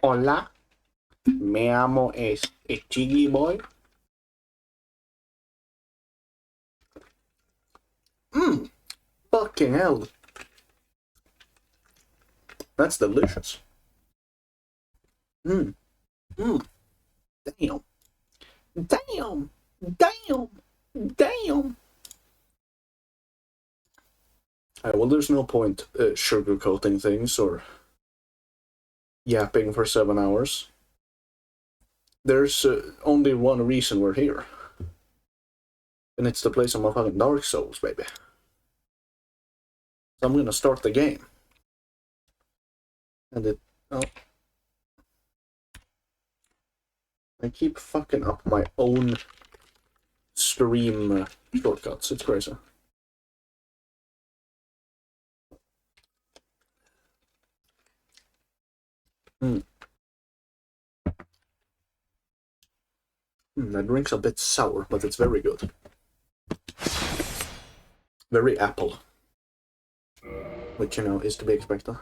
Hola, me amo es Chiggy Boy. Fucking hell. That's delicious. Damn. Damn. Damn. Damn. Well, there's no point sugarcoating things or yapping for 7 hours. There's only one reason we're here. And it's to play some fucking Dark Souls, baby. So I'm gonna start the game. And it... Oh. I keep fucking up my own stream shortcuts. It's crazy. That drink's a bit sour, but it's very good. Very apple. Which, you know, is to be expected.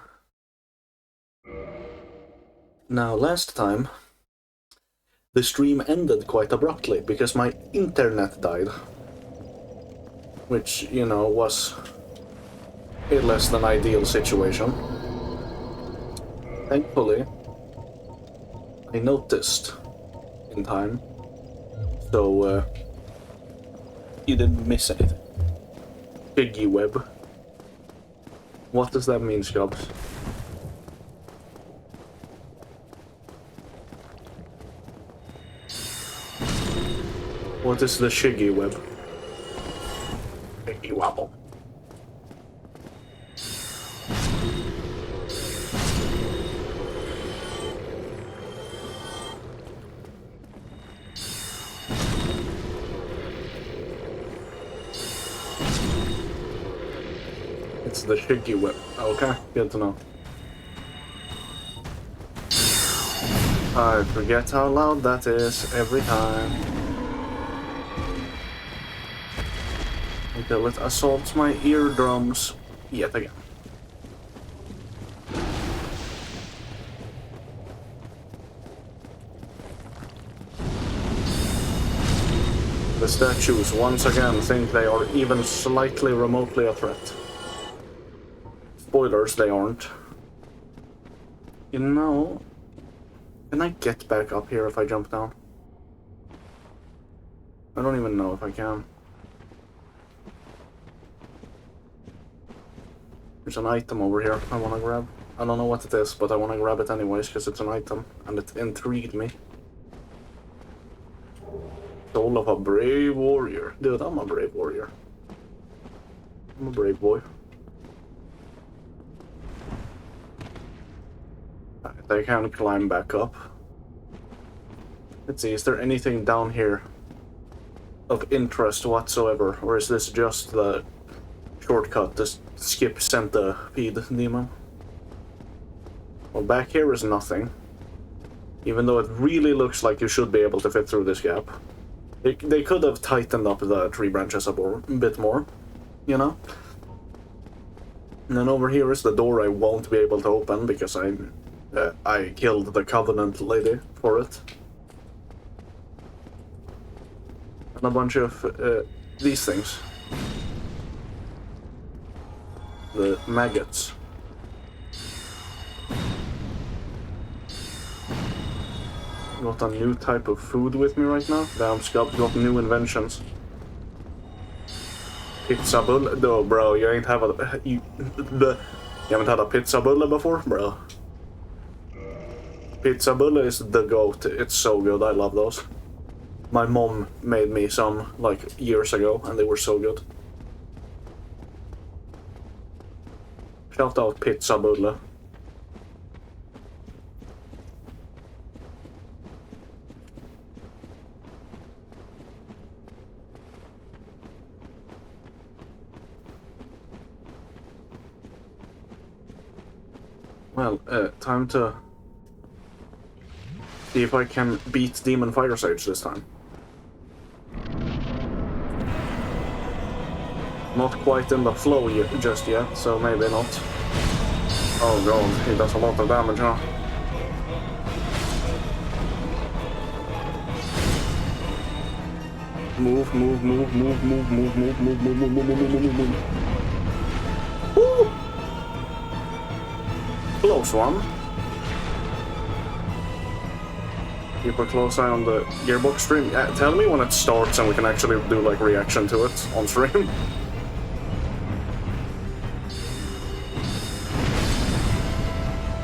Now, last time, the stream ended quite abruptly because my internet died. Which, you know, was a less than ideal situation. Thankfully, I noticed in time, so you didn't miss anything. Piggy web. What does that mean, Scubs? What is the shiggy web? Piggy wobble. It's the shiggy web. Okay, good to know. I forget how loud that is every time. Until it assaults my eardrums yet again. The statues once again think they are even slightly remotely a threat. Spoilers, they aren't. You know... Can I get back up here if I jump down? I don't even know if I can. There's an item over here I want to grab. I don't know what it is, but I want to grab it anyways because it's an item and it intrigued me. Soul of a brave warrior. Dude, I'm a brave warrior. I'm a brave boy. I can climb back up. Let's see, is there anything down here of interest whatsoever? Or is this just the shortcut to skip centipede demon? Well, back here is nothing. Even though it really looks like you should be able to fit through this gap. They could have tightened up the tree branches a bit more, you know? And then over here is the door I won't be able to open because I killed the Covenant lady for it. And a bunch of these things. The maggots. Got a new type of food with me right now. Damn, Scott got new inventions. Pizza bulle? No, bro, you ain't have a... You haven't had a pizza bulle before, bro? Pizza bulle is the goat. It's so good. I love those. My mom made me some, like, years ago, and they were so good. Shout out Pizza bulle. Well, time to see if I can beat Demon Fire Sage this time. Not quite in the flow just yet, so maybe not. Oh god, he does a lot of damage, huh? Move, move, move, move, move, move, move, move, move, move, move, move, move, move. Woo! Close one. Keep a close eye on the gearbox stream. Tell me when it starts and we can actually do like reaction to it on stream.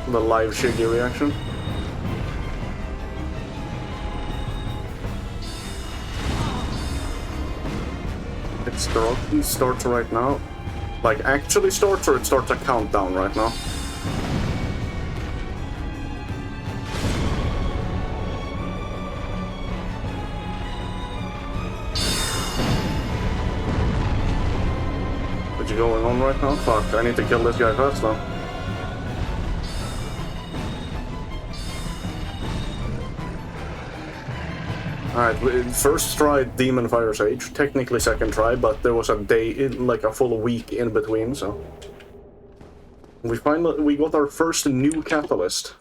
The live Shiggy reaction. It starts right now. Like actually starts, or it starts a countdown right now? What's going on right now? Fuck, I need to kill this guy fast now. Alright, first try Demon Fire Sage, technically second try, but there was a day, like a full week in between, so... We got our first new catalyst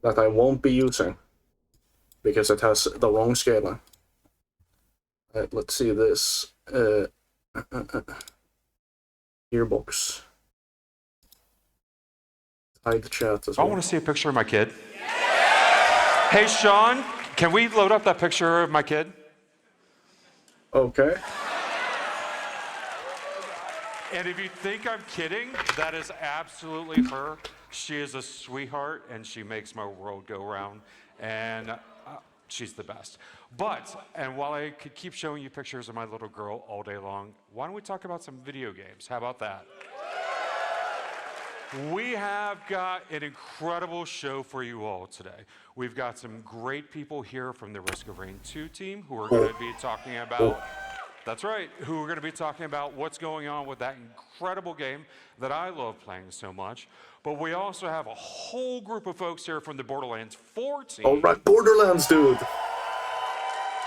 that I won't be using, because it has the wrong scaling. Alright, let's see this. Gearbox. Hide chat as well. I want to see a picture of my kid. Hey, Sean, can we load up that picture of my kid? Okay. And if you think I'm kidding, that is absolutely her. She is a sweetheart, and she makes my world go round, and she's the best. But, and while I could keep showing you pictures of my little girl all day long, why don't we talk about some video games? How about that? We have got an incredible show for you all today. We've got some great people here from the Risk of Rain 2 team who are going to be talking about, that's right, who are going to be talking about what's going on with that incredible game that I love playing so much. But we also have a whole group of folks here from the Borderlands 4 team. All right, Borderlands, dude.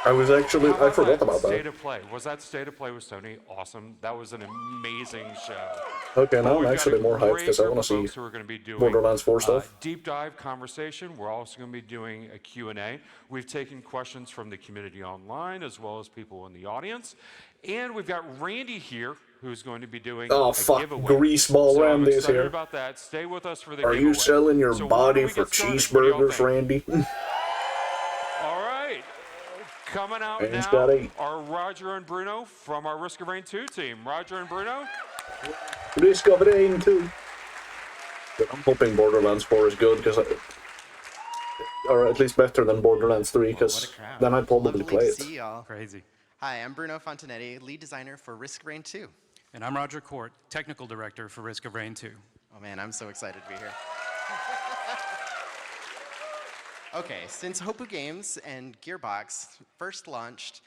I forgot about that. State of Play. Was that State of Play with Sony? Awesome. That was an amazing show. Okay, now I'm actually more hyped because I want to see Borderlands 4 stuff. Deep dive conversation. We're also going to be doing a Q&A. We've taken questions from the community online as well as people in the audience. And we've got Randy here who's going to be doing a giveaway. Greaseball so Randy is here. About that. Stay with us for the giveaway. Are you selling your body for cheeseburgers, Randy? Coming out now are Roger and Bruno from our Risk of Rain 2 team. Roger and Bruno? Risk of Rain 2. I'm hoping Borderlands 4 is good, or at least better than Borderlands 3, because then I'd probably play it. See y'all. Crazy. Hi, I'm Bruno Fontanetti, lead designer for Risk of Rain 2. And I'm Roger Court, technical director for Risk of Rain 2. Oh man, I'm so excited to be here. Okay, since Hopu Games and Gearbox first launched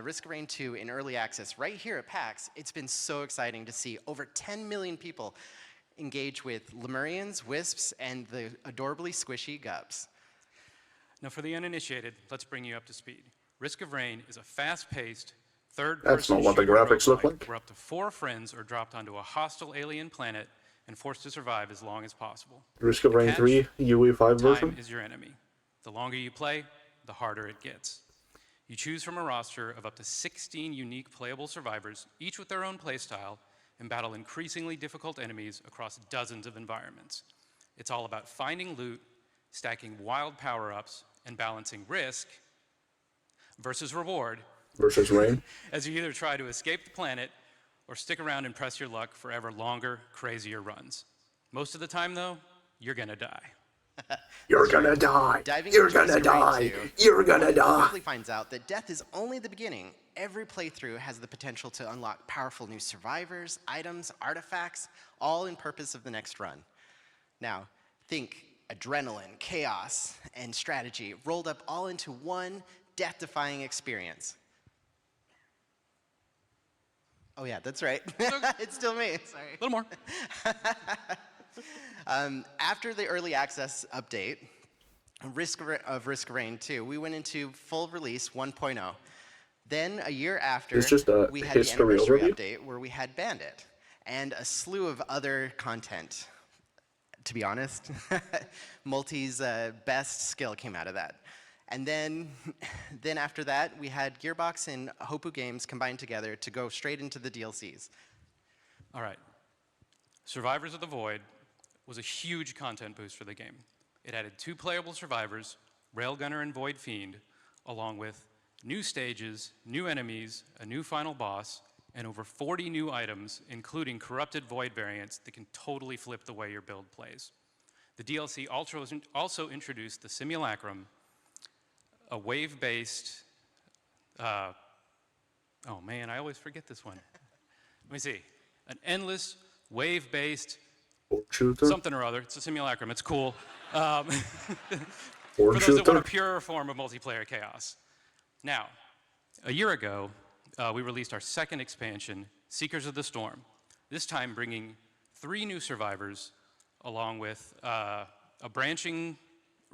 Risk of Rain 2 in early access right here at PAX, it's been so exciting to see over 10 million people engage with Lemurians, Wisps, and the adorably squishy Gups. Now for the uninitiated, let's bring you up to speed. Risk of Rain is a fast-paced, third-person That's not what the graphics look like. Where up to 4 friends are dropped onto a hostile alien planet and forced to survive as long as possible. Risk of Rain 3 UE5 version? Time is your enemy. The longer you play, the harder it gets. You choose from a roster of up to 16 unique playable survivors, each with their own playstyle, and battle increasingly difficult enemies across dozens of environments. It's all about finding loot, stacking wild power-ups, and balancing risk versus reward. Versus Rain. As you either try to escape the planet or stick around and press your luck for ever longer, crazier runs. Most of the time, though, you're gonna die. You're gonna die. You're gonna die. You're gonna die. Quickly finds out that death is only the beginning. Every playthrough has the potential to unlock powerful new survivors, items, artifacts, all in purpose of the next run. Now, think adrenaline, chaos, and strategy rolled up all into one death-defying experience. Oh yeah, that's right. It's still me, sorry. A little more. After the early access update, Risk of Rain 2, we went into full release 1.0. Then a year after, we had the anniversary update where we had Bandit and a slew of other content. To be honest, Multi's best skill came out of that. And then, then after that, we had Gearbox and Hopu Games combined together to go straight into the DLCs. All right. Survivors of the Void was a huge content boost for the game. It added 2 playable survivors, Railgunner and Void Fiend, along with new stages, new enemies, a new final boss, and over 40 new items, including corrupted Void variants that can totally flip the way your build plays. The DLC also introduced the Simulacrum, a wave-based, oh man, I always forget this one. Let me see. An endless, wave-based, Shooter. something or other. It's a simulacrum. It's cool. For Or those that shooter. want a purer form of multiplayer chaos. Now, a year ago, we released our second expansion, Seekers of the Storm. This time bringing 3 new survivors, along with a branching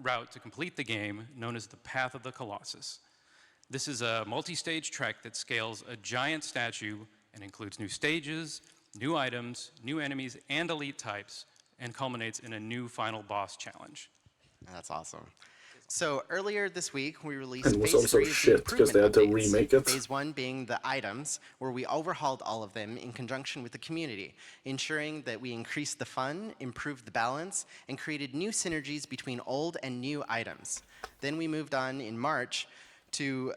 route to complete the game known as the Path of the Colossus. This is a multi-stage trek that scales a giant statue and includes new stages, new items, new enemies, and elite types, and culminates in a new final boss challenge. That's awesome. So earlier this week, we released And it was Phase also 3 of the shit, 'cause they had to improvement updates. remake it. Phase 1 being the items, where we overhauled all of them in conjunction with the community, ensuring that we increased the fun, improved the balance, and created new synergies between old and new items. Then we moved on in March to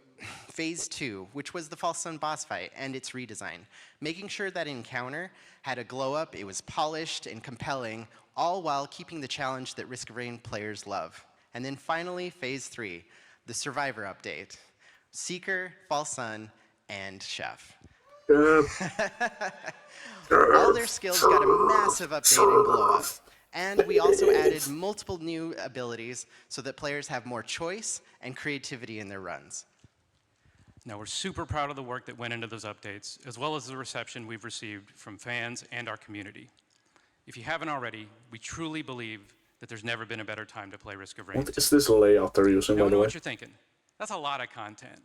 Phase 2, which was the False Sun boss fight and its redesign, making sure that encounter had a glow up, it was polished and compelling, all while keeping the challenge that Risk of Rain players love. And then finally, Phase 3, the Survivor update. Seeker, False Sun, and Chef. All their skills got a massive update and glow up. And we also added multiple new abilities so that players have more choice and creativity in their runs. Now, we're super proud of the work that went into those updates, as well as the reception we've received from fans and our community. If you haven't already, we truly believe that there's never been a better time to play Risk of Rain. What is this layout they're using, Now, I by the know way? what you're thinking. That's a lot of content.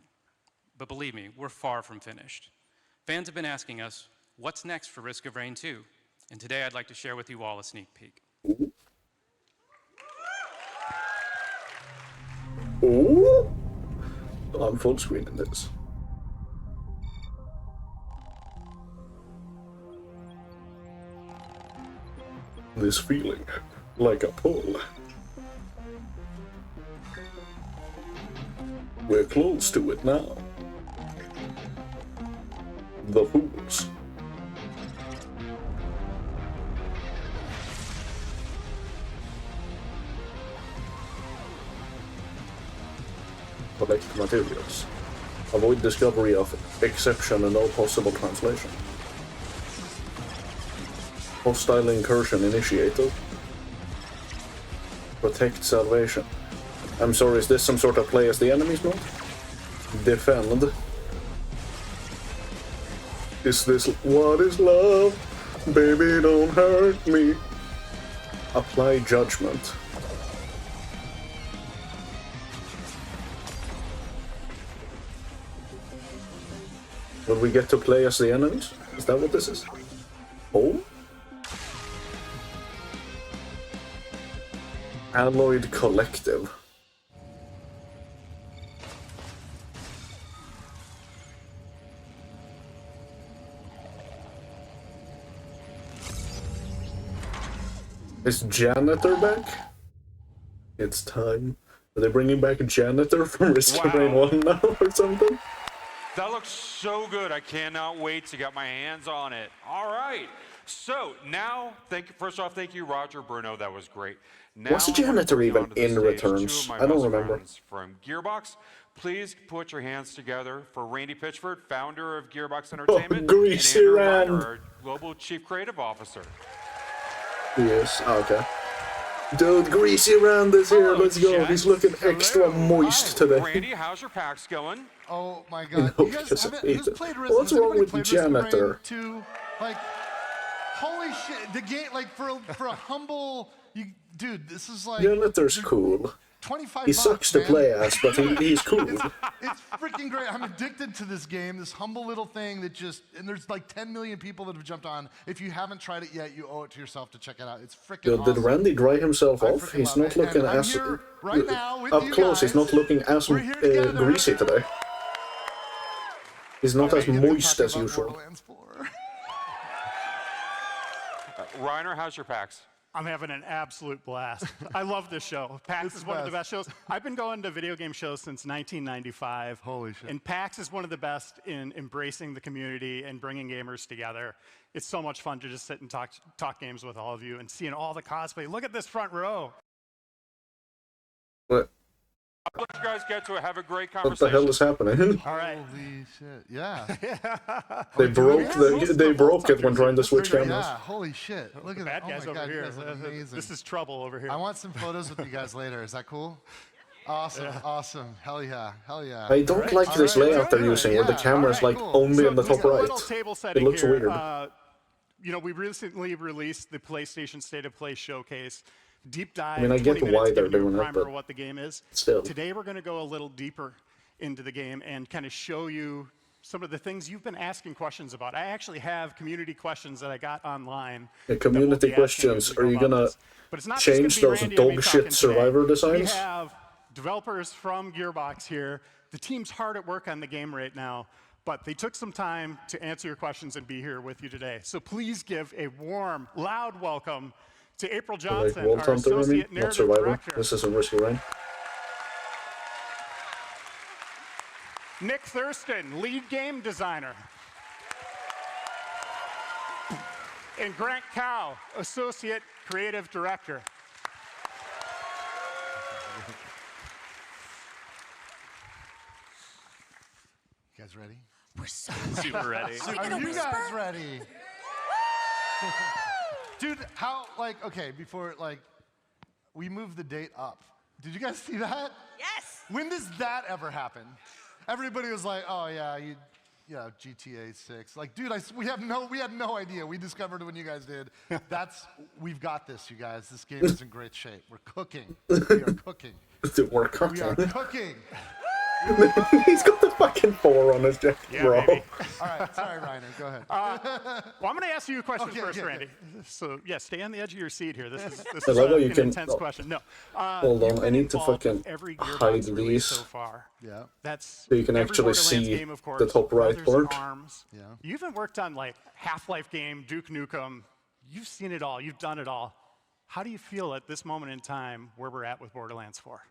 But believe me, we're far from finished. Fans have been asking us, what's next for Risk of Rain 2? And today I'd like to share with you all a sneak peek. Ooh. I'm full screening this. This feeling, like a pull. We're close to it now. The Fools. Collect materials. Avoid discovery of exception and no possible translation. Hostile incursion initiated. Protect salvation. I'm sorry, is this some sort of play as the enemies mode? Defend. Is this what is love? Baby, don't hurt me. Apply judgment. Will we get to play as the enemies? Is that what this is? Oh? Alloyed Collective. Is Janitor back? It's time. Are they bringing back Janitor from Risk of Rain 1 now or something? That looks so good. I cannot wait to get my hands on it. All right. So now, first off, thank you, Roger Bruno. That was great. Now, Was the Janitor moving even on to the in stage, Returns? two of my I don't best remember. friends from Gearbox. Please put your hands together for Randy Pitchford, founder of Gearbox Entertainment, Greasy and Andrew Rand. Reiner, our global chief creative officer. Yes, okay. Dude, Greasy Rand is here. Hello, Let's go. gents. He's looking extra moist today. Randy, how's your PAX going? Oh my god. No, You guys because of haven't, who's Ethan. played Risk? What's has wrong anybody with played Risk of Rain Janitor? 2? Like, holy shit. The game, like, for a humble, dude, this is like. Janitor's cool. $25. He sucks to man. play as, but he's cool. It's freaking great. I'm addicted to this game, this humble little thing that and there's like 10 million people that have jumped on. If you haven't tried it yet, you owe it to yourself to check it out. It's freaking Yo, awesome. did Randy dry himself I off? freaking He's love not it. looking And I'm as... here right now with up you close, he's guys. not looking as We're here together. greasy today. He's not as We get to moist talk as about usual. Borderlands 4. Reiner, how's your PAX? I'm having an absolute blast. I love this show. PAX is one of the best shows. I've been going to video game shows since 1995. Holy shit. And PAX is one of the best in embracing the community and bringing gamers together. It's so much fun to just sit and talk games with all of you and seeing all the cosplay. Look at this front row. What? I'll let you guys get to it. Have a great What conversation. the hell is happening? All right. Holy shit. Yeah. They broke it when trying to switch Yeah, cameras. holy shit. Look at Bad that. guys Oh my over God, you here. guys look amazing. This is trouble over here. I want some photos with you guys later. Is that cool? Awesome, awesome. Hell yeah, hell yeah. I don't like this layout they're using, where the camera's Alright, like cool. only So in the top just a right. little table It setting looks here. weird. You know, we recently released the PlayStation State of Play Showcase. Deep dive. I mean, I get 20 minutes why they're giving you a doing it, primer but of what the game is. still. Today we're going to go a little deeper into the game and kind of show you some of the things you've been asking questions about. I actually have community questions that I got online. Yeah, that we'll community be asking questions. as we Are go you about gonna this. But it's not just gonna change be those Randy and me dog talking shit survivor today. designs? We have developers from Gearbox here. The team's hard at work on the game right now, but they took some time to answer your questions and be here with you today. So please give a warm, loud welcome to April Like Johnson, Walt our Hunter, I mean, Associate not Narrative Survivor. Director. This isn't Risky Rain. Nick Thurston, Lead Game Designer. And Grant Cow, Associate Creative Director. You guys ready? We're so Super ready. Are you guys ready? Dude, how, like, okay, before, like, we moved the date up. Did you guys see that? Yes. When does that ever happen? Everybody was like, oh, yeah, GTA 6. Like, dude, we had no idea. We discovered it when you guys did. We've got this, you guys. This game is in great shape. We're cooking. We are cooking. Dude, we're We are cooking. cooking. He's got the fucking 4 on his jacket, Yeah, bro. baby. All right, sorry, Reiner, go ahead. Well, I'm going to ask you a question Okay, first, okay, Randy. So, yeah, stay on the edge of your seat here. This is I love how you an can- intense question. No. Hold on, you've I been need to involved with fucking every Gearbox hide release these. so far. Yeah. That's So you can every actually Borderlands see game, of course, the top right Brothers part. in Arms. Yeah. You even worked on like Half-Life game, Duke Nukem. You've seen it all. You've done it all. How do you feel at this moment in time where we're at with Borderlands 4?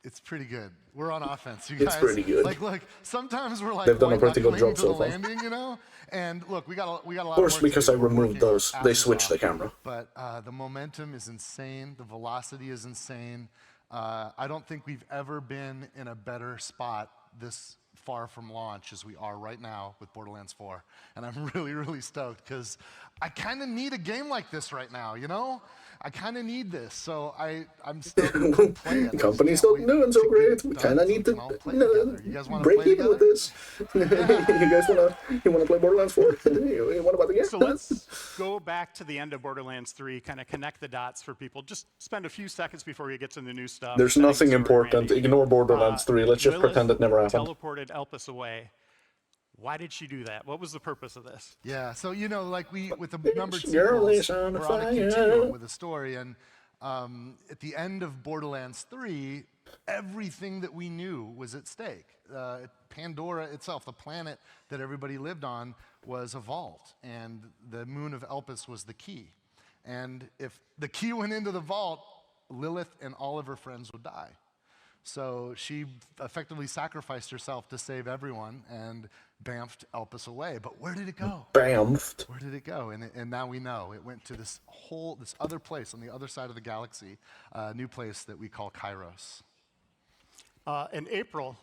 It's pretty good. We're on offense, you guys. It's pretty good. Like, look, sometimes we're like They've done a pretty good white-knuckling job to so the far. landing, you know. And look, we got a lot. Of course, work to because do. I We're removed working our those, they asses switched the off. camera. But the momentum is insane. The velocity is insane. I don't think we've ever been in a better spot this far from launch as we are right now with Borderlands 4. And I'm really, really stoked because I kind of need a game like this right now, you know? I kind of need this, so I'm stoked to play it. I just Company's can't not wait doing so to get great. it We done kind of so need we to can all play together. You guys want to break play even with together? this. You guys wanna play Borderlands 4? What about the game? So let's go back to the end of Borderlands 3, kind of connect the dots for people. Just spend a few seconds before we get to the new stuff. There's setting nothing the story, important. Randy. Ignore Borderlands 3. Let's just Lilith pretend it never happened. teleported Elpis away. Why did she do that? What was the purpose of this? Yeah, so you know, like with the numbered Girl sequels, is on we're on a fire. continuum with a story, and at the end of Borderlands 3, everything that we knew was at stake. Pandora itself, the planet that everybody lived on, was a vault, and the moon of Elpis was the key. And if the key went into the vault, Lilith and all of her friends would die. So she effectively sacrificed herself to save everyone and bamfed Elpis away. But where did it go? Bamfed. Where did it go? And now we know. It went to this other place on the other side of the galaxy, a new place that we call Kairos. In April,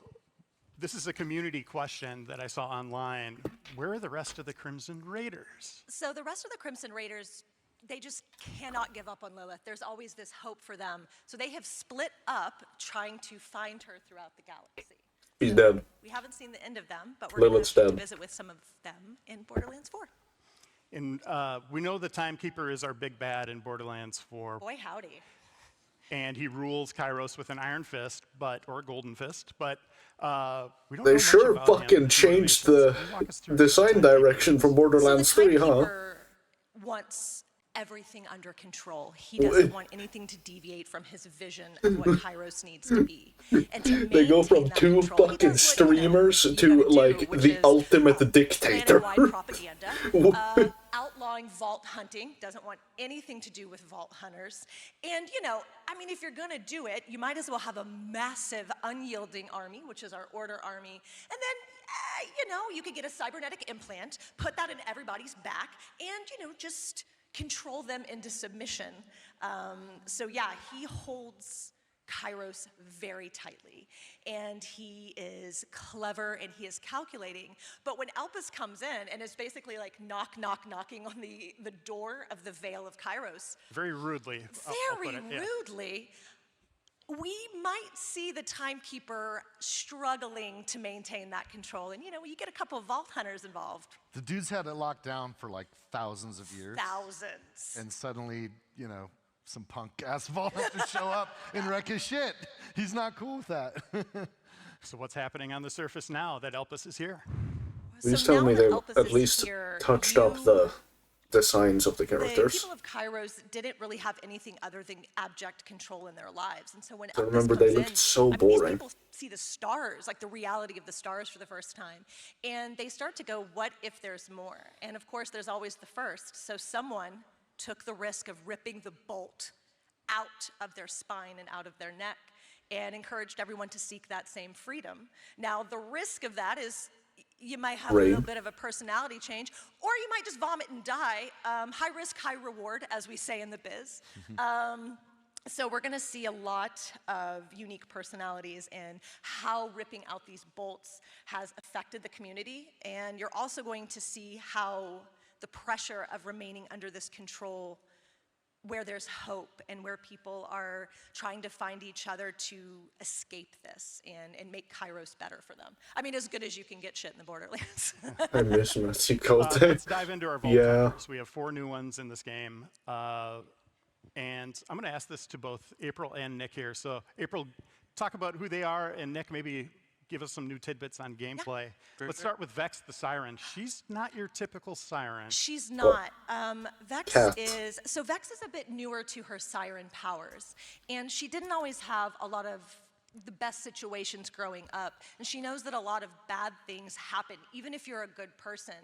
this is a community question that I saw online. Where are the rest of the Crimson Raiders? So the rest of the Crimson Raiders, they just cannot give up on Lilith. There's always this hope for them. So they have split up trying to find her throughout the galaxy. He's dead. We haven't seen the end of them, but we're going Lilith's to dead. visit with some of them in Borderlands 4. And we know the Timekeeper is our big bad in Borderlands 4. Boy, howdy. and he rules Kairos with an iron fist, or a golden fist, but we don't know They much sure about him, fucking his changed motivations. the Can you walk us through design who the Timekeeper direction is? from So Borderlands the 3, huh? Timekeeper wants everything under control. He doesn't want anything to deviate from his vision of what Kairos needs to be. And to They go from maintain that 2 control, he fucking does what, streamers you to, gotta do, like, which the is, ultimate dictator. planet-wide propaganda, outlawing vault hunting, doesn't want anything to do with vault hunters. And, I mean, if you're gonna do it, you might as well have a massive unyielding army, which is our Order army, and then you could get a cybernetic implant, put that in everybody's back, and, just control them into submission. So yeah, he holds Kairos very tightly, and he is clever and he is calculating. But when Elpis comes in and is basically like knocking on the door of the Veil of Kairos, Very rudely. very rudely, we might see the Timekeeper struggling to maintain that control. And you get a couple of Vault Hunters involved. The dude's had it locked down for like thousands of years. Thousands. And suddenly, some punk ass Vault Hunters show up and wreck his shit. He's not cool with that. So what's happening on the surface now that Elpis is here? Please So tell now me that they Elpis at is least here, touched up the designs of the The characters. people of Kairos didn't really have anything other than abject control in their lives. And so when I Elpis remember comes they looked in, so I mean, boring. these people see the stars, like the reality of the stars for the first time. And they start to go, what if there's more? And of course, there's always the first. So someone took the risk of ripping the bolt out of their spine and out of their neck and encouraged everyone to seek that same freedom. Now, the risk of that is you might have a little bit of a personality change, or you might just vomit and die. High risk, high reward, as we say in the biz. So we're gonna see a lot of unique personalities and how ripping out these bolts has affected the community. And you're also going to see how the pressure of remaining under this control, where there's hope and where people are trying to find each other to escape this and make Kairos better for them. I mean, as good as you can get shit in the Borderlands. I miss Matthew Cote. Let's dive into our Vault Hunters. We have 4 new ones in this game. And I'm going to ask this to both April and Nick here. So April, talk about who they are, and Nick, maybe give us some new tidbits on gameplay. Let's start with Vex the Siren. She's not your typical Siren. She's not. Vex Cat. is a bit newer to her siren powers, and she didn't always have a lot of the best situations growing up, and she knows that a lot of bad things happen, even if you're a good person.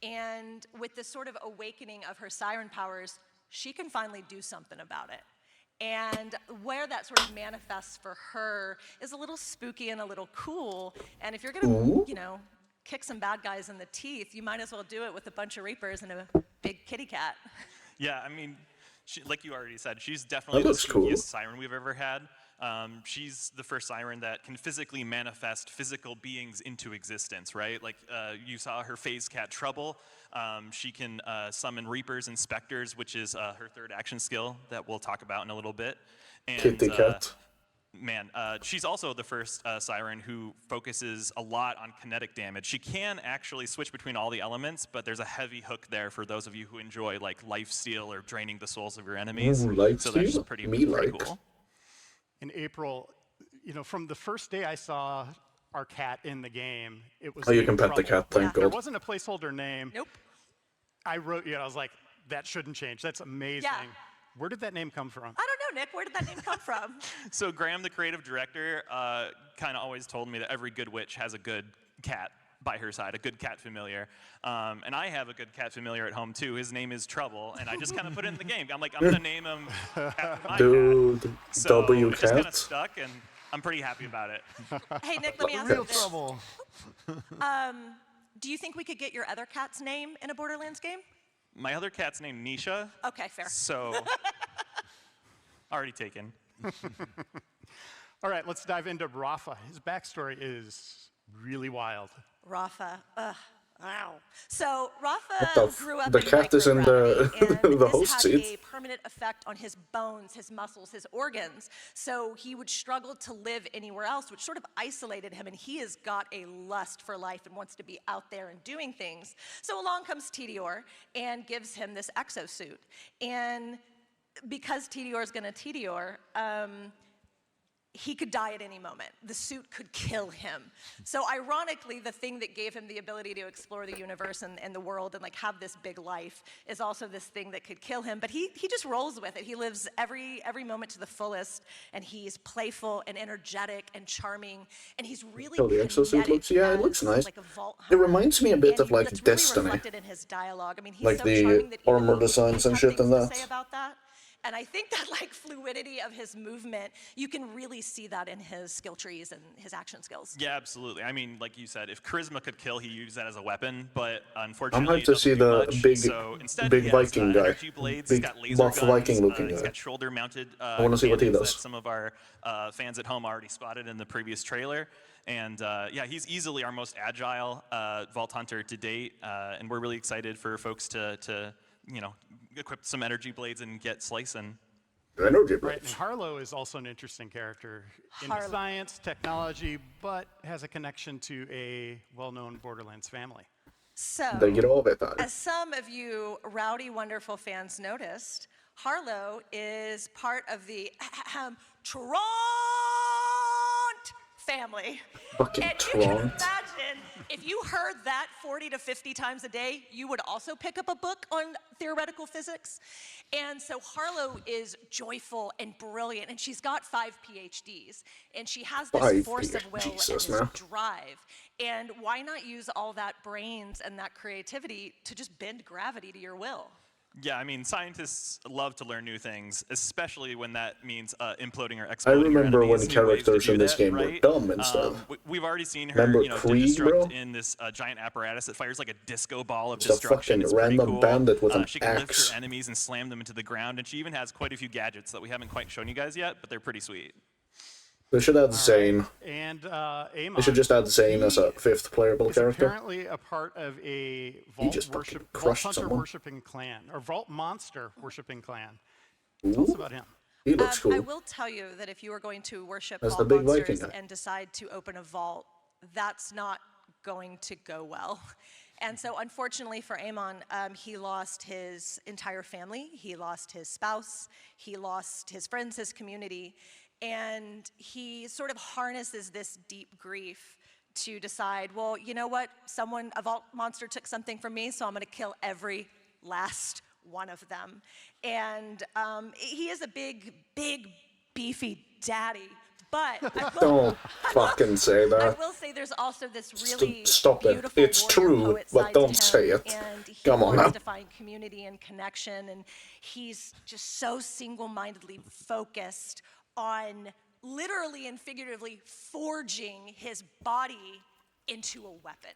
And with this sort of awakening of her siren powers, she can finally do something about it. And where that sort of manifests for her is a little spooky and a little cool. And if you're gonna, kick some bad guys in the teeth, you might as well do it with a bunch of Reapers and a big kitty cat. Yeah, I mean, like you already said, she's definitely the spookiest siren we've ever had. She's the first siren that can physically manifest physical beings into existence, right? Like you saw her phase cat Trouble. She can summon Reapers and Specters, which is her third action skill that we'll talk about in a little bit. And, Kitty cat. She's also the first siren who focuses a lot on kinetic damage. She can actually switch between all the elements, but there's a heavy hook there for those of you who enjoy like lifesteal or draining the souls of your enemies. So that's pretty cool. In April, from the first day I saw our cat in the game, it was. Oh, you can pet the cat, thank There God. wasn't a placeholder name. Nope. I wrote, I was like, that shouldn't change. That's amazing. Yeah. Where did that name come from? I don't know, Nick. Where did that name come from? So Graham, the creative director, kind of always told me that every good witch has a good cat by her side, a good cat familiar. And I have a good cat familiar at home too. His name is Trouble, and I just kind of put it in the game. I'm like, I'm gonna name him after my cat. So W it just kind of cat. stuck, and I'm pretty happy about it. Hey, Nick, let me ask Real you this. trouble. Do you think we could get your other cat's name in a Borderlands game? My other cat's named Nisha. Okay, fair. So already taken. All right, let's dive into Rafa. His backstory is really wild. Rafa, wow. So Rafa grew up the in cat is in the microgravity, and the this host had seat. a permanent effect on his bones, his muscles, his organs. So he would struggle to live anywhere else, which sort of isolated him, and he has got a lust for life and wants to be out there and doing things. So along comes Tedior and gives him this exosuit. And because Tedior is going to Tedior, he could die at any moment. The suit could kill him. So ironically, the thing that gave him the ability to explore the universe and the world and like have this big life is also this thing that could kill him. But he just rolls with it. He lives every moment to the fullest, and he's playful and energetic and charming, and he's really Oh, the exosuit looks, yeah, it looks nice. like a vault It hunter. reminds me a bit And of like that's really Destiny. reflected in his dialogue. I mean, he's Like so the charming that even armor the designs and have shit things and to that. say about that. And I think that like fluidity of his movement, you can really see that in his skill trees and his action skills. Yeah, absolutely. I mean, like you said, if charisma could kill, he used that as a weapon, but unfortunately, I'm hyped to see the big Viking guy. energy blades, Big he's got laser buff guns, Viking looking he's guy. got shoulder-mounted I wanna see what he cannons does. that some of our fans at home already spotted in the previous trailer. And yeah, he's easily our most agile Vault Hunter to date, and we're really excited for folks to you know, equip some energy blades and get slicing. Energy Right, and blades. Harlow is also an interesting character in Harlow. science, technology, but has a connection to a well-known Borderlands family. So, They get all of it out. as some of you rowdy, wonderful fans noticed, Harlow is part of the Trant family. Fucking And you can Trant. imagine if you heard that 40 to 50 times a day, you would also pick up a book on theoretical physics. And so Harlow is joyful and brilliant, and she's got 5 PhDs, and she has this 5 force of will Jesus, and this man. drive. And why not use all that brains and that creativity to just bend gravity to your will? Yeah, I mean, scientists love to learn new things, especially when that means imploding or I exploding your remember when enemies. New ways to characters do in this that, game were right? dumb and stuff. We've already seen her, Remember you know, Krieg, destruct bro? in this giant apparatus that fires like a disco ball of Just a destruction. fucking It's pretty random cool. bandit with an she can axe. lift her enemies and slam them into the ground, and she even has quite a few gadgets that we haven't quite shown you guys yet, but they're pretty sweet. They should add Zane. And They Amon, should just add Zane as a 5th playable is character. apparently a part of a Vault, just fucking Vault crushed Hunter someone. worshipping clan, or Vault Monster worshipping clan. Tell us about him. He looks I cool. will tell you that if you are going to worship As the vault big Viking monsters guy. and decide to open a vault, that's not going to go well. And so unfortunately for Amon, he lost his entire family, he lost his spouse, he lost his friends, his community, and he sort of harnesses this deep grief to decide, well, you know what, a vault monster took something from me, so I'm gonna kill every last one of them. And he is a big, beefy daddy, but Don't fucking say I that. will say there's also this really Stop it. beautiful It's warrior true, poet but side don't to say him, it. And he Come on wants now. to find community and connection, and he's just so single-mindedly focused on literally and figuratively forging his body into a weapon.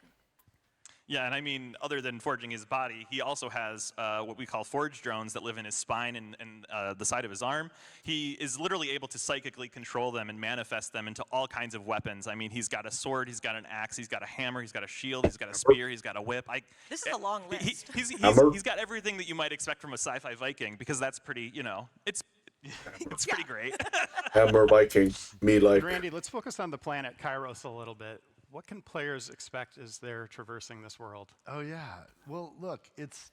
Yeah, and I mean, other than forging his body, he also has what we call forge drones that live in his spine and the side of his arm. He is literally able to psychically control them and manifest them into all kinds of weapons. I mean, he's got a sword, he's got an axe, he's got a hammer, he's got a shield, he's got a spear, he's got a whip. This is a long list. He's got everything that you might expect from a sci-fi Viking, because that's pretty, you know, it's pretty great. Hammer Viking. Me like. Randy, let's focus on the planet Kairos a little bit. What can players expect as they're traversing this world? Oh yeah. Well, look, it's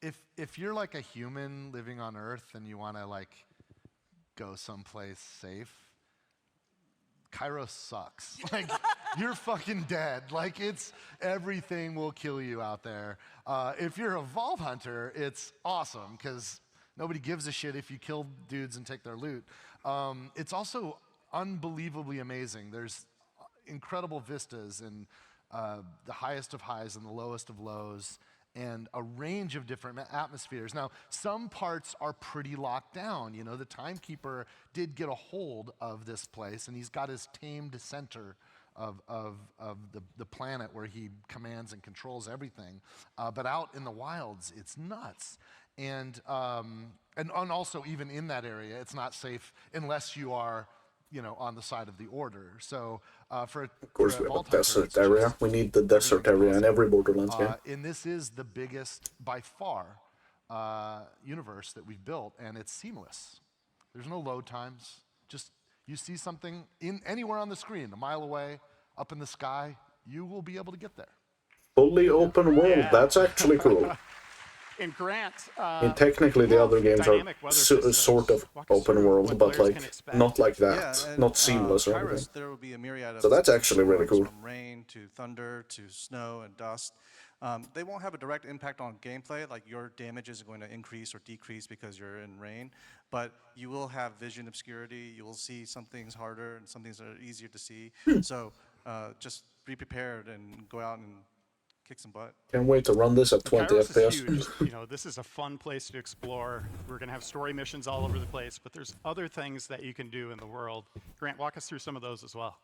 if you're like a human living on Earth and you want to like go someplace safe, Kairos sucks. Like you're fucking dead. Like everything will kill you out there. If you're a Vault Hunter, it's awesome because nobody gives a shit if you kill dudes and take their loot. It's also unbelievably amazing. There's incredible vistas and the highest of highs and the lowest of lows and a range of different atmospheres. Now, some parts are pretty locked down. You know, the Timekeeper did get a hold of this place, and he's got his tamed center of the planet where he commands and controls everything. But out in the wilds, it's nuts. And also even in that area, it's not safe unless you are, you know, on the side of the Order. So Of course, we have a desert area. We need the desert area in every Borderlands game. And this is the biggest, by far, universe that we've built, and it's seamless. There's no load times. Just you see something anywhere on the screen, a mile away, up in the sky, you will be able to get there. Fully open world. That's actually cool. And Grant, And technically, we the have other games are dynamic weather systems. sort of Walk us open through world, what but players like can expect. not like Yeah, that, and, not seamless or anything. Kairos, there will be a myriad of So that's systems, actually really storms, cool. From rain to thunder to snow and dust. They won't have a direct impact on gameplay, like your damage is going to increase or decrease because you're in rain, but you will have vision obscurity, you will see some things harder and some things that are easier to see. So just be prepared and go out and kick some butt. Can't wait to run this at 20 Kairos FPS. is huge. You know, this is a fun place to explore. We're going to have story missions all over the place, but there's other things that you can do in the world. Grant, walk us through some of those as well.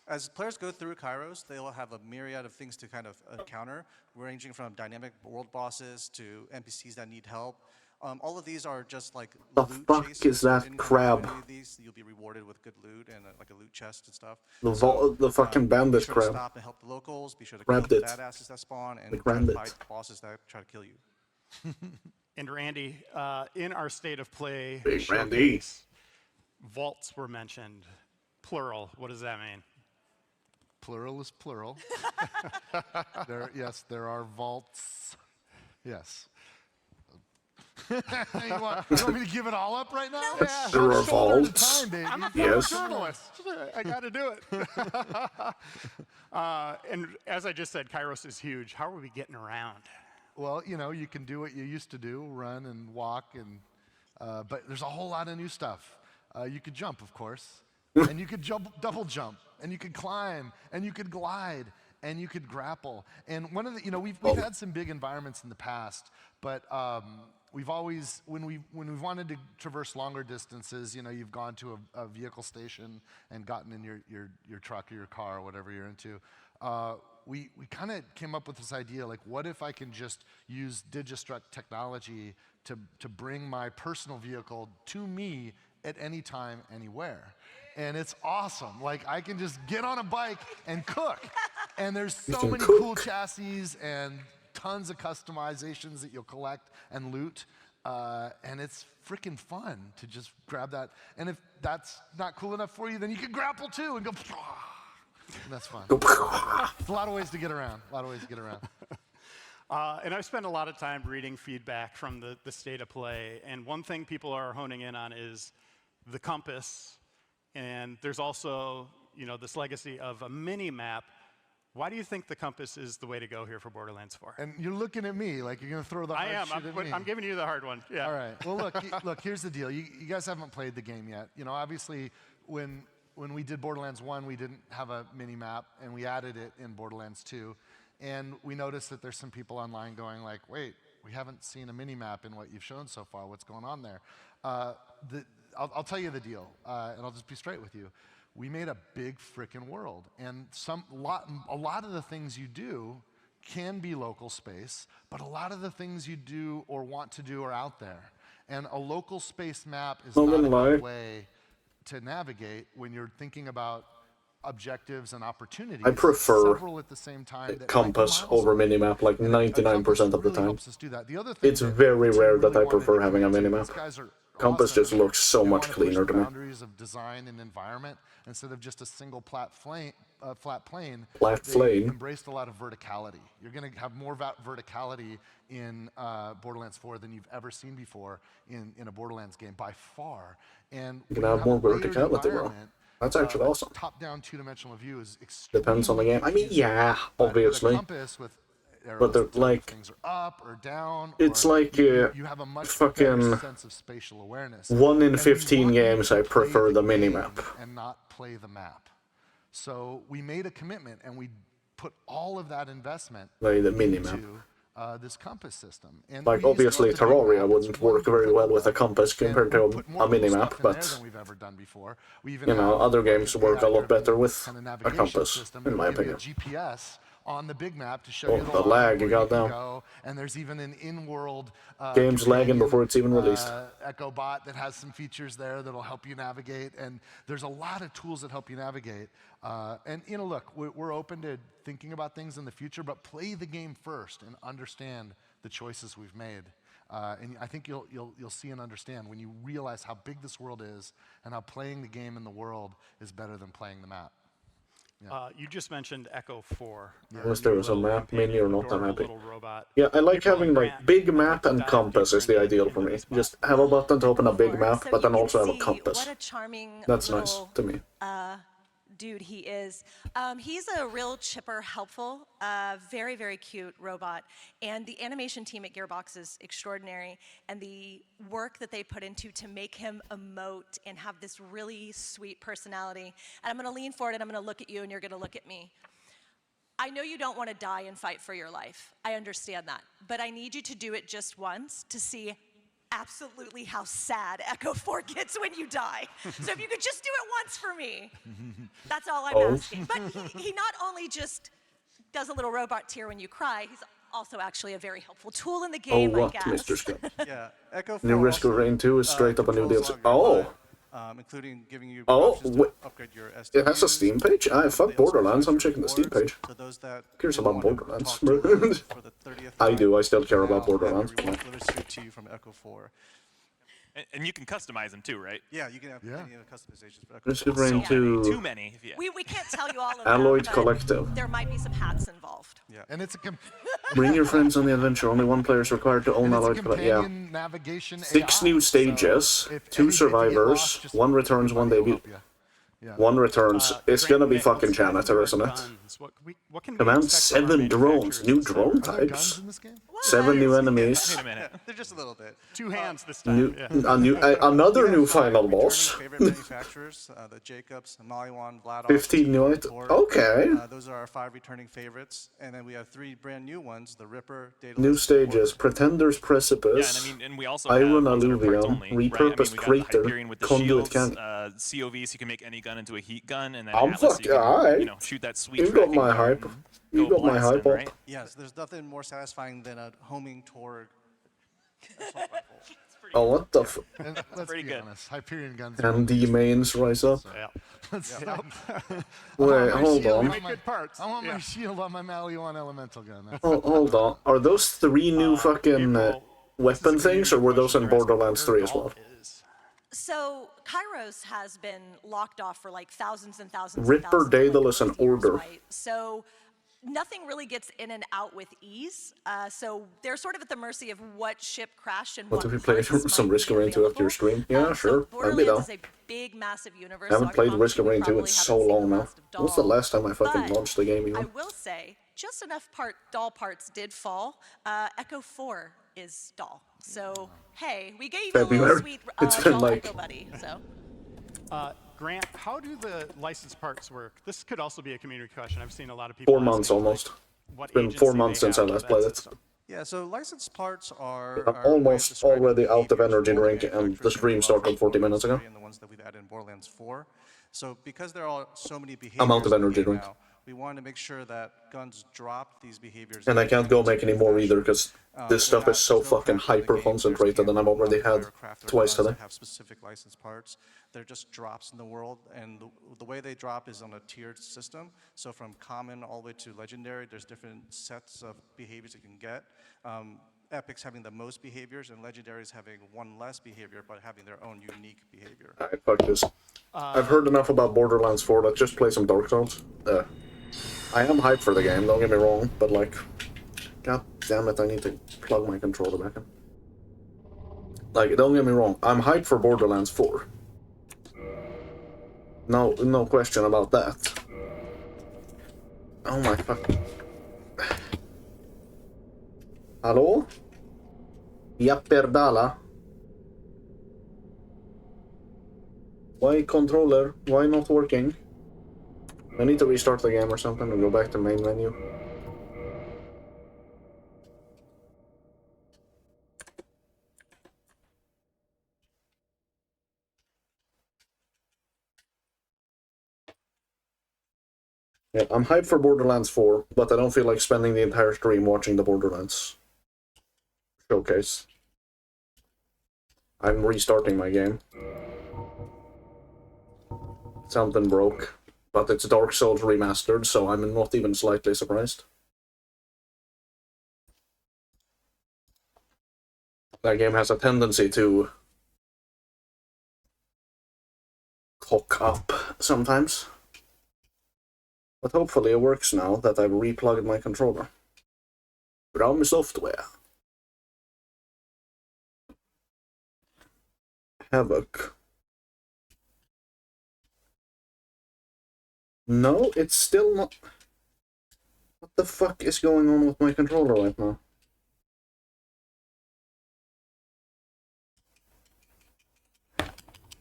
As players go through Kairos, they will have a myriad of things to kind of encounter, ranging from dynamic world bosses to NPCs that need help. All of these are just like The loot fuck chases. is that Anytime you do crab? any of these, you'll be rewarded with good loot and like a loot chest and stuff. The fucking be bandit sure to crab. stop and help the locals. Be sure to Grabbed kill it. the badasses that spawn and Like try to Randit. fight bosses that try to kill you. And Randy, in our State of Play Big Randy. showcase, vaults were mentioned. Plural, what does that mean? Plural is plural. Yes, there are vaults. Yes. you want me to give it all up right now? Yeah, There are shoulder to vaults. time, baby. I'm a Yes. journalist. I got to do it. And as I just said, Kairos is huge. How are we getting around? Well, you know, you can do what you used to do, run and walk, and but there's a whole lot of new stuff. You could jump, of course, and you could double jump, and you could climb, and you could glide, and you could grapple. And one of the, you know, we've had some big environments in the past, but we've always, when we've wanted to traverse longer distances, you know, you've gone to a vehicle station and gotten in your truck or your car or whatever you're into. We kind of came up with this idea, like, what if I can just use Digistruct technology to bring my personal vehicle to me at any time, anywhere? And it's awesome. Like, I can just get on a bike and cook. And there's so many cool chassis and tons of customizations that you'll collect and loot. And it's freaking fun to just grab that. And if that's not cool enough for you, then you can grapple too and go. And that's fun. There's a lot of ways to get around. And I've spent a lot of time reading feedback from the State of Play. And one thing people are honing in on is the compass. And there's also, you know, this legacy of a mini map. Why do you think the compass is the way to go here for Borderlands 4? And you're looking at me like you're going to throw the hard shit at me. I'm giving you the hard one. Yeah. All right. Well, look. Here's the deal. You guys haven't played the game yet. You know, obviously, when we did Borderlands 1, we didn't have a mini map, and we added it in Borderlands 2. And we noticed that there's some people online going like, wait, we haven't seen a mini map in what you've shown so far. What's going on there? I'll tell you the deal, and I'll just be straight with you. We made a big frickin' world, and a lot of the things you do can be local space, but a lot of the things you do or want to do are out there. And a local space map is not a good way to navigate when you're thinking about objectives and opportunities. I prefer several at the same time compass over minimap like 99% of the time. Helps us do that. The other thing It's very rare that I prefer having a minimap. Compass just looks so much cleaner to me. Boundaries of design and environment instead of just a single flat plane. They embraced a lot of verticality. You're going to have more verticality in Borderlands 4 than you've ever seen before in a Borderlands game by far. And you can have more verticality, bro. That's actually awesome. Top-down two-dimensional view is extremely depends on the game. I mean, yeah, obviously. Compass with but they're like things are up or down. It's or like you have a much fucking better sense of spatial awareness. 1 in 15 games I prefer the minimap and not play the map. So we made a commitment and we put all of that investment into this compass system. And like obviously Terraria wouldn't work very well with a compass compared to a minimap, but you know, other games work a lot better with a compass, in my opinion. GPS on the big map to show you the lag, you got down. go. And there's even an in-world game's lagging before it's even released. Echo bot that has some features there that'll help you navigate, and there's a lot of tools that help you navigate. And you know, look, we're open to thinking about things in the future, but play the game first and understand the choices we've made. And I think you'll see and understand when you realize how big this world is and how playing the game in the world is better than playing the map. You just mentioned Echo 4. Unless there was a map menu or not, I'm happy. Little robot. Yeah, I like April having and like Grant, big I'd like map to and dive compass deeper is the ideal into for me. this bot. Just have a button to open a big Four. map, So but you then can also have a see compass. What a charming That's nice little, to me. Dude he is. He's a real chipper, helpful, very, very cute robot. And the animation team at Gearbox is extraordinary. And the work that they put into to make him emote and have this really sweet personality. And I'm going to lean forward and I'm going to look at you and you're going to look at me. I know you don't want to die and fight for your life. I understand that. But I need you to do it just once to see absolutely how sad Echo 4 gets when you die. So if you could just do it once for me, that's all I'm asking. But he not only just does a little robot tear when you cry, he's also actually a very helpful tool in the game, I what, guess. Mr. Scott? Yeah, Echo 4 New Risk of also, Rain 2 is straight up a new controls DLC. a lot of your Oh, HUD, including giving you Oh, options to wait. upgrade your SDs. it has a Steam page? Ah, fuck They also Borderlands, I'm provide checking the Steam rewards page. to those that Cares really about want to Borderlands. talk to them for the 30th I time. do, I still care about Now have Borderlands. your reward delivered to you from Echo 4. And you can customize them too, right? Yeah, you can have many customizations for Echo Risk 4. of Rain Too 2, many. If you, We can't tell you all of Alloyed them, but Collective. there might be some hats involved. And it's a Bring your friends on the adventure. Only one player is required to own Alloyed Collective. Yeah. companion navigation 6 AI. new stages, So if 2 anything, if you get survivors, lost, just 1 returns, 1 anybody will debut. help you. Yeah. 1 returns. It's Grant, gonna be let's fucking dive into janitor, our isn't it? guns. What can we Command expect from our 7 drones, manufacturers new this drone Are there guns types, in this game? 7 new wait enemies, a minute. They're just a little bit. Two hands this time. another new We have final returning boss, favorite manufacturers, the Jacobs, Maliwan, Vladoff, 15 new items. Torg. Okay. Those are our 5 returning favorites. And then we have 3 brand new ones, the Ripper, Daedalus, New and stages, Porter. Pretenders Precipice, And we also Iron have ones that are parts Alluvium, only, right? I mean, Repurposed we got the Crater, Hyperion with the Conduit shields, Cannon. COV, so you can make any gun into a heat gun, and then I'm Atlas, so fucking you can, alright. shoot that sweet You got tracking my dart hype. and You go got my hype blasting, up. right? Yes, there's nothing more satisfying than a homing Torg. Oh, what the f... And let's pretty be good. honest, Hyperion guns. And the mains rise up. Yeah. Wait, hold on. Make good parts. I want my Yeah. shield on my Maliwan elemental gun. That's Hold on. Are those 3 new fucking April, weapon this is a things, or were those in community question. Borderlands 3 as well? So Kairos has been locked off for like thousands and thousands Ripper, and thousands Daedalus, of and years, Order. right? So nothing really gets in and out with ease. So they're sort of at the mercy of what ship crashed and What what if we play parts some might Risk be of Rain 2 after your available. stream? Yeah, sure. So I'd be down. Borderlands is a big, massive universe. I haven't so played promise Risk of you Rain 2 in probably so haven't seen long the now. last of When's the Doll. last time I fucking But launched the game I even? will say, just enough doll parts did fall. Echo 4 is doll. So, hey, we gave you a little February. sweet It's been doll like- Echo buddy. So. Grant, how do the licensed parts work? This could also be a community question. I've seen a lot of people 4 months asking, like, almost. what It's been 4 agency months they since I have last for played that it. system. Yeah, so licensed parts are. I'm are ways of almost describing already out of behaviors energy for all drink, and the manufacturers stream that started we offer 40 in minutes ago. Borderlands 3 and the ones that we've added in Borderlands 4. So because there are so many behaviors I'm out of in the energy game drink. now, we wanted to make sure that guns drop these behaviors. And I in can't go a make any more either, because this They're stuff not- is so there's no fucking craft in the game. Players hyper-concentrated, and I've can't already modify had or craft their twice guns today. that have specific licensed parts. They're just drops in the world, and the way they drop is on a tiered system. So from common all the way to legendary, there's different sets of behaviors you can get. Epics having the most behaviors, and legendaries having one less behavior, but having their own unique behavior. Alright, fuck this. I've heard enough about Borderlands 4, let's just play some Dark Souls. I am hyped for the game, don't get me wrong, but like... God damn it, I need to plug my controller back in. Like, don't get me wrong, I'm hyped for Borderlands 4. No question about that. Oh my fuck. Hallå? Japperdala? Why controller? Why not working? I need to restart the game or something and go back to main menu. Yeah, I'm hyped for Borderlands 4, but I don't feel like spending the entire stream watching the Borderlands showcase. I'm restarting my game. Something broke, but it's Dark Souls remastered, so I'm not even slightly surprised. That game has a tendency to cock up sometimes. But hopefully it works now that I've replugged my controller. From software. Havoc. No, it's still not... What the fuck is going on with my controller right now?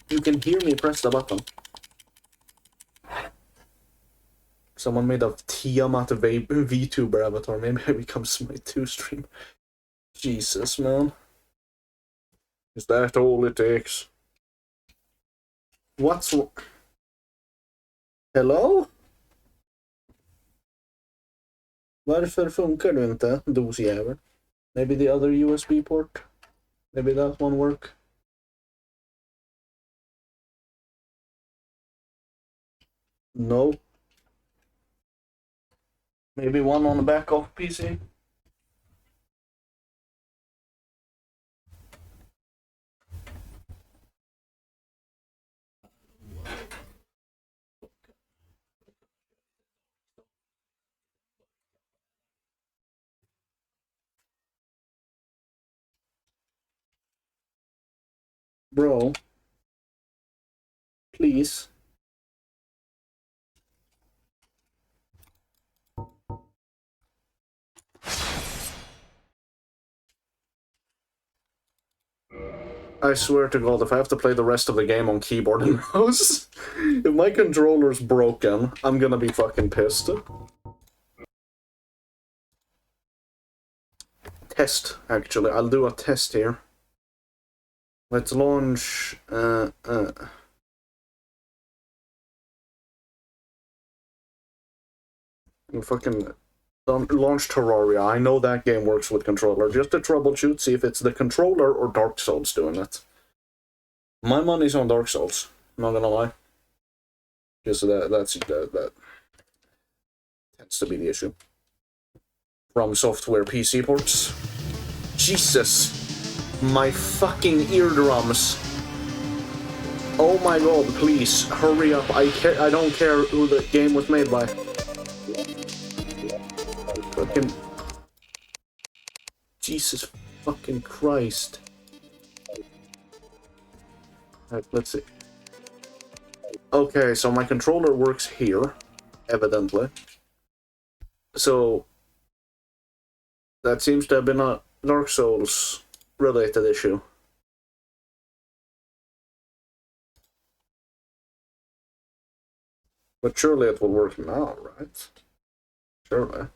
You can hear me press the button. Someone made a Tiamat VTuber avatar. Maybe I become Smite 2 stream. Jesus, man. Is that all it takes? What's... Hello? Varför funkar du inte, dosjävel? Maybe the other USB port? Maybe that one work? No. Maybe one on the back of PC? Bro. Please. I swear to God, if I have to play the rest of the game on keyboard and mouse, if my controller's broken, I'm gonna be fucking pissed. Test, actually. I'll do a test here. Let's launch... Fucking... Launch Terraria. I know that game works with controller. Just to troubleshoot, see if it's the controller or Dark Souls doing it. My money's on Dark Souls. Not gonna lie. Just that tends to be the issue. From software PC ports. Jesus. My fucking eardrums. Oh my God, please, hurry up. I don't care who the game was made by. Fucking... Jesus fucking Christ. Alright, let's see. Okay, so my controller works here, evidently. So... that seems to have been a Dark Souls related issue. But surely it will work now, right? Surely.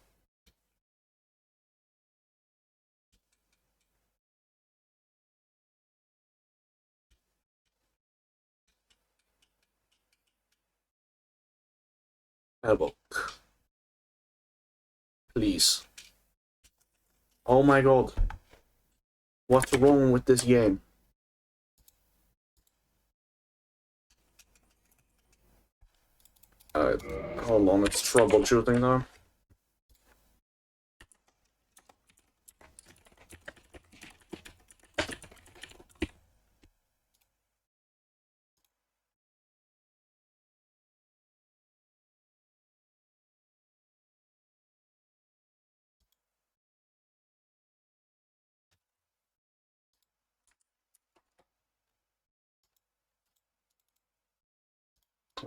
Have a look. Please. Oh my God. What's wrong with this game? Hold on, it's troubleshooting now.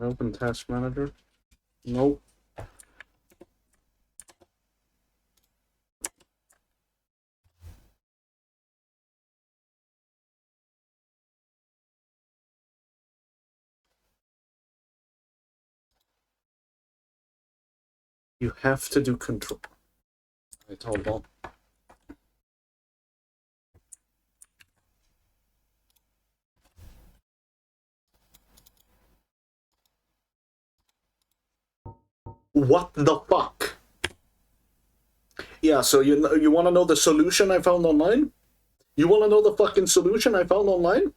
Open Task Manager. Nope. You have to do control. Wait, hold on. What the fuck? Yeah, so you want to know the solution I found online? You want to know the fucking solution I found online?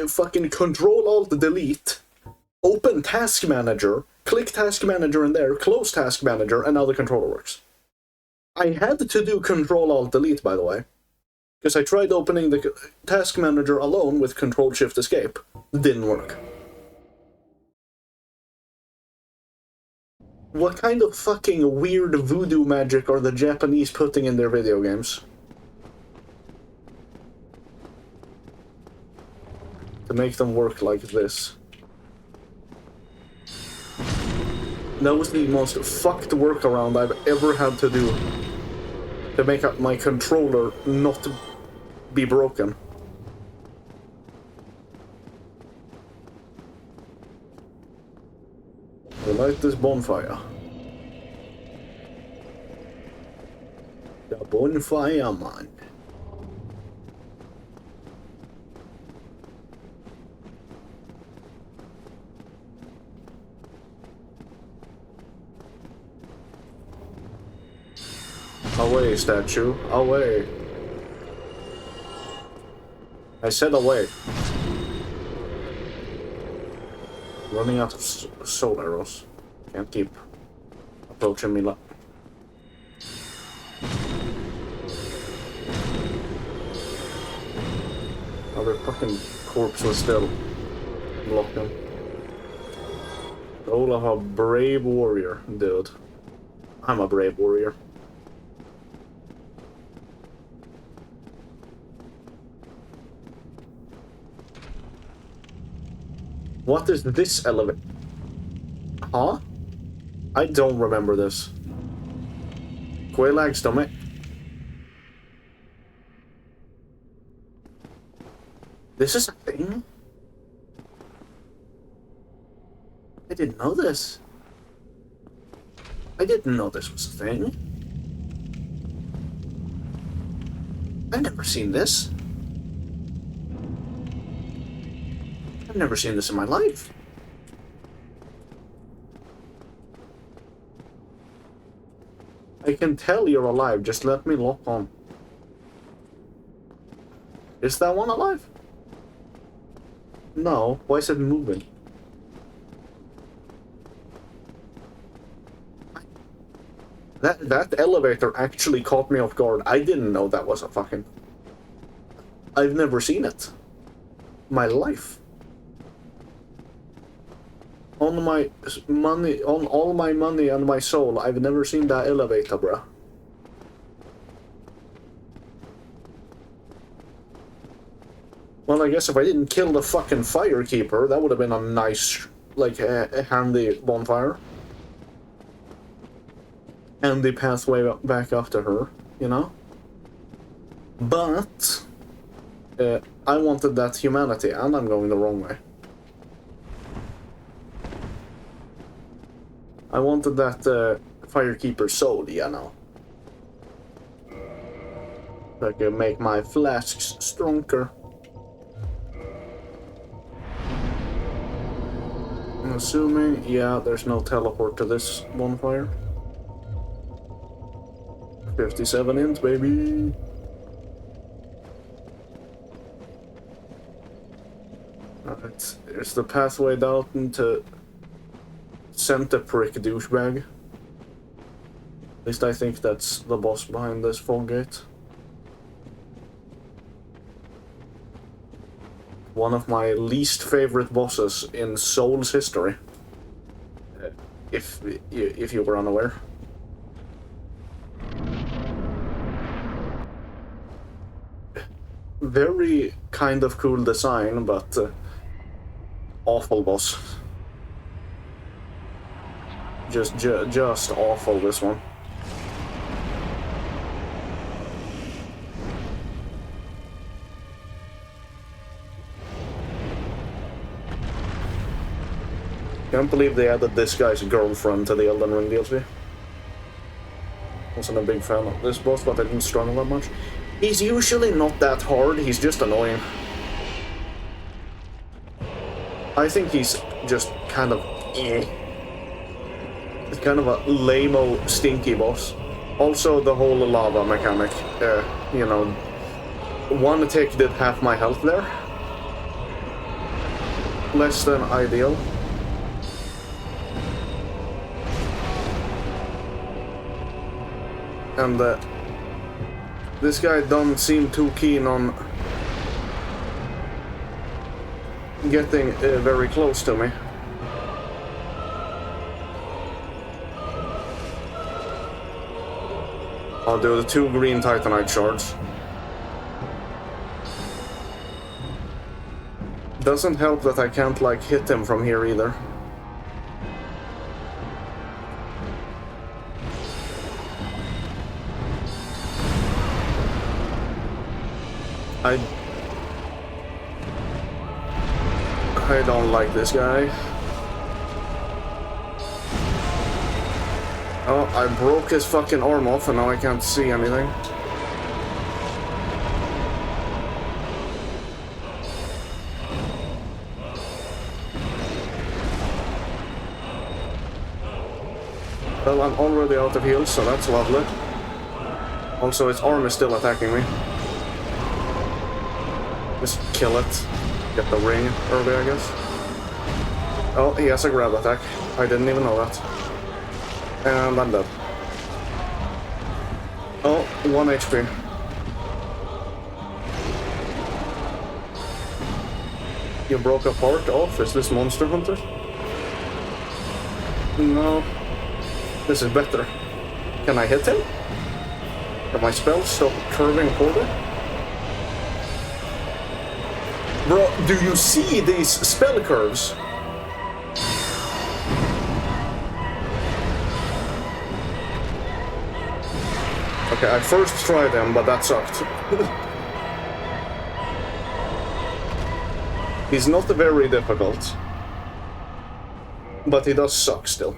Fucking Control-Alt-Delete, open Task Manager, click Task Manager in there, close Task Manager, and now the controller works. I had to do Control-Alt-Delete, by the way, because I tried opening the Task Manager alone with Control-Shift-Escape. Didn't work. What kind of fucking weird voodoo magic are the Japanese putting in their video games? To make them work like this. That was the most fucked workaround I've ever had to do to make my controller not be broken. We light this bonfire. The bonfire, man. Away, statue. Away. I said away. Running out of soul arrows. Can't keep approaching me like. Other fucking corpse was still blocking. Soul of a brave warrior, dude. I'm a brave warrior. What is this elevator? Huh? I don't remember this. Quailag stomach. This is a thing? I didn't know this. I didn't know this was a thing. I've never seen this. I've never seen this in my life. I can tell you're alive, just let me lock on. Is that one alive? No, why is it moving? That elevator actually caught me off guard. I didn't know that was a fucking... I've never seen it. My life. On my money, on all my money and my soul, I've never seen that elevator, bruh. Well, I guess if I didn't kill the fucking firekeeper, that would have been a nice, like, handy bonfire. And the pathway back up to her, you know? But I wanted that humanity, and I'm going the wrong way. I wanted that firekeeper soul, you know? So I can make my flasks stronger. I'm assuming, yeah, there's no teleport to this bonfire. 57 inch, baby. Alright, there's the pathway down to Center Prick douchebag. At least I think that's the boss behind this fog gate. One of my least favorite bosses in Soul's history. If you were unaware. Very kind of cool design, but awful boss. Just awful, this one. Can't believe they added this guy's girlfriend to the Elden Ring DLC. Wasn't a big fan of this boss, but I didn't struggle that much. He's usually not that hard, he's just annoying. I think he's just kind of It's kind of a lame-o, stinky boss. Also, the whole lava mechanic, you know, one attack did half my health there. Less than ideal. And this guy don't seem too keen on getting very close to me. I'll do the 2 green Titanite shards. Doesn't help that I can't, like, hit him from here either. I don't like this guy. Oh, I broke his fucking arm off and now I can't see anything. Well, I'm already out of heals, so that's lovely. Also, its arm is still attacking me. Just kill it. Get the ring early, I guess. Oh, he has a grab attack. I didn't even know that. And I'm dead. Oh, 1 HP. You broke a part off? Is this Monster Hunter? No. This is better. Can I hit him? Can my spells stop curving forward? Bro, do you see these spell curves? Okay, I first tried them, but that sucked. He's not very difficult. But he does suck still.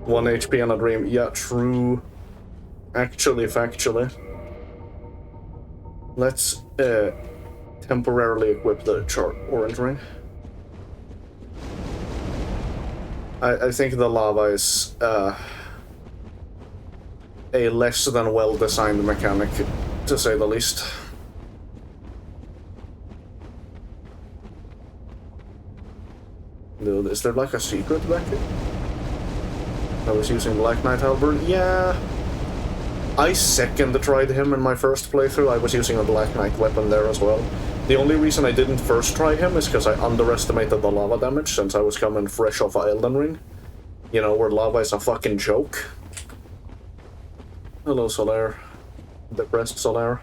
1 HP and a dream. Yeah, true. Actually, factually. Let's temporarily equip the orange ring. I think the lava is a less than well-designed mechanic, to say the least. Dude, is there like a secret back here? I was using Black Knight Halberd. Yeah. I second tried him in my first playthrough. I was using a Black Knight weapon there as well. The only reason I didn't first try him is because I underestimated the lava damage since I was coming fresh off of Elden Ring. You know, where lava is a fucking joke. Hello, Solaire. Depressed Solaire.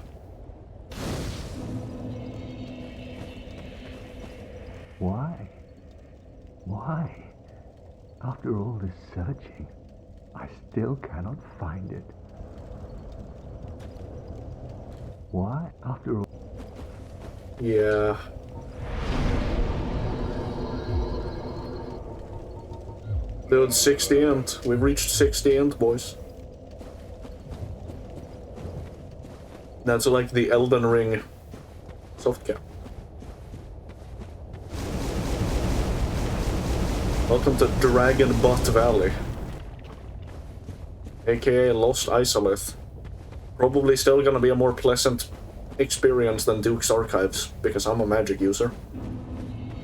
Why? Why? After all this searching, I still cannot find it. Why? After all... Yeah. Dude, 60th. We've reached 60th, boys. That's like the Elden Ring soft cap. Welcome to Dragon Butt Valley. AKA Lost Izalith. Probably still gonna be a more pleasant experience than Duke's Archives, because I'm a magic user.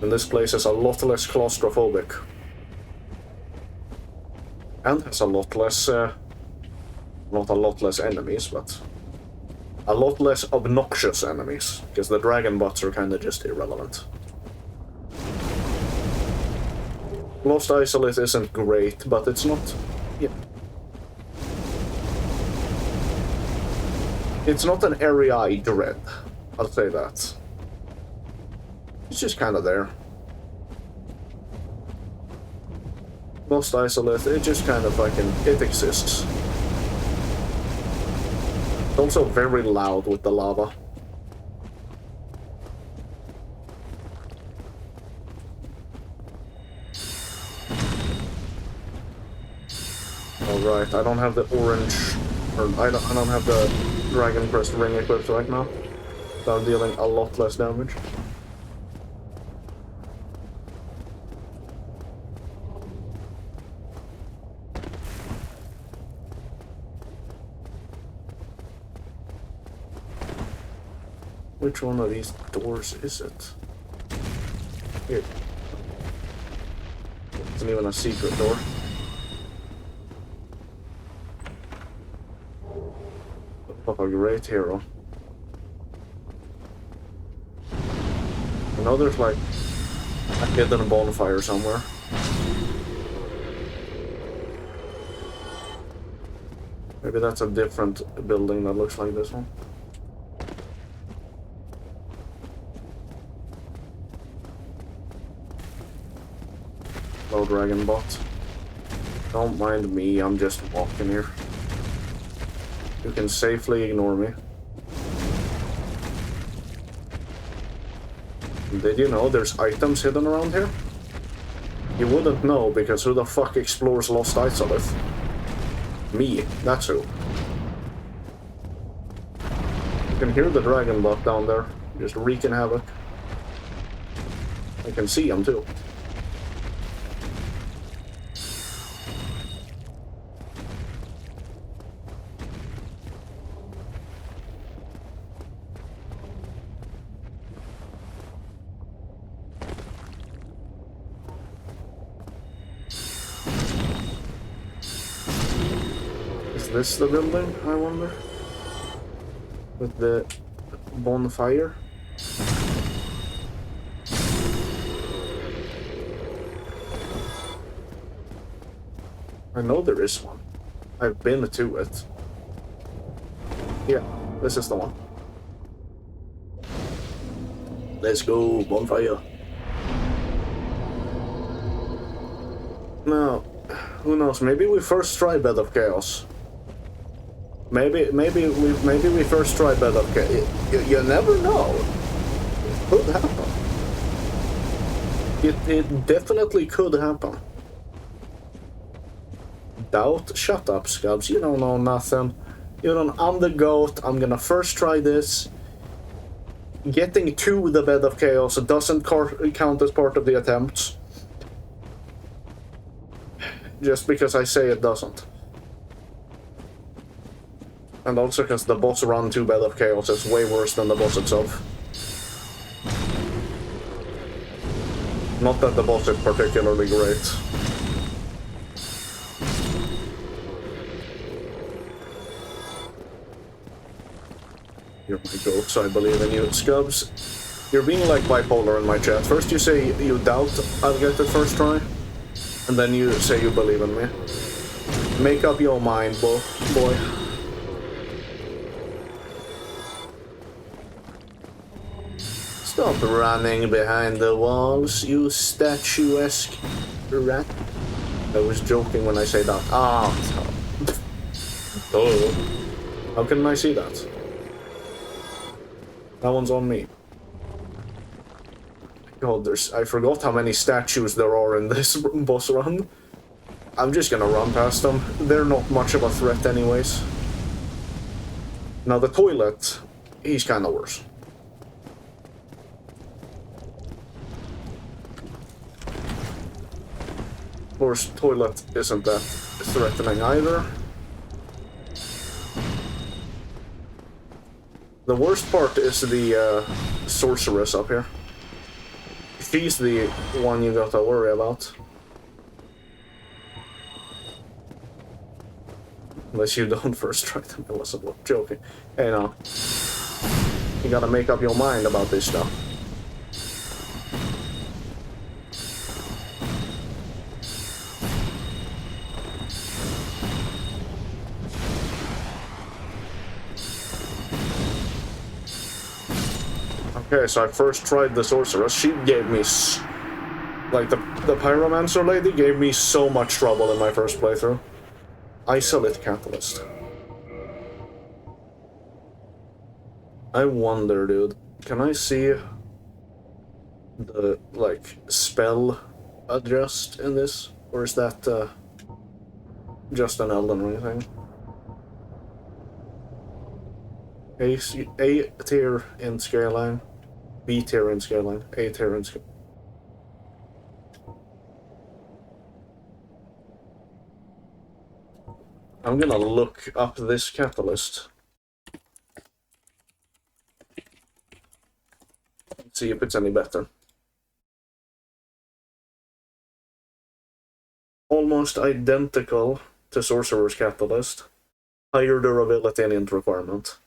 And this place is a lot less claustrophobic. And has a lot less, not a lot less enemies, but a lot less obnoxious enemies, because the dragon bots are kinda just irrelevant. Lost Izalith isn't great, but it's not... yeah. It's not an area I dread, I'll say that. It's just kinda there. Lost Izalith, it just kind of fucking... it exists. It's also very loud with the lava. Alright, I don't have the orange... or I don't have the Dragon Crest ring equipped right now. So I'm dealing a lot less damage. Which one of these doors is it? Here. It's not even a secret door. A great hero. I know there's like a hidden bonfire somewhere. Maybe that's a different building that looks like this one. Low dragon bot. Don't mind me, I'm just walking here. You can safely ignore me. Did you know there's items hidden around here? You wouldn't know, because who the fuck explores Lost Izalith? Me, that's who. You can hear the dragon bot down there, just wreaking havoc. I can see him too. Is this the building, I wonder? With the bonfire? I know there is one. I've been to it. Yeah, this is the one. Let's go, bonfire. Now, who knows? Maybe we first try Bed of Chaos. Maybe we first try Bed of Chaos. You never know. It could happen. It definitely could happen. Doubt? Shut up, Scubs. You don't know nothing. You don't. I'm the GOAT. I'm gonna first try this. Getting to the Bed of Chaos doesn't count as part of the attempts. Just because I say it doesn't. And also because the boss run to Bed of Chaos is way worse than the boss itself. Not that the boss is particularly great. You're my goat, so I believe in you. Scubs, you're being like bipolar in my chat. First you say you doubt I'll get the first try, and then you say you believe in me. Make up your mind, boy. Stop running behind the walls, you statuesque rat. I was joking when I say that. Ah, oh. How can I see that? That one's on me. God, I forgot how many statues there are in this boss run. I'm just gonna run past them. They're not much of a threat anyways. Now the toilet, he's kinda worse. Of course, toilet isn't that threatening either. The worst part is the sorceress up here. She's the one you gotta worry about. Unless you don't first try them. I wasn't joking. Hey, no. You gotta make up your mind about this stuff. Okay, so I first tried the sorceress. She gave me, like, the pyromancer lady gave me so much trouble in my first playthrough. Izalith catalyst. I wonder, dude, can I see the, like, spell adjust in this? Or is that, just an Elden Ring thing? A tier in Skyline. B tier in Skyline, A tier in Skyline. I'm gonna look up this catalyst. See if it's any better. Almost identical to Sorcerer's Catalyst. Higher durability and int requirement.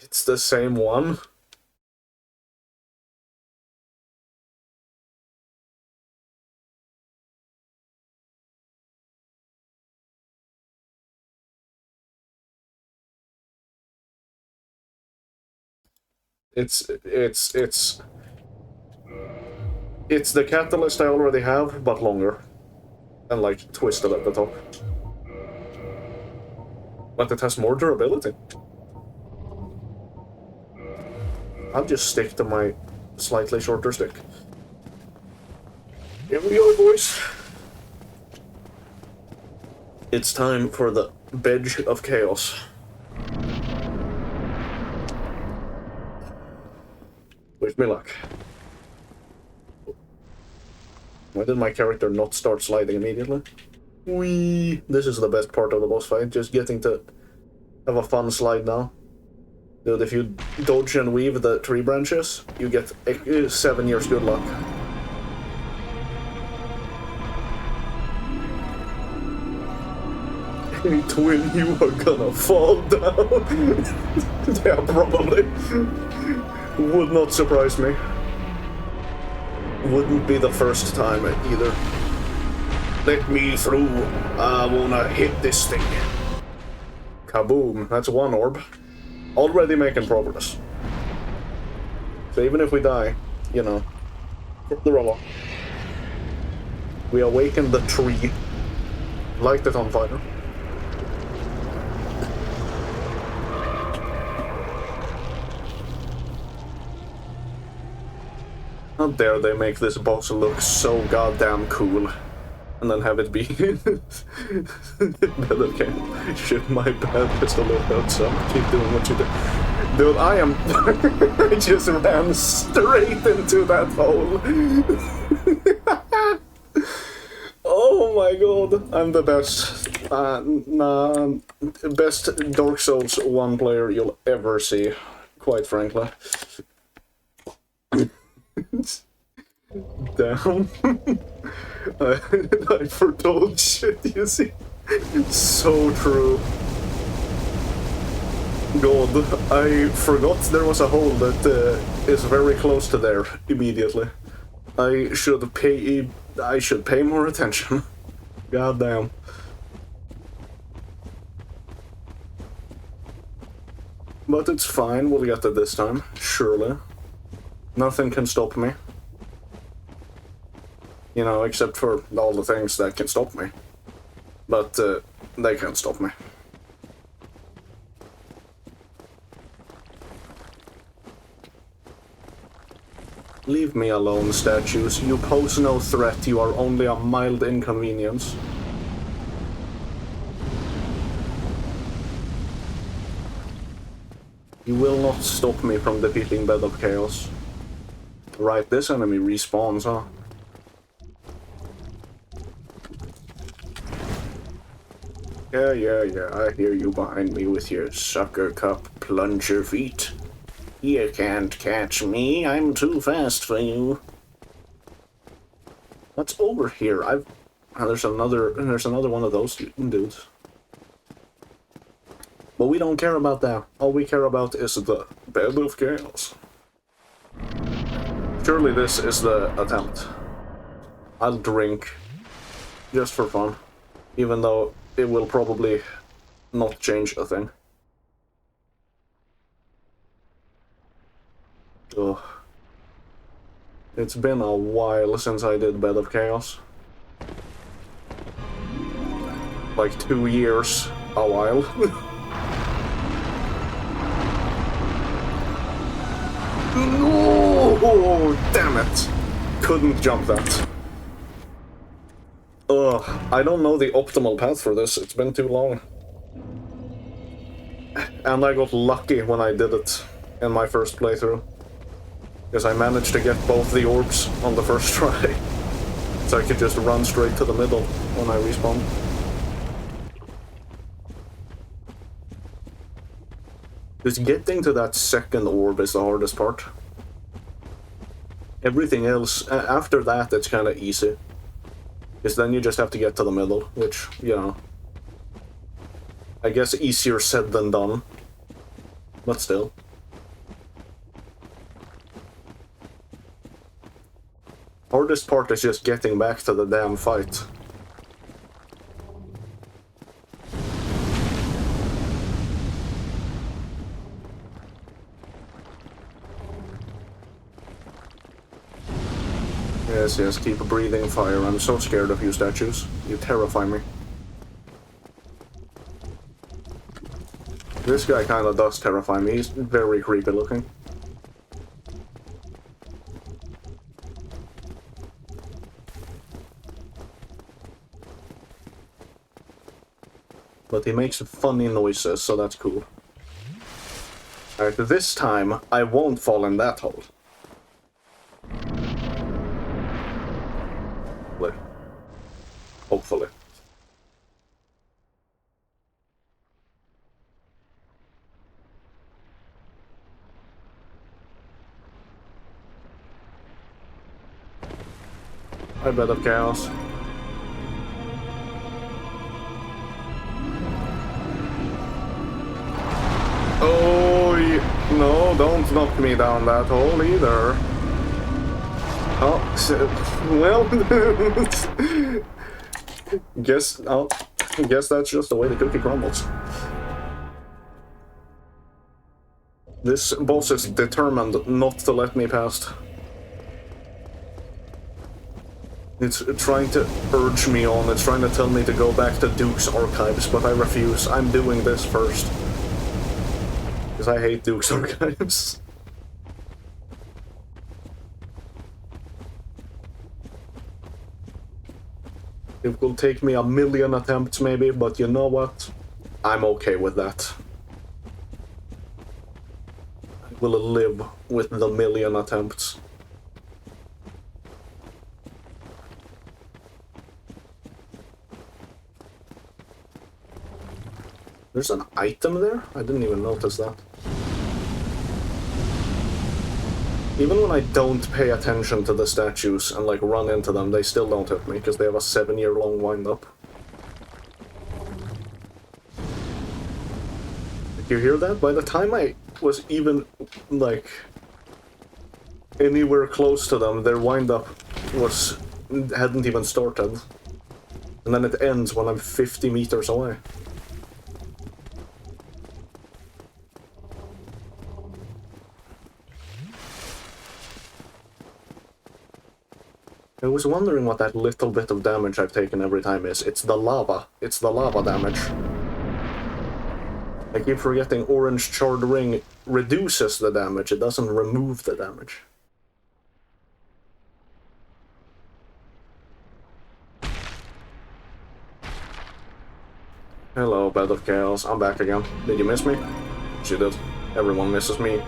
It's the same one. It's the catalyst I already have, but longer. And like twisted at the top. But it has more durability. I'll just stick to my slightly shorter stick. Here we go, boys. It's time for the Bedge of Chaos. Wish me luck. Why did my character not start sliding immediately? Whee! This is the best part of the boss fight, just getting to have a fun slide now. Dude, if you dodge and weave the tree branches, you get 7 years good luck. Hey twin, you are gonna fall down. Yeah, probably. Would not surprise me. Wouldn't be the first time either. Let me through. I wanna hit this thing. Kaboom. That's one orb. Already making progress. So even if we die, you know, the roller. We awakened the tree. Light it on fire. How dare they make this boss look so goddamn cool. And then have it be... okay. Shit, my bad, pistol heads up. Keep doing what you do. Dude, I am... I just ran straight into that hole. Oh my god, I'm the best. Best Dark Souls 1 player you'll ever see, quite frankly. Damn. I foretold shit, you see? So true. God, I forgot there was a hole that is very close to there immediately. I should pay more attention. God damn. But it's fine, we'll get it this time, surely. Nothing can stop me. You know, except for all the things that can stop me. But they can't stop me. Leave me alone, statues. You pose no threat, you are only a mild inconvenience. You will not stop me from defeating Bed of Chaos. Right, this enemy respawns, huh? Yeah, I hear you behind me with your sucker cup plunger feet. You can't catch me, I'm too fast for you. What's over here? There's another one of those dudes. But we don't care about that. All we care about is the Bed of Chaos. Surely this is the attempt. I'll drink. Just for fun. Even though it will probably not change a thing. Ugh. It's been a while since I did Bed of Chaos. Like 2 years. A while. No! Damn it! Couldn't jump that. Ugh, I don't know the optimal path for this, it's been too long. And I got lucky when I did it in my first playthrough. Because I managed to get both the orbs on the first try. So I could just run straight to the middle when I respawned. Just getting to that second orb is the hardest part. Everything else, after that, it's kind of easy. Because then you just have to get to the middle, which, you know, I guess easier said than done. But still. Hardest part is just getting back to the damn fight. yes, keep breathing fire. I'm so scared of you statues. You terrify me. This guy kinda does terrify me. He's very creepy looking. But he makes funny noises, so that's cool. Alright, this time I won't fall in that hole. Hopefully. I bet of chaos. Oh, no, don't knock me down that hole either. Oh, well, guess that's just the way the cookie crumbles. This boss is determined not to let me past. It's trying to urge me on, it's trying to tell me to go back to Duke's archives, but I refuse. I'm doing this first. Because I hate Duke's archives. It will take me 1,000,000 attempts maybe, but you know what? I'm okay with that. I will live with the 1,000,000 attempts. There's an item there? I didn't even notice that. Even when I don't pay attention to the statues and like run into them, they still don't hit me because they have a 7-year-long wind-up. You hear that? By the time I was even like anywhere close to them, their wind-up hadn't even started. And then it ends when I'm 50 meters away. I was wondering what that little bit of damage I've taken every time is. It's the lava. It's the lava damage. I keep forgetting orange charred ring reduces the damage, it doesn't remove the damage. Hello, Bed of Chaos. I'm back again. Did you miss me? She did. Everyone misses me.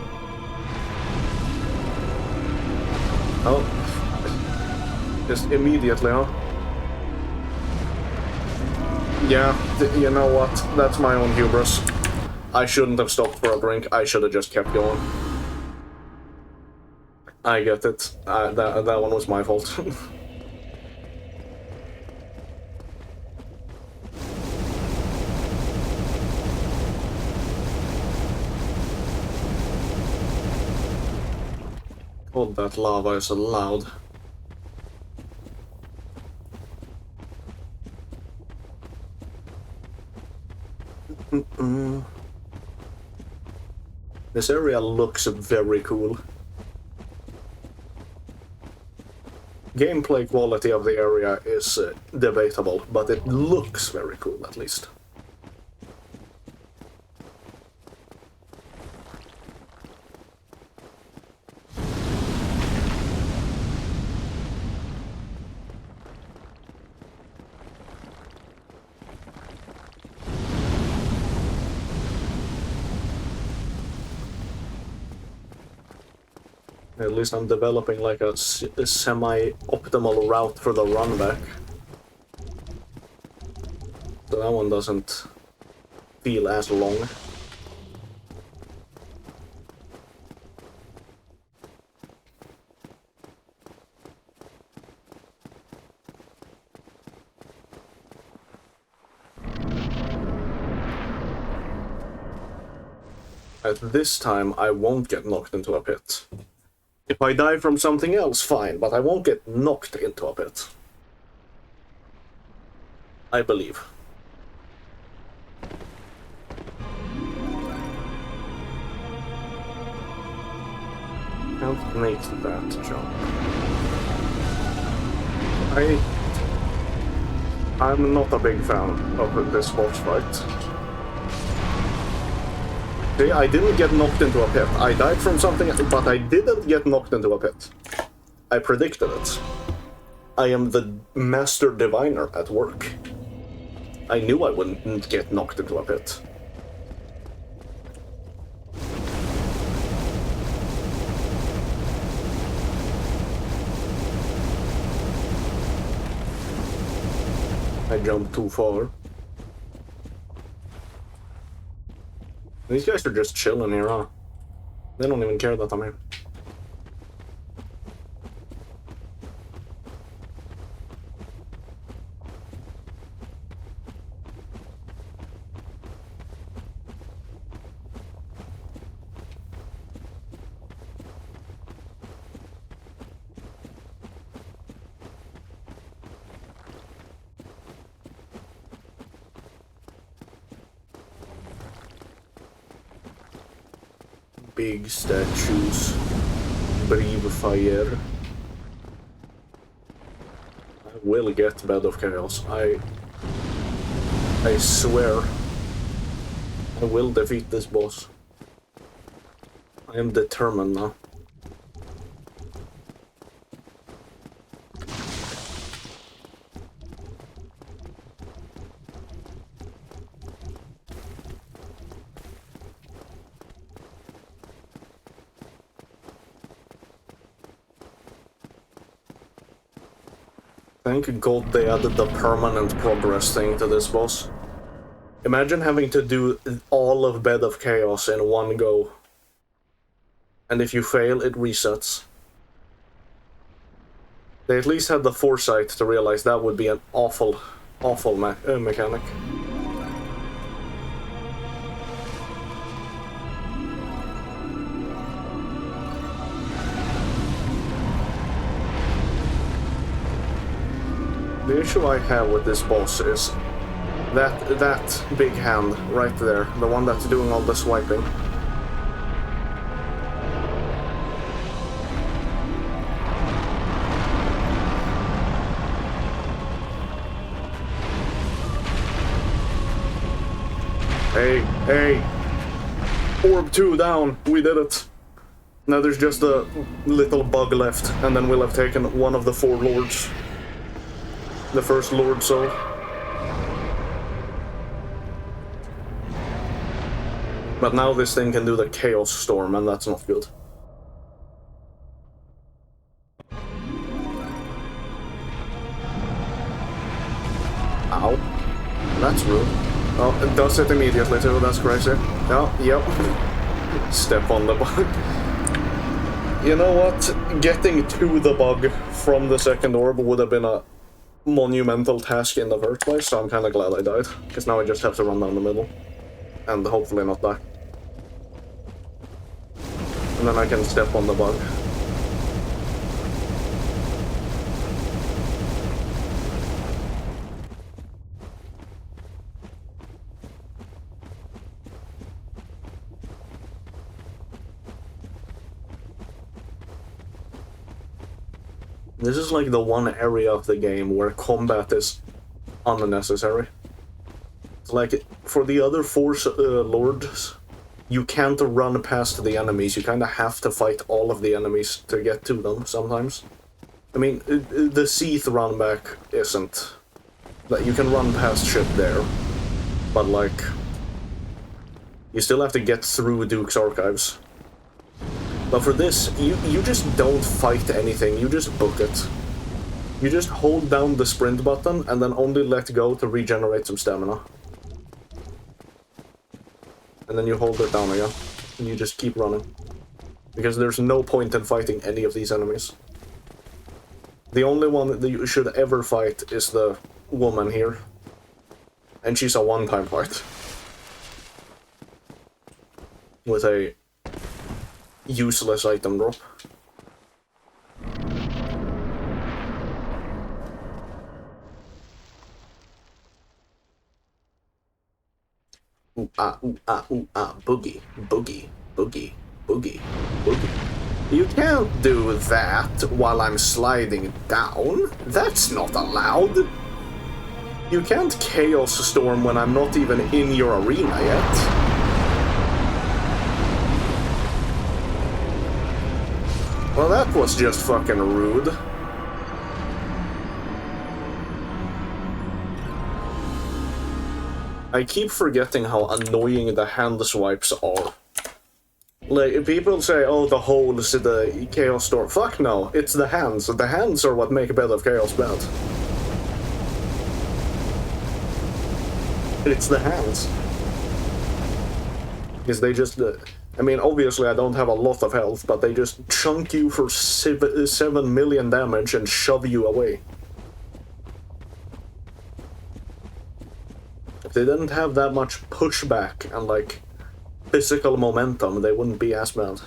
Oh. Just immediately, huh? Yeah, you know what? That's my own hubris. I shouldn't have stopped for a drink. I should have just kept going. I get it. That one was my fault. God, that lava is so loud. This area looks very cool. Gameplay quality of the area is debatable, but it looks very cool at least. At least I'm developing like a semi-optimal route for the run back. So that one doesn't feel as long. At this time, I won't get knocked into a pit. If I die from something else, fine, but I won't get knocked into a pit. I believe. Can't make that jump. I'm not a big fan of this boss fight. See, I didn't get knocked into a pit. I died from something, but I didn't get knocked into a pit. I predicted it. I am the master diviner at work. I knew I wouldn't get knocked into a pit. I jumped too far. These guys are just chilling here, huh? They don't even care that I'm here. Big statues, breathe fire. I will get Bed of Chaos. I swear I will defeat this boss. I am determined now. Thank God they added the permanent progress thing to this boss. Imagine having to do all of Bed of Chaos in one go. And if you fail, it resets. They at least had the foresight to realize that would be an awful mechanic. The issue I have with this boss is that big hand right there, the one that's doing all the swiping. Hey! Orb 2 down, we did it. Now there's just a little bug left, and then we'll have taken one of the 4 lords. The first Lord Soul. But now this thing can do the Chaos Storm, and that's not good. Ow. That's rude. Oh, it does it immediately too, that's crazy. Oh, yep. Step on the bug. You know what? Getting to the bug from the second orb would have been a monumental task in the first place, so I'm kind of glad I died, because now I just have to run down the middle and hopefully not die. And then I can step on the bug. This is like the one area of the game where combat is unnecessary. It's like, for the other 4 lords, you can't run past the enemies, you kinda have to fight all of the enemies to get to them sometimes. I mean, the Seath run back isn't. Like, you can run past shit there, but like, you still have to get through Duke's Archives. But for this, you just don't fight anything, you just book it. You just hold down the sprint button and then only let go to regenerate some stamina. And then you hold it down again, and you just keep running. Because there's no point in fighting any of these enemies. The only one that you should ever fight is the woman here. And she's a one-time fight. With a useless item drop. Ooh ah, boogie, boogie, boogie, boogie, boogie. You can't do that while I'm sliding down. That's not allowed. You can't Chaos Storm when I'm not even in your arena yet. Well, that was just fucking rude. I keep forgetting how annoying the hand swipes are. Like, people say, oh, the holes, the Chaos Storm. Fuck no, it's the hands. The hands are what make a bed of Chaos bad. It's the hands. Because they just... I mean, obviously I don't have a lot of health, but they just chunk you for 7 million damage and shove you away. If they didn't have that much pushback and, like, physical momentum, they wouldn't be as bad.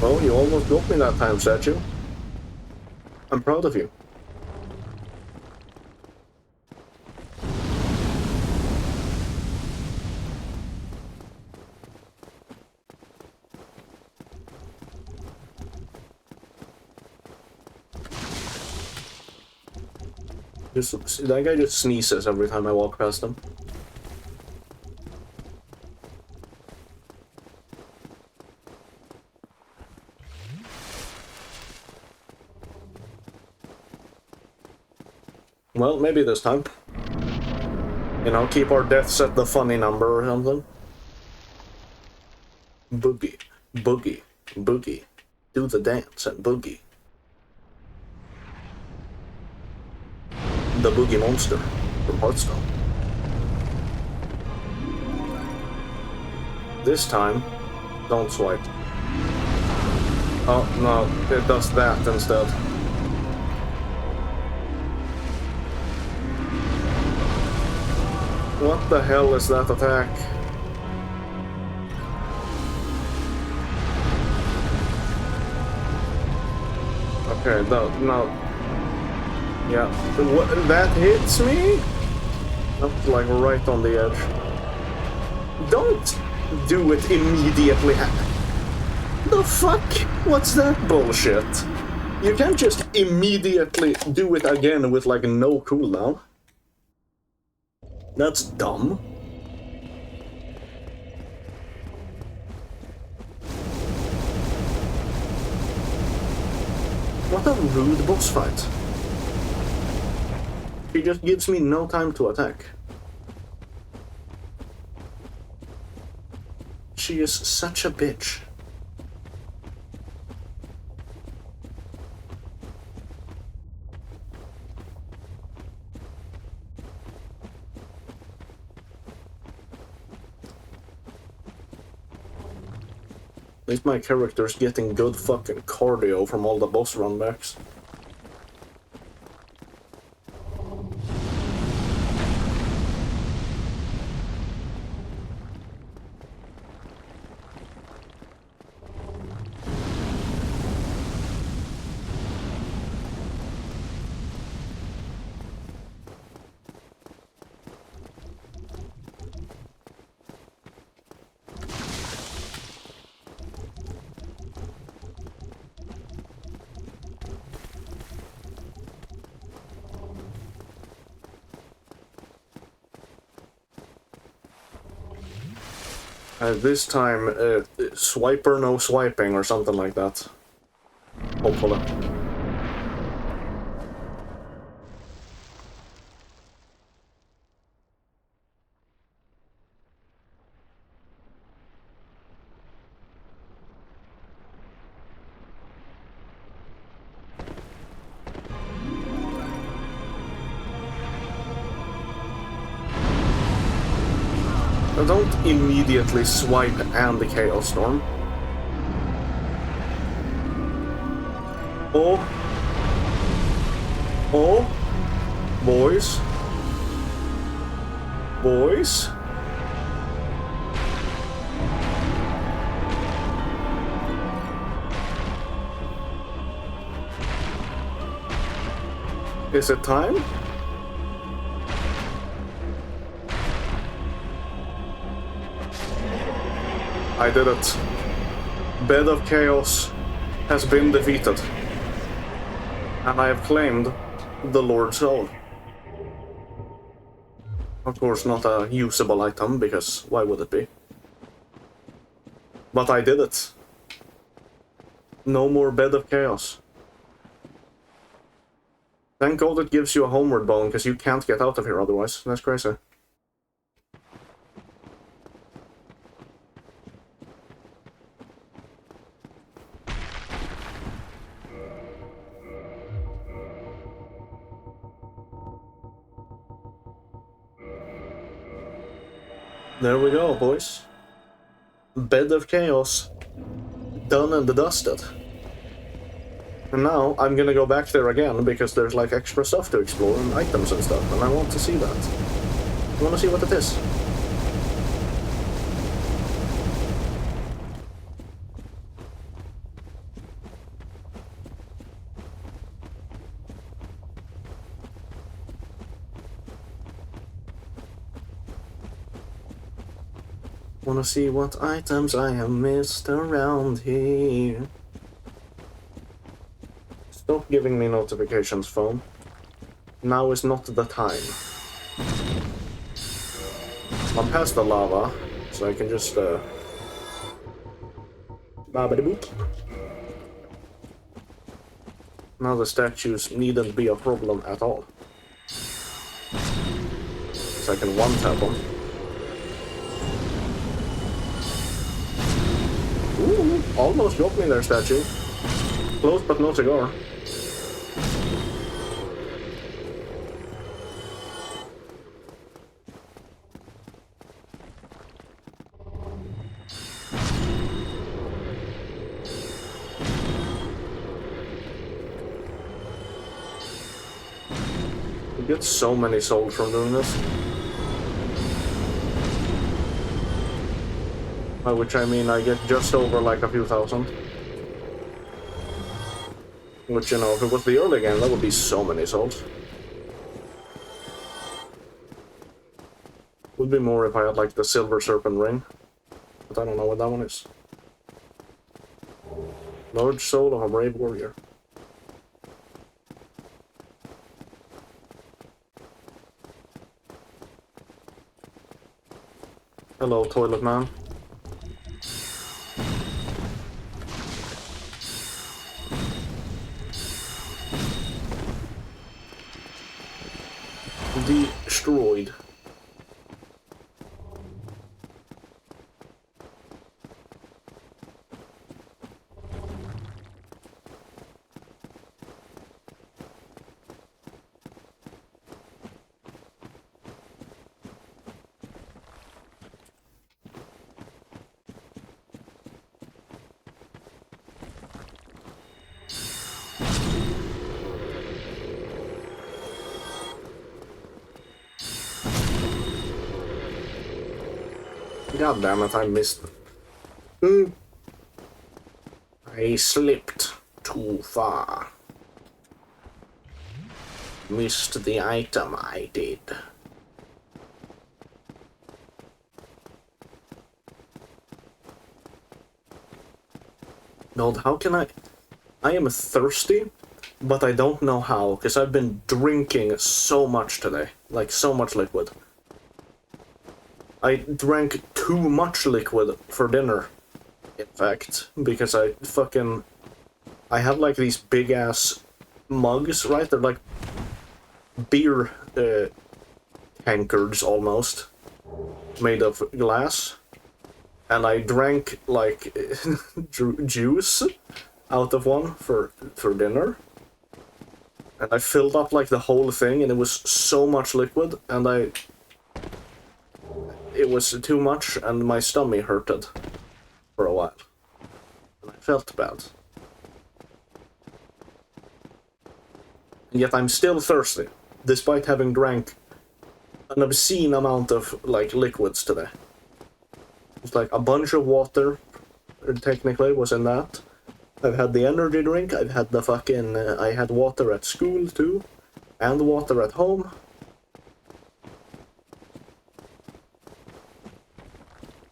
Well, you almost got me that time, statue. I'm proud of you. That guy just sneezes every time I walk past him. Well, maybe this time. You know, keep our deaths at the funny number or something. Boogie, boogie, boogie. Do the dance and boogie. The Boogie Monster from Hearthstone. This time, don't swipe. Oh, no, it does that instead. What the hell is that attack? Okay, no. Yeah, what, that hits me? That's like right on the edge. Don't do it immediately. The fuck? What's that bullshit? You can't just immediately do it again with like no cooldown. That's dumb. What a rude boss fight. She just gives me no time to attack. She is such a bitch. At least my character's getting good fucking cardio from all the boss runbacks. This time, swiper no swiping or something like that. Hopefully. Don't immediately swipe and the Chaos Storm. Oh. Oh. Boys. Boys. Is it time? I did it. Bed of Chaos has been defeated. And I have claimed the Lord's Soul. Of course, not a usable item, because why would it be? But I did it. No more Bed of Chaos. Thank God it gives you a homeward bone, because you can't get out of here otherwise. That's crazy. There we go, boys. Bed of Chaos. Done and dusted. And now I'm gonna go back there again because there's like extra stuff to explore and items and stuff, and I want to see that. I want to see what it is. Wanna see what items I have missed around here. Stop giving me notifications, phone. Now is not the time. I'm past the lava, so I can just Babidi-boop. Now the statues needn't be a problem at all. So I can one-tap them. Ooh, almost got me there, statue. Close but no cigar. You get so many souls from doing this. By which I mean I get just over like a few thousand. Which, you know, if it was the early game, that would be so many souls. Would be more if I had like the Silver Serpent Ring. But I don't know what that one is. Large soul of a brave warrior. Hello, toilet man. Destroyed. God damn it, I missed. I slipped too far. Missed the item I did. God, how can I am thirsty, but I don't know how, because I've been drinking so much today. Like, so much liquid. I drank too much liquid for dinner, in fact, because I have like these big ass mugs, right? They're like beer tankards almost, made of glass, and I drank like juice out of one for dinner, and I filled up like the whole thing, and it was so much liquid, and it was too much, and my stomach hurted for a while. And I felt bad. And yet I'm still thirsty, despite having drank an obscene amount of, like, liquids today. It's like a bunch of water, technically, was in that. I've had the energy drink, I've had the fucking, I had water at school, too. And water at home.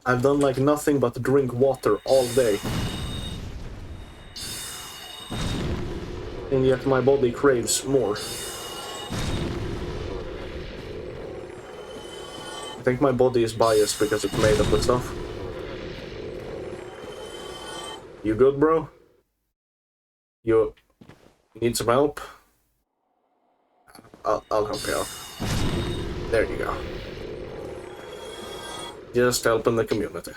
I've done like nothing but drink water all day. And yet my body craves more. I think my body is biased because it's made up with stuff. You good, bro? You need some help? I'll help you out. There you go. Just helping the community.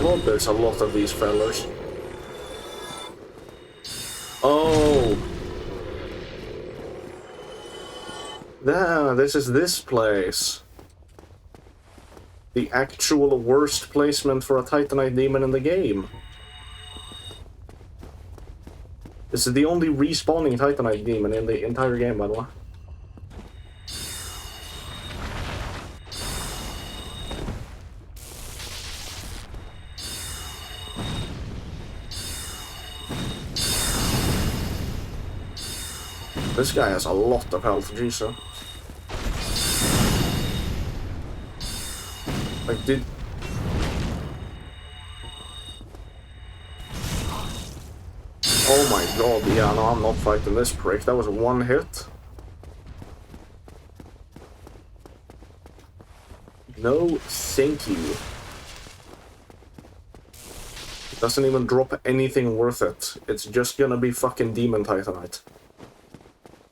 Well, there's a lot of these fellas. Oh! This is this place. The actual worst placement for a Titanite demon in the game. This is the only respawning Titanite demon in the entire game, by the way. This guy has a lot of health, Jesus. Like, did... Oh my god, yeah, no, I'm not fighting this prick. That was one hit. No, thank you. It doesn't even drop anything worth it. It's just gonna be fucking Demon Titanite.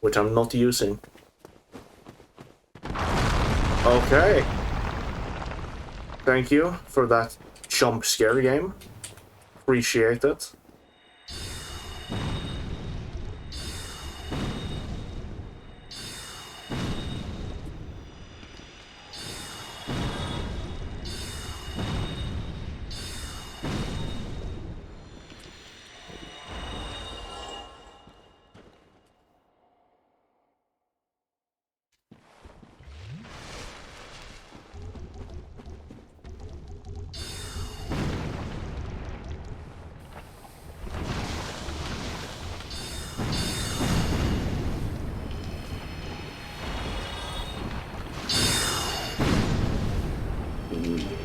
Which I'm not using. Okay. Thank you for that jump scare game. Appreciate it.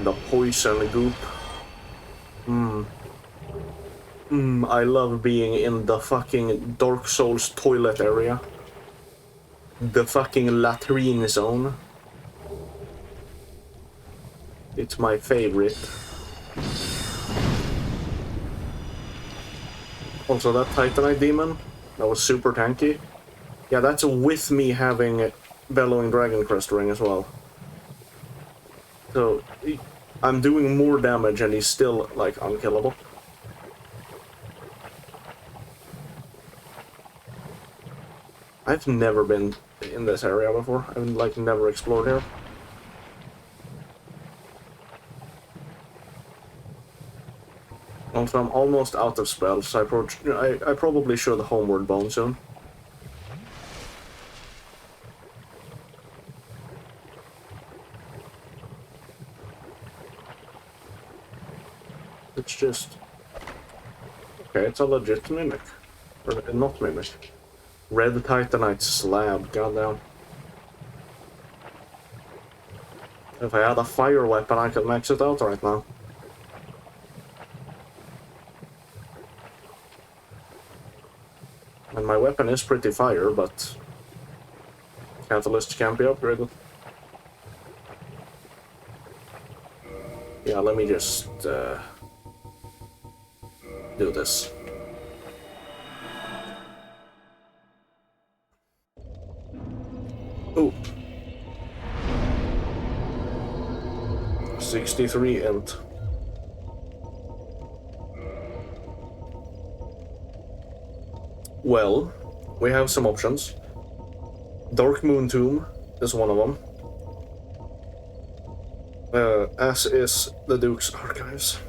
The poison goop. I love being in the fucking Dark Souls toilet area. The fucking latrine zone. It's my favorite. Also, that Titanite demon, that was super tanky. Yeah, that's with me having Bellowing Dragon Crest Ring as well. So, I'm doing more damage and he's still, like, unkillable. I've never been in this area before. I've, like, never explored here. Also, I'm almost out of spells, so I probably should homeward bone soon. It's just... Okay, it's a legit mimic. Or not mimic. Red Titanite slab, goddamn. If I had a fire weapon, I could max it out right now. And my weapon is pretty fire, but... Catalyst can't be upgraded. Yeah, let me just... do this. Ooh. 63 int. Well, we have some options. Dark Moon Tomb is one of them. As is the Duke's Archives.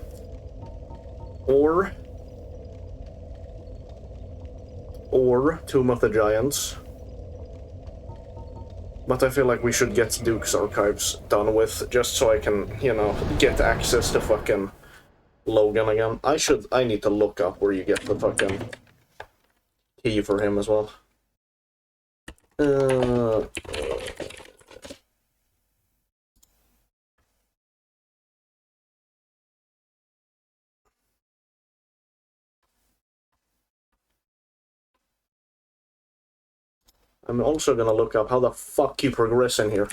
Or Tomb of the Giants. But I feel like we should get Duke's Archives done with, just so I can, you know, get access to fucking Logan again. I need to look up where you get the fucking key for him as well. I'm also gonna look up how the fuck you progress in here.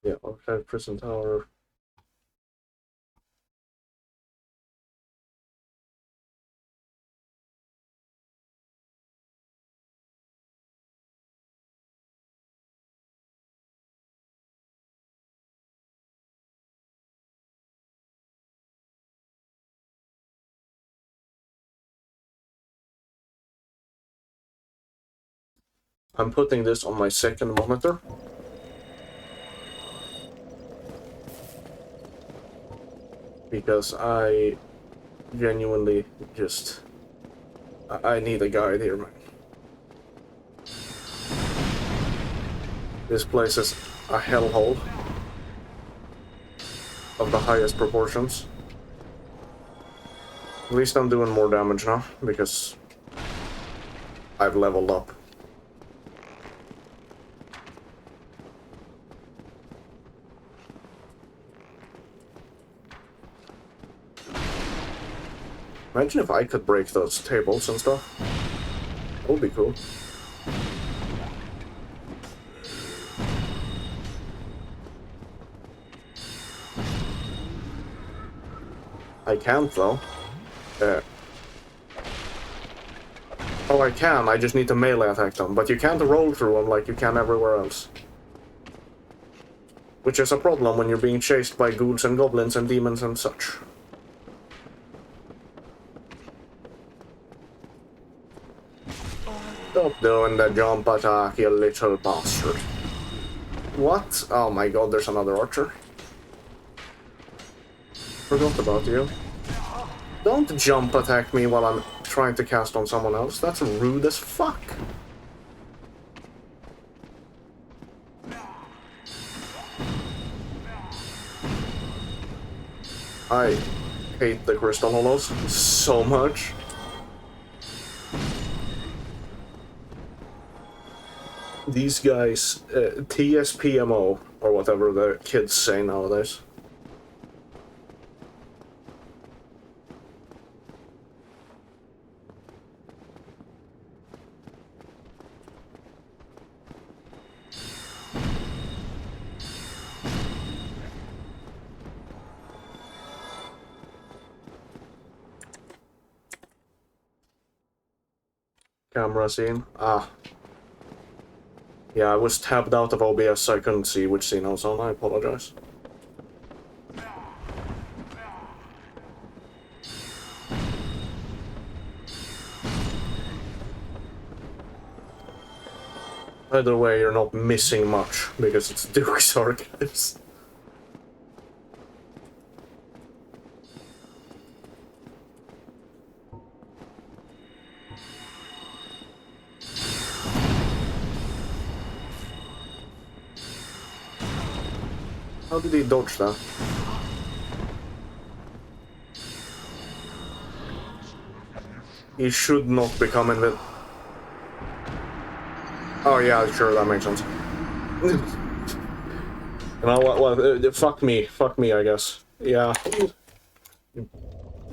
Yeah, Archive Prison Tower. I'm putting this on my second monitor. Because I genuinely just... I need a guide here, man. This place is a hellhole of the highest proportions. At least I'm doing more damage now, because I've leveled up. Imagine if I could break those tables and stuff. That would be cool. I can't though. Oh, I can. I just need to melee attack them. But you can't roll through them like you can everywhere else. Which is a problem when you're being chased by ghouls and goblins and demons and such. Stop doing the jump attack, you little bastard. What? Oh my god, there's another archer. Forgot about you. Don't jump attack me while I'm trying to cast on someone else. That's rude as fuck. I hate the crystal hollows so much. These guys, TSPMO, or whatever the kids say nowadays. Camera scene. Ah. Yeah, I was tabbed out of OBS, so I couldn't see which scene I was on. I apologize. Either way, you're not missing much, because it's Duke's Archives. How did he dodge that? He should not be coming with... Oh yeah, sure, that makes sense. You know what, well, fuck me, I guess. Yeah. You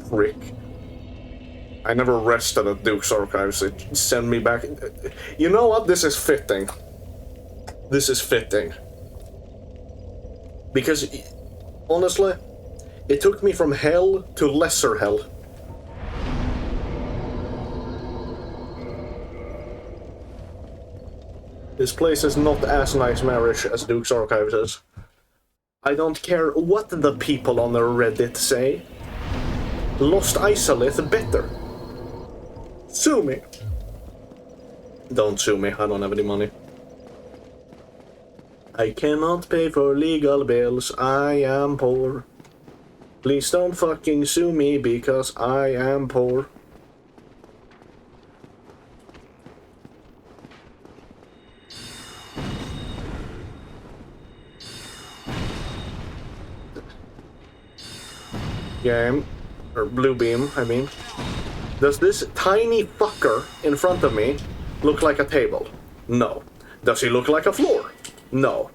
prick. I never rested at Duke's Archives, it sent me back... You know what, this is fitting. This is fitting. Because, honestly, it took me from hell to lesser hell. This place is not as nightmarish as Duke's Archives is. I don't care what the people on the Reddit say. Lost Izalith better. Sue me. Don't sue me, I don't have any money. I cannot pay for legal bills, I am poor. Please don't fucking sue me because I am poor. Game, or blue beam, I mean. Does this tiny fucker in front of me look like a table? No. Does he look like a floor? No.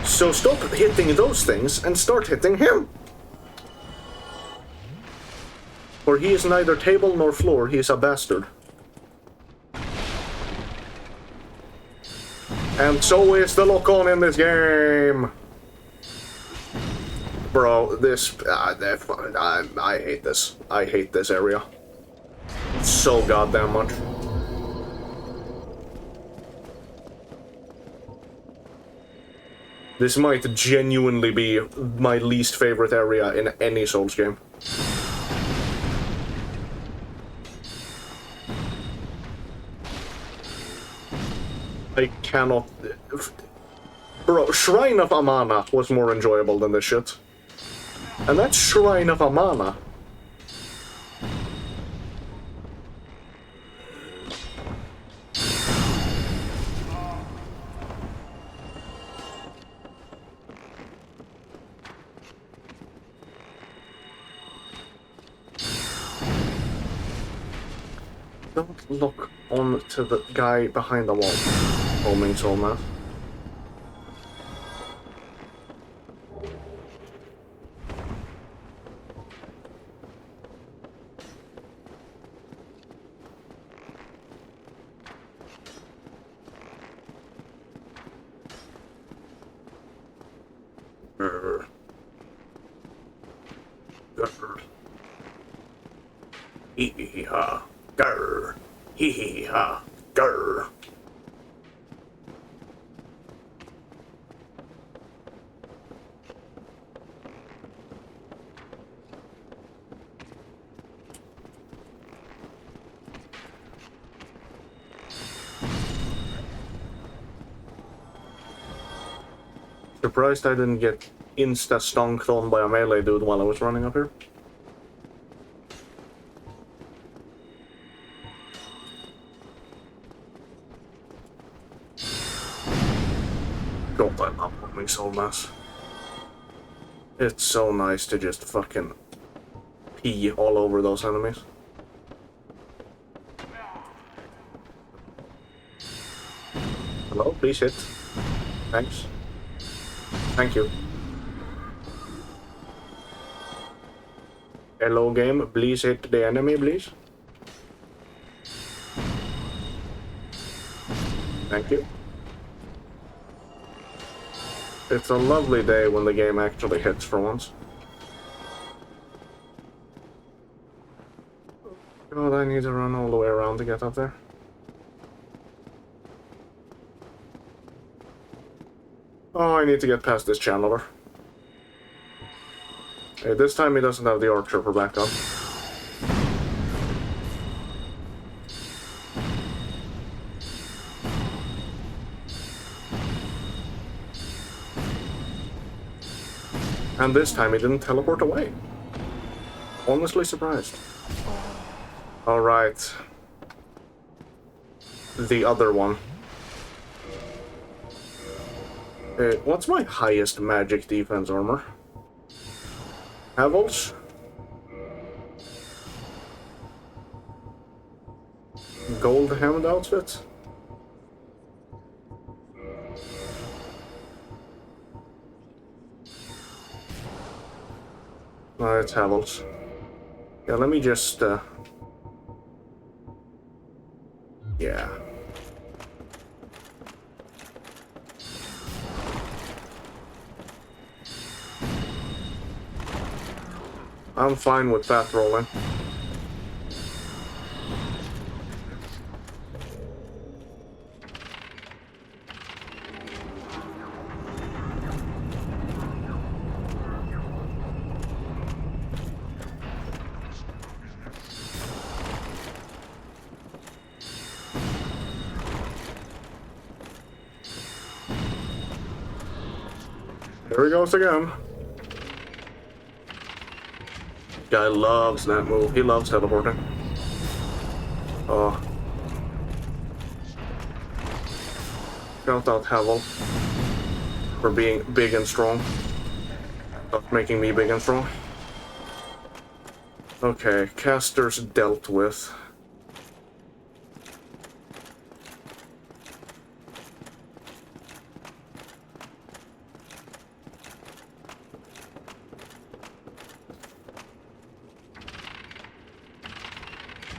So stop hitting those things and start hitting him. For he is neither table nor floor, he is a bastard. And so is the lock-on in this game. Bro, this... I hate this. I hate this area. So goddamn much. This might genuinely be my least favorite area in any Souls game. I cannot... Bro, Shrine of Amana was more enjoyable than this shit. And that's Shrine of Amana. Don't look on to the guy behind the wall. Homing soul math. Grr. Grr. Hee hee ha. Grr. Hee hee ha. Grr. Surprised I didn't get insta-stonked on by a melee dude while I was running up here. God, I love homing soul mass. It's so nice to just fucking pee all over those enemies. Hello, please hit. Thanks. Thank you. Hello game, please hit the enemy, please. Thank you. It's a lovely day when the game actually hits for once. God, I need to run all the way around to get up there. Oh, I need to get past this channeler. Hey, this time he doesn't have the archer for backup. And this time he didn't teleport away. Honestly surprised. Alright. The other one. What's my highest magic defense armor? Havels? Gold helmet outfit? No, it's Havels. Yeah, let me just, yeah. I'm fine with that rolling. There he goes again. Guy loves that move. He loves teleporting. Oh. Shout out Havel for being big and strong. Not making me big and strong. Okay, casters dealt with.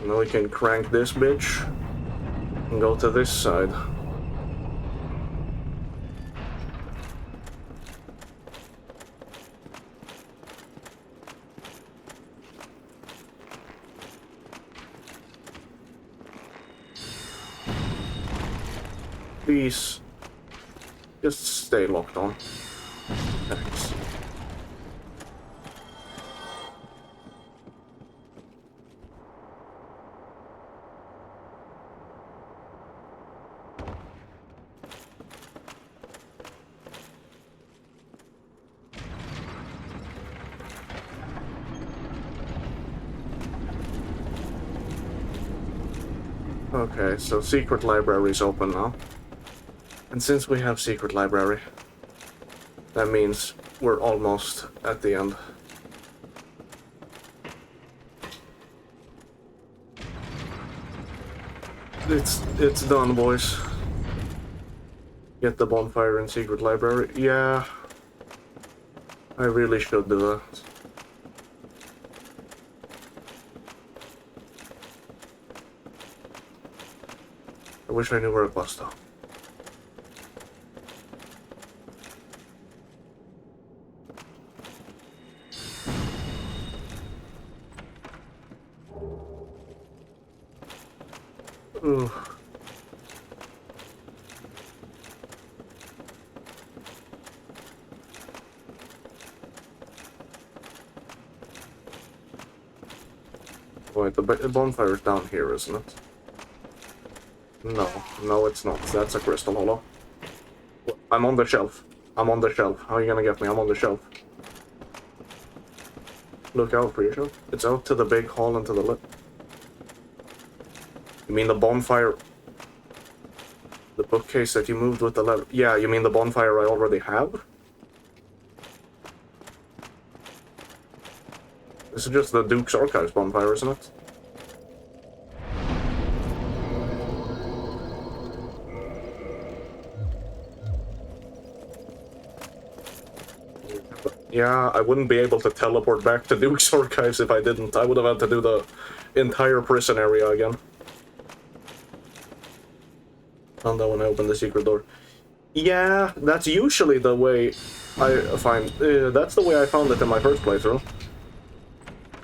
Now we can crank this bitch and go to this side. Please, just stay locked on. Thanks. Okay, so secret library is open now. And since we have secret library, that means we're almost at the end. It's done, boys. Get the bonfire in secret library. Yeah, I really should do that. I wish I knew where it was though. Ooh. Wait, the bonfire is down here, isn't it? No, it's not. That's a crystal hollow. I'm on the shelf. I'm on the shelf. How are you gonna get me? I'm on the shelf. Look out for yourself. It's out to the big hall and to the left. You mean the bonfire? The bookcase that you moved with the lever? Yeah, you mean the bonfire I already have? This is just the Duke's Archives bonfire, isn't it? Yeah, I wouldn't be able to teleport back to Duke's Archives if I didn't. I would have had to do the entire prison area again. Found that when I opened the secret door. Yeah, that's usually the way I find... that's the way I found it in my first playthrough.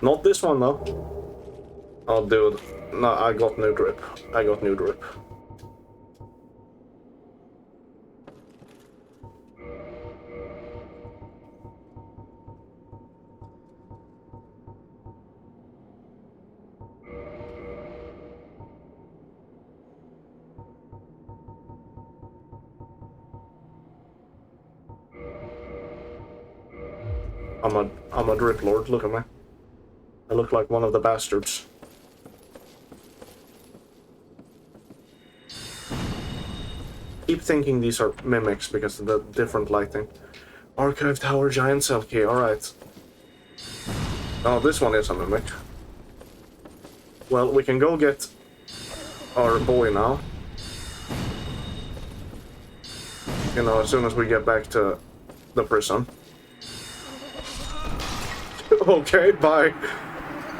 Not this one, though. Oh, dude. No, I got new drip. I got new drip. I'm a drip lord, look at me. I look like one of the bastards. Keep thinking these are mimics because of the different lighting. Archive Tower Giant Cell Key, alright. Oh, this one is a mimic. Well, we can go get our boy now. You know, as soon as we get back to the prison. Okay, bye.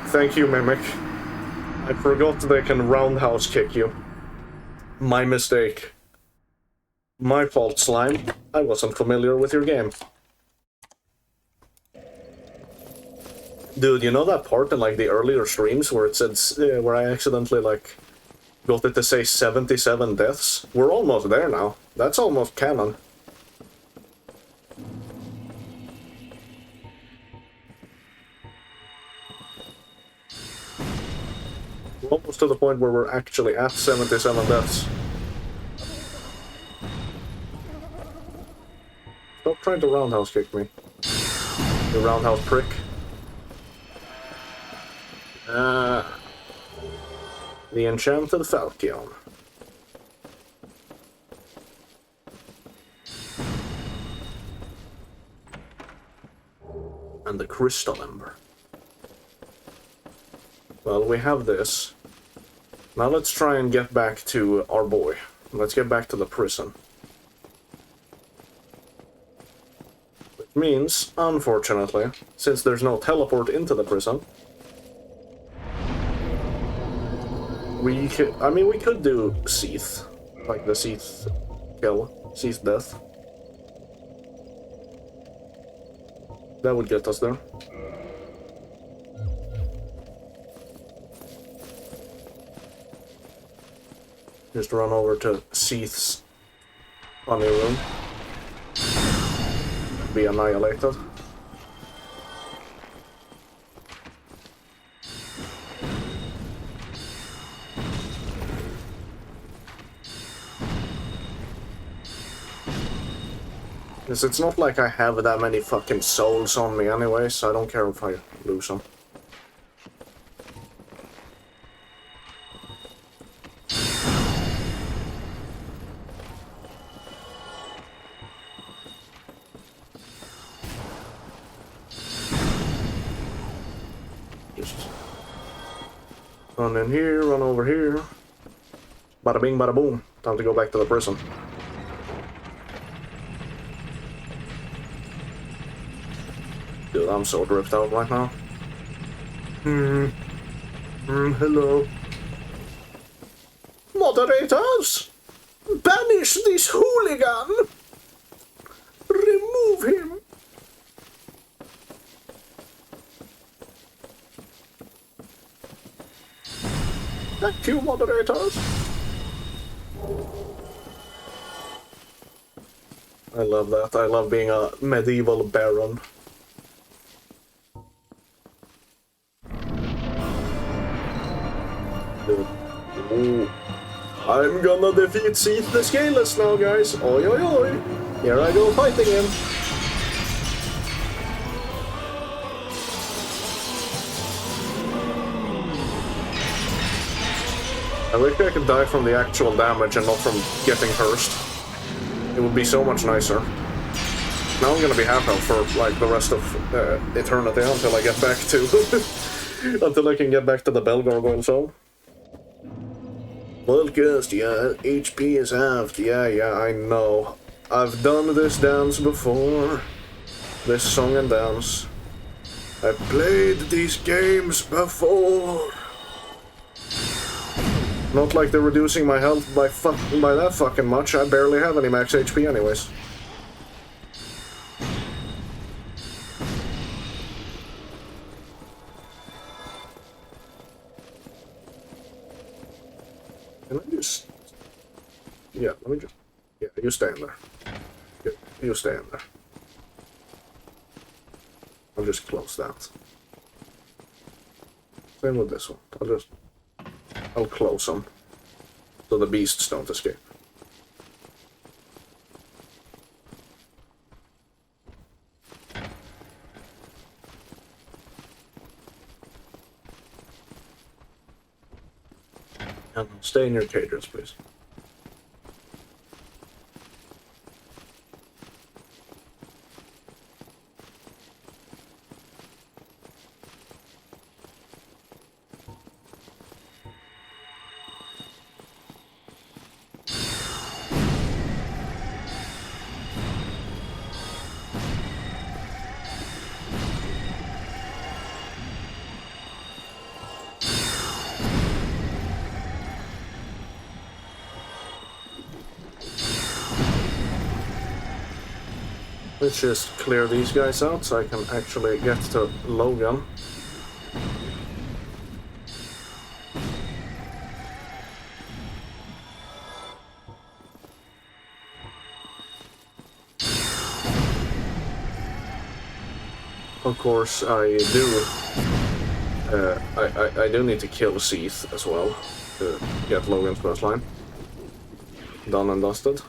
Thank you, Mimic. I forgot they can roundhouse kick you. My mistake. My fault, Slime. I wasn't familiar with your game. Dude, you know that part in like the earlier streams where it said, where I accidentally like got it to say 77 deaths? We're almost there now. That's almost canon. Almost to the point where we're actually at 77 deaths. Stop trying to roundhouse kick me. The roundhouse prick. The Enchanted Falcon. And the Crystal Ember. Well, we have this. Now let's try and get back to our boy. Let's get back to the prison. Which means, unfortunately, since there's no teleport into the prison, we could do Seath. Like the Seath kill. Seath death. That would get us there. Just run over to Seath's funny room. Be annihilated. Because it's not like I have that many fucking souls on me anyway, so I don't care if I lose them. Just run in here, run over here. Bada bing, bada boom. Time to go back to the prison. Dude, I'm so dripped out right now. Hello. Moderators! Banish this hooligan! Remove him! Thank you, moderators! I love that. I love being a medieval baron. Ooh. I'm gonna defeat Seath the Scaleless now, guys. Oi, oi, oi. Here I go fighting him. I wish I could die from the actual damage and not from getting cursed. It would be so much nicer. Now I'm gonna be half health for like the rest of eternity until I get back to until I can get back to the Bell Gargoyle Soul. Podcast, yeah, HP is halved. Yeah, I know. I've done this dance before. This song and dance. I've played these games before. Not like they're reducing my health by that fucking much. I barely have any max HP anyways. Can I just... Yeah, let me just... Yeah, you stay in there. You stay in there. I'll just close that. Same with this one. I'll close them so the beasts don't escape. And stay in your cages, please. Let's just clear these guys out so I can actually get to Logan. Of course, I do need to kill Seath as well to get Logan's quest line done and dusted.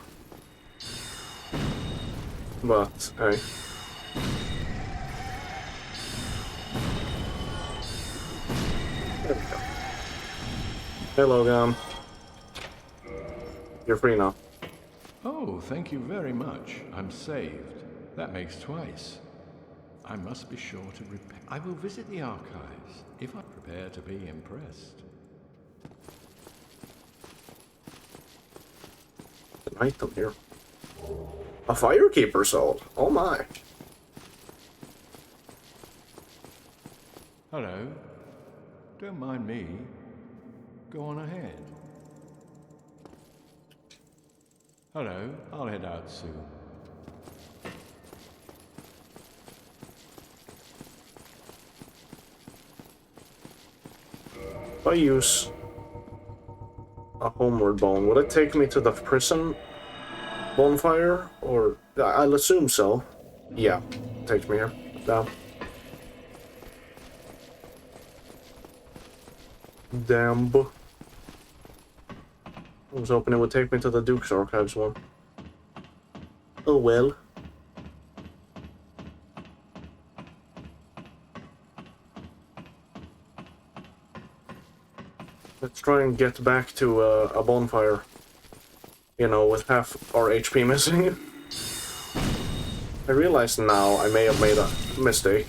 But, hey. There we go. Hello, Gam. You're free now. Oh, thank you very much. I'm saved. That makes twice. I must be sure to repay. I will visit the archives if I prepare to be impressed. An item here. A firekeeper soul. Oh my. Hello. Don't mind me. Go on ahead. Hello. I'll head out soon. If I use a homeward bone, would it take me to the prison bonfire? Or I'll assume so. Yeah, takes me here. Down. Damn. I was hoping it would take me to the Duke's Archives one. Oh well. Let's try and get back to a bonfire. You know, with half our HP missing. I realize now I may have made a mistake.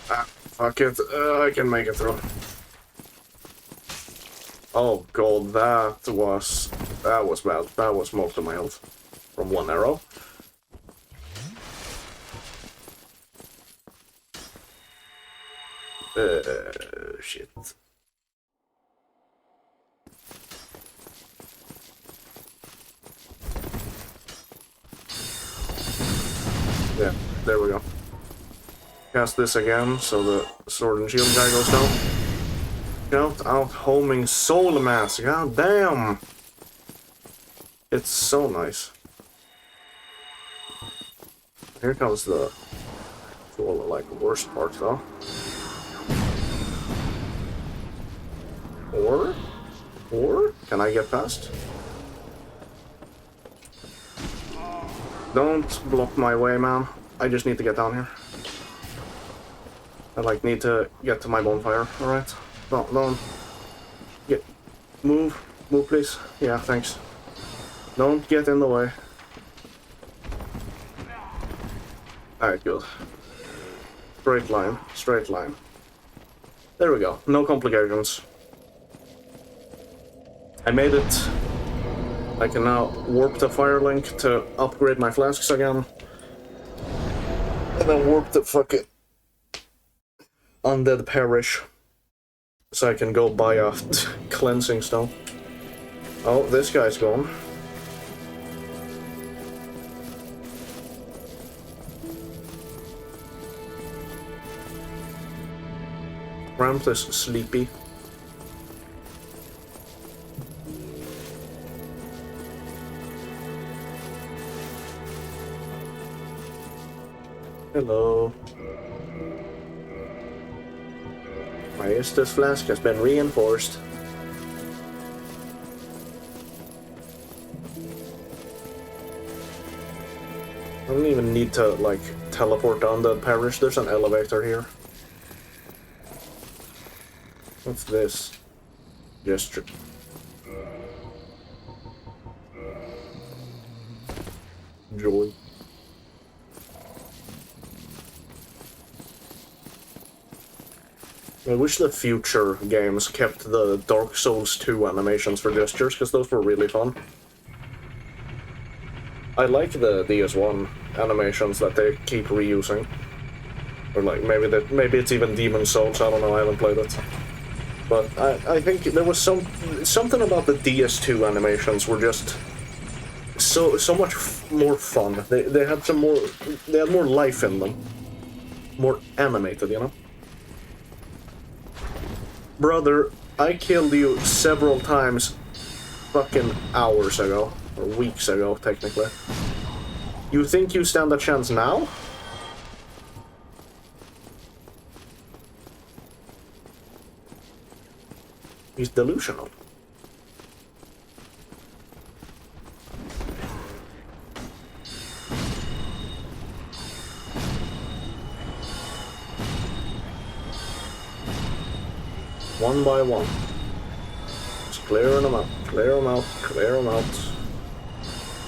Ah, fuck it. I can make it through. Oh god, that was bad. That was most of my health from one arrow. Shit. Yeah, there we go. Cast this again, so the sword and shield guy goes down. Shout out homing soul mass, god damn! It's so nice. Here comes the like worst part though. Or can I get past? Don't block my way, man. I just need to get down here. I like need to get to my bonfire, alright? Don't get move please. Yeah, thanks. Don't get in the way. Alright, good. Straight line. There we go, no complications. I made it. I can now warp the fire link to upgrade my flasks again. And then warp the fucking undead parish. So I can go buy a cleansing stone. Oh, this guy's gone. Ramp is sleepy. Hello. My Estus flask has been reinforced. I don't even need to, like, teleport down the parish. There's an elevator here. What's this? Gesture. Joy. I wish the future games kept the Dark Souls 2 animations for gestures, because those were really fun. I like the DS1 animations that they keep reusing. Or like, maybe it's even Demon Souls, I don't know, I haven't played it. But I think there was something about the DS2 animations were just so much more fun. They had more life in them. More animated, you know? Brother, I killed you several times fucking hours ago. Or weeks ago, technically. You think you stand a chance now? He's delusional. One by one. Just clearing them out. Clear them out. Clear them out.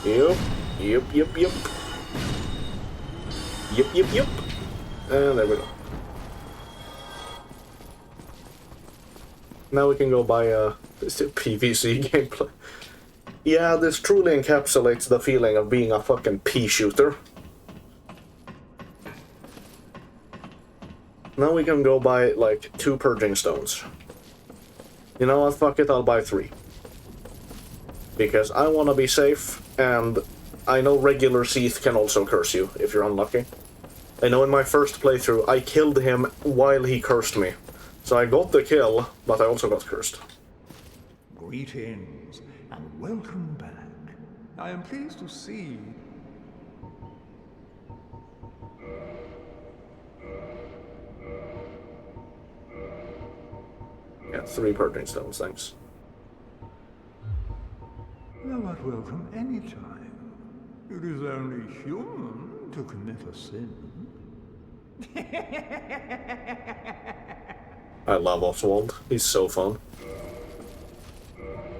Yep. Yep, yep, yep. Yep, yep, yep. And there we go. Now we can go buy this PvC gameplay. Yeah, this truly encapsulates the feeling of being a fucking pea shooter. Now we can go buy, like, 2 purging stones. You know what, fuck it, I'll buy 3. Because I want to be safe, and I know regular Seath can also curse you, if you're unlucky. I know in my first playthrough, I killed him while he cursed me. So I got the kill, but I also got cursed. Greetings, and welcome back. I am pleased to see... Yeah, 3 purging stones, thanks. Thou art welcome anytime. It is only human to commit a sin. I love Oswald. He's so fun.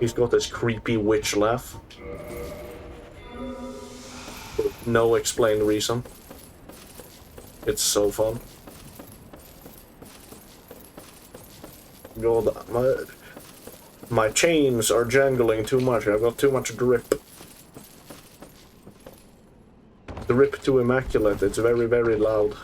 He's got this creepy witch laugh. For no explained reason. It's so fun. God, my chains are jangling too much. I've got too much drip. Drip to immaculate. It's very, very loud.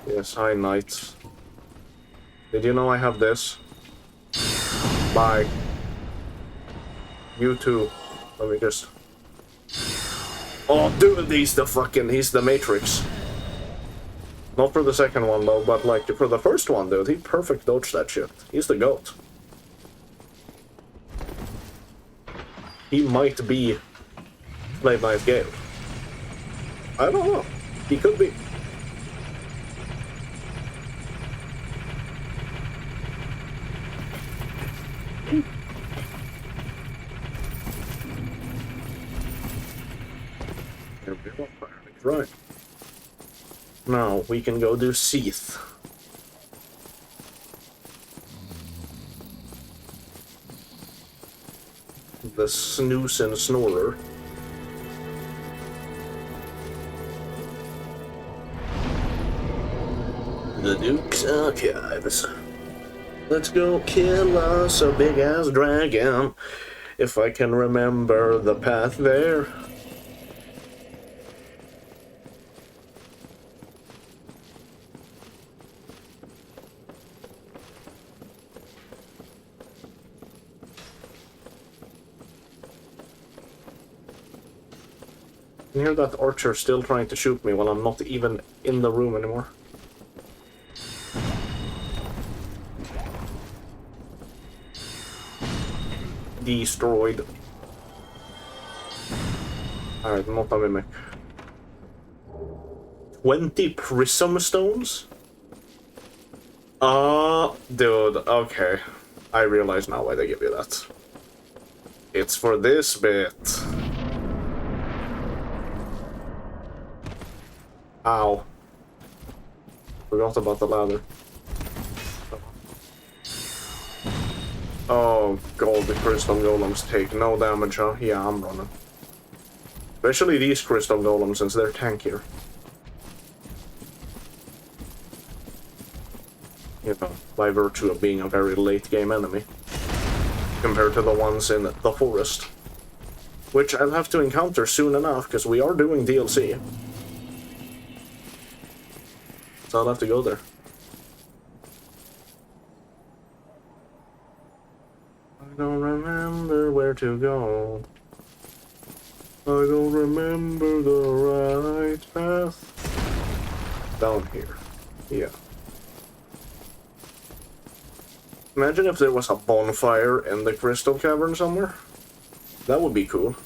Yes, hi, knights. Did you know I have this? Bye. You too. Let me just... Oh, dude, he's the Matrix. Not for the second one, though, but, like, for the first one, dude, he perfect dodged that shit. He's the GOAT. He might be Slave Knight Gale. I don't know. He could be. Right. Now we can go do Seath. The snooze and snorer. The Duke's Archives. Let's go kill us a big ass dragon. If I can remember the path there. I hear that archer still trying to shoot me while I'm not even in the room anymore. Destroyed. Alright, not a mimic. 20 prism stones? Dude, okay. I realize now why they give you that. It's for this bit. Ow. Forgot about the ladder. Oh god, the crystal golems take no damage, huh? Yeah, I'm running. Especially these crystal golems, since they're tankier. You know, by virtue of being a very late game enemy. Compared to the ones in the forest. Which I'll have to encounter soon enough, because we are doing DLC. So I'll have to go there. I don't remember where to go. I don't remember the right path. Down here. Yeah. Imagine if there was a bonfire in the crystal cavern somewhere. That would be cool.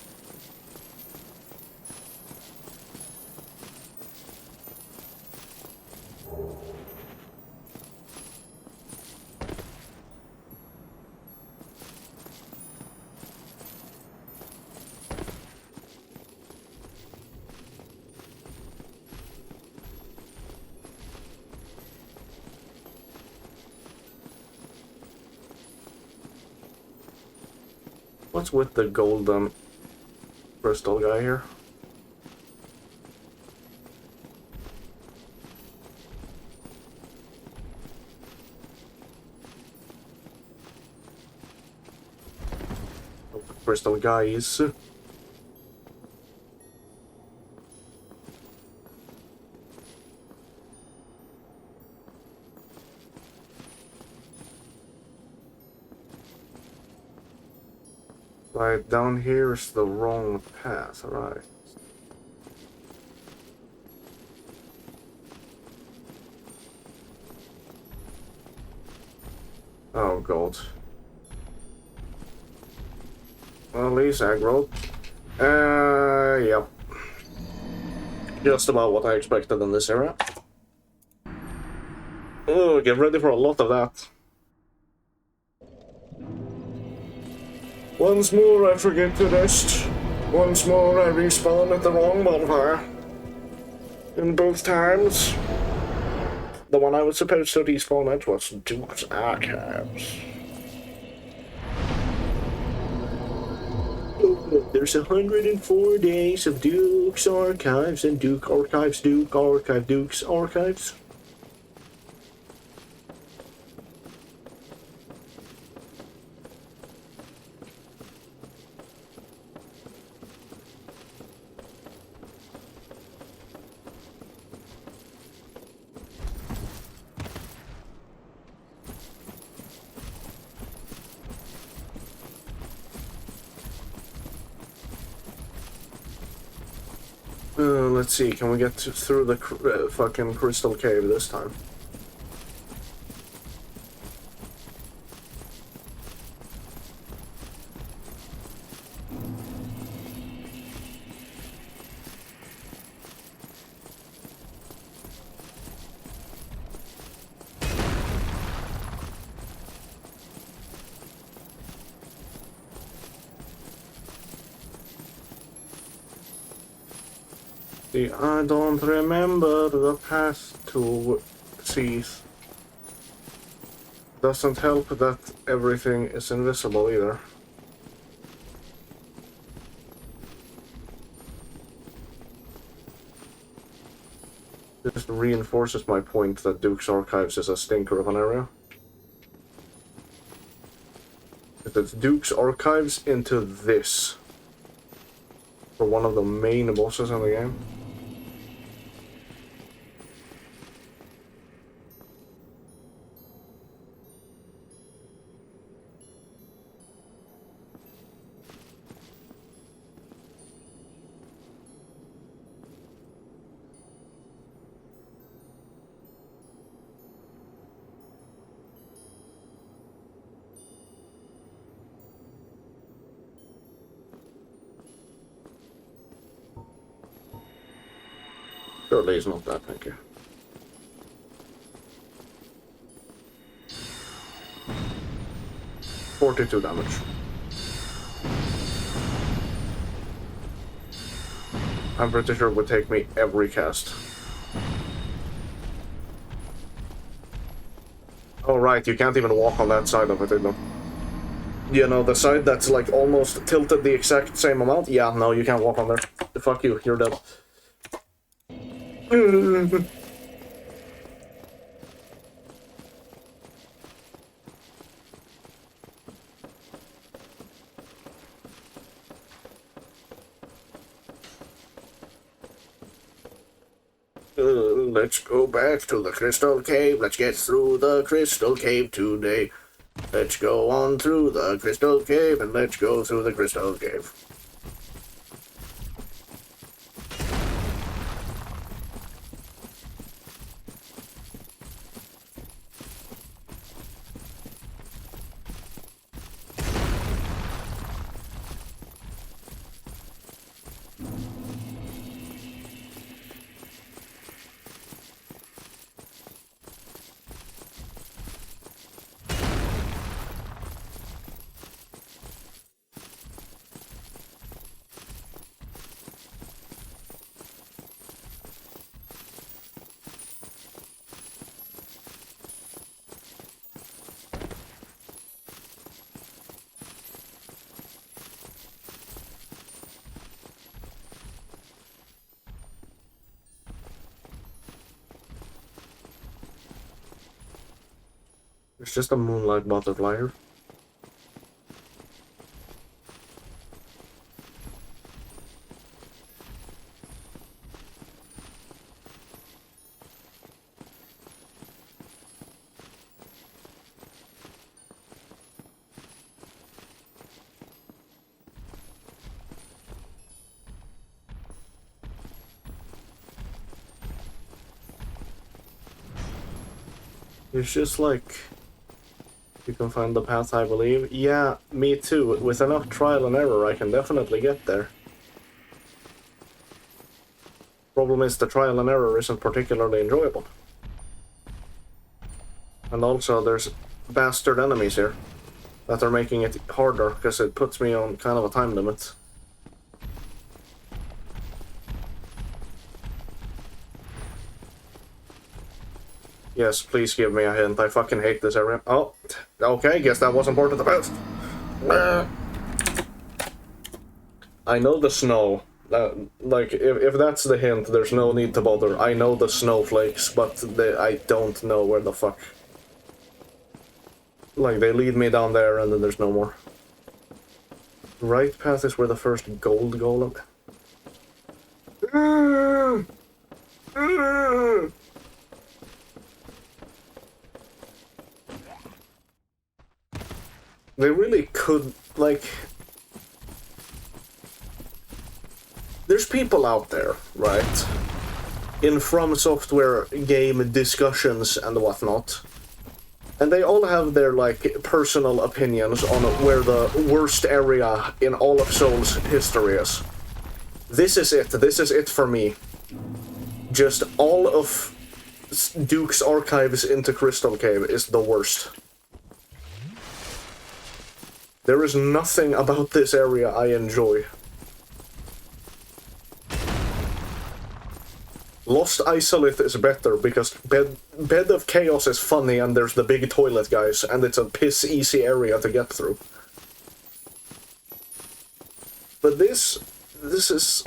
What's with the golden crystal guy here? Crystal guys. Right, down here is the wrong path, alright. Oh god. Well, at least aggro. Yep. Just about what I expected in this area. Oh, get ready for a lot of that. Once more I forget to rest. Once more I respawn at the wrong bonfire. And both times, the one I was supposed to respawn at was Duke's Archives. There's 104 days of Duke's Archives and Duke Archives, Duke Archive, Duke's Archives. Let's see, can we get through the fucking crystal cave this time? See, I don't remember the path to Seath. Doesn't help that everything is invisible either. This reinforces my point that Duke's Archives is a stinker of an area. If it's Duke's Archives into this, for one of the main bosses in the game. Surely it's not that, thank you. $42 damage. I'm pretty sure it would take me every cast. Oh right, you can't even walk on that side of it, you know. You know, the side that's like almost tilted the exact same amount? Yeah, no, you can't walk on there. Fuck you, you're dead. Let's go back to the Crystal Cave. Let's get through the Crystal Cave today. Let's go on through the Crystal Cave and let's go through the Crystal Cave. It's just a moonlight butterfly here. It's just like, you can find the path, I believe. Yeah, me too. With enough trial and error, I can definitely get there. Problem is, the trial and error isn't particularly enjoyable. And also, there's bastard enemies here that are making it harder, because it puts me on kind of a time limit. Yes, please give me a hint. I fucking hate this area. Oh, okay, guess that wasn't part of the best. I know the snow. Like, if that's the hint, there's no need to bother. I know the snowflakes, but I don't know where the fuck. Like, they lead me down there and then there's no more. Right path is where the first gold golem... They really could, like... There's people out there, right? In From Software game discussions and whatnot. And they all have their, like, personal opinions on where the worst area in all of Soul's history is. This is it. This is it for me. Just all of Duke's archives into Crystal Cave is the worst. There is nothing about this area I enjoy. Lost Izalith is better because Bed of Chaos is funny and there's the big toilet guys and it's a piss easy area to get through. But this is...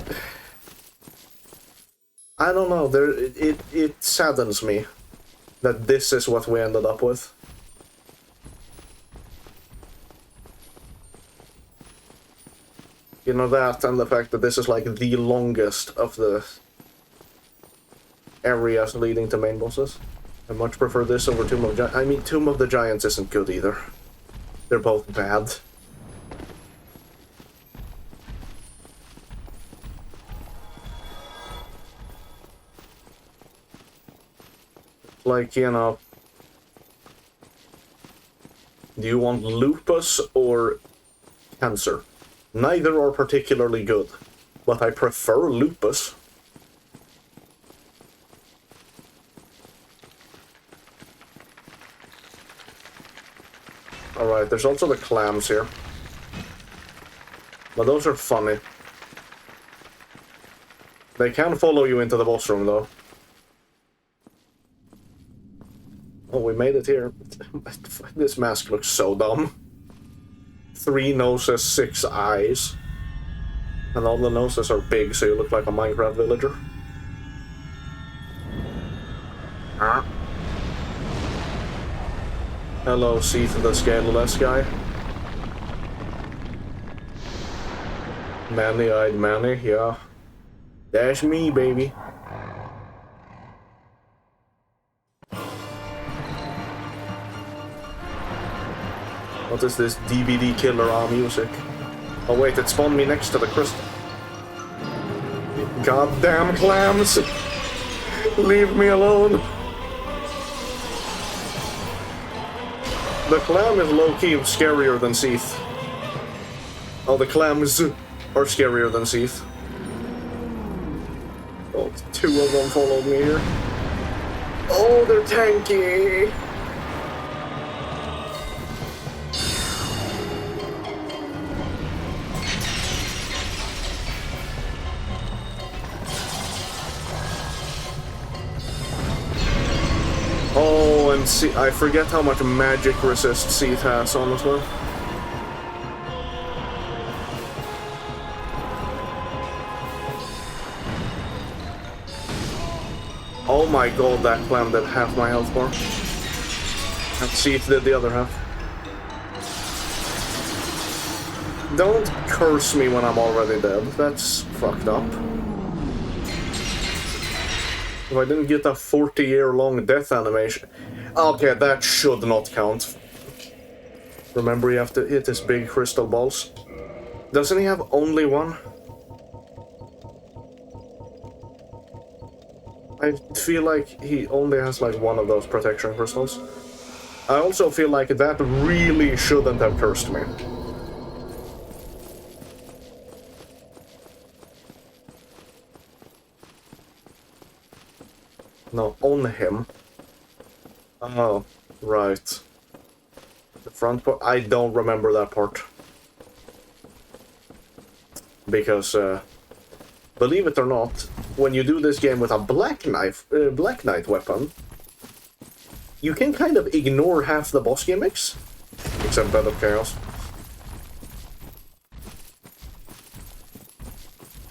I don't know, it saddens me that this is what we ended up with. You know, that and the fact that this is like the longest of the areas leading to main bosses. I much prefer this over Tomb of Giants. I mean, Tomb of the Giants isn't good either. They're both bad. Like, you know... Do you want lupus or cancer? Neither are particularly good, but I prefer lupus. Alright, there's also the clams here. But those are funny. They can follow you into the boss room, though. Oh, we made it here. This mask looks so dumb. 3 noses, 6 eyes. And all the noses are big, so you look like a Minecraft villager. Ah. Hello, Seath, the scaleless guy. Manny-eyed Manny, yeah. That's me, baby. What is this DVD killer music? Oh wait, it spawned me next to the crystal. Goddamn clams! Leave me alone! The clam is low-key scarier than Seath. Oh, the clams are scarier than Seath. Oh, 2 of them followed me here. Oh, they're tanky! Oh, and see, I forget how much magic resist Seath has, honestly. Oh my god, that clam did half my health bar. And Seath did the other half. Don't curse me when I'm already dead. That's fucked up. If I didn't get a 40-year-long death animation... Okay, that should not count. Remember, you have to hit his big crystal balls. Doesn't he have only one? I feel like he only has like one of those protection crystals. I also feel like that really shouldn't have cursed me. No, on him. Oh, right. The front part, I don't remember that part. Because, believe it or not, when you do this game with a Black Knight weapon, you can kind of ignore half the boss gimmicks, except Bed of Chaos.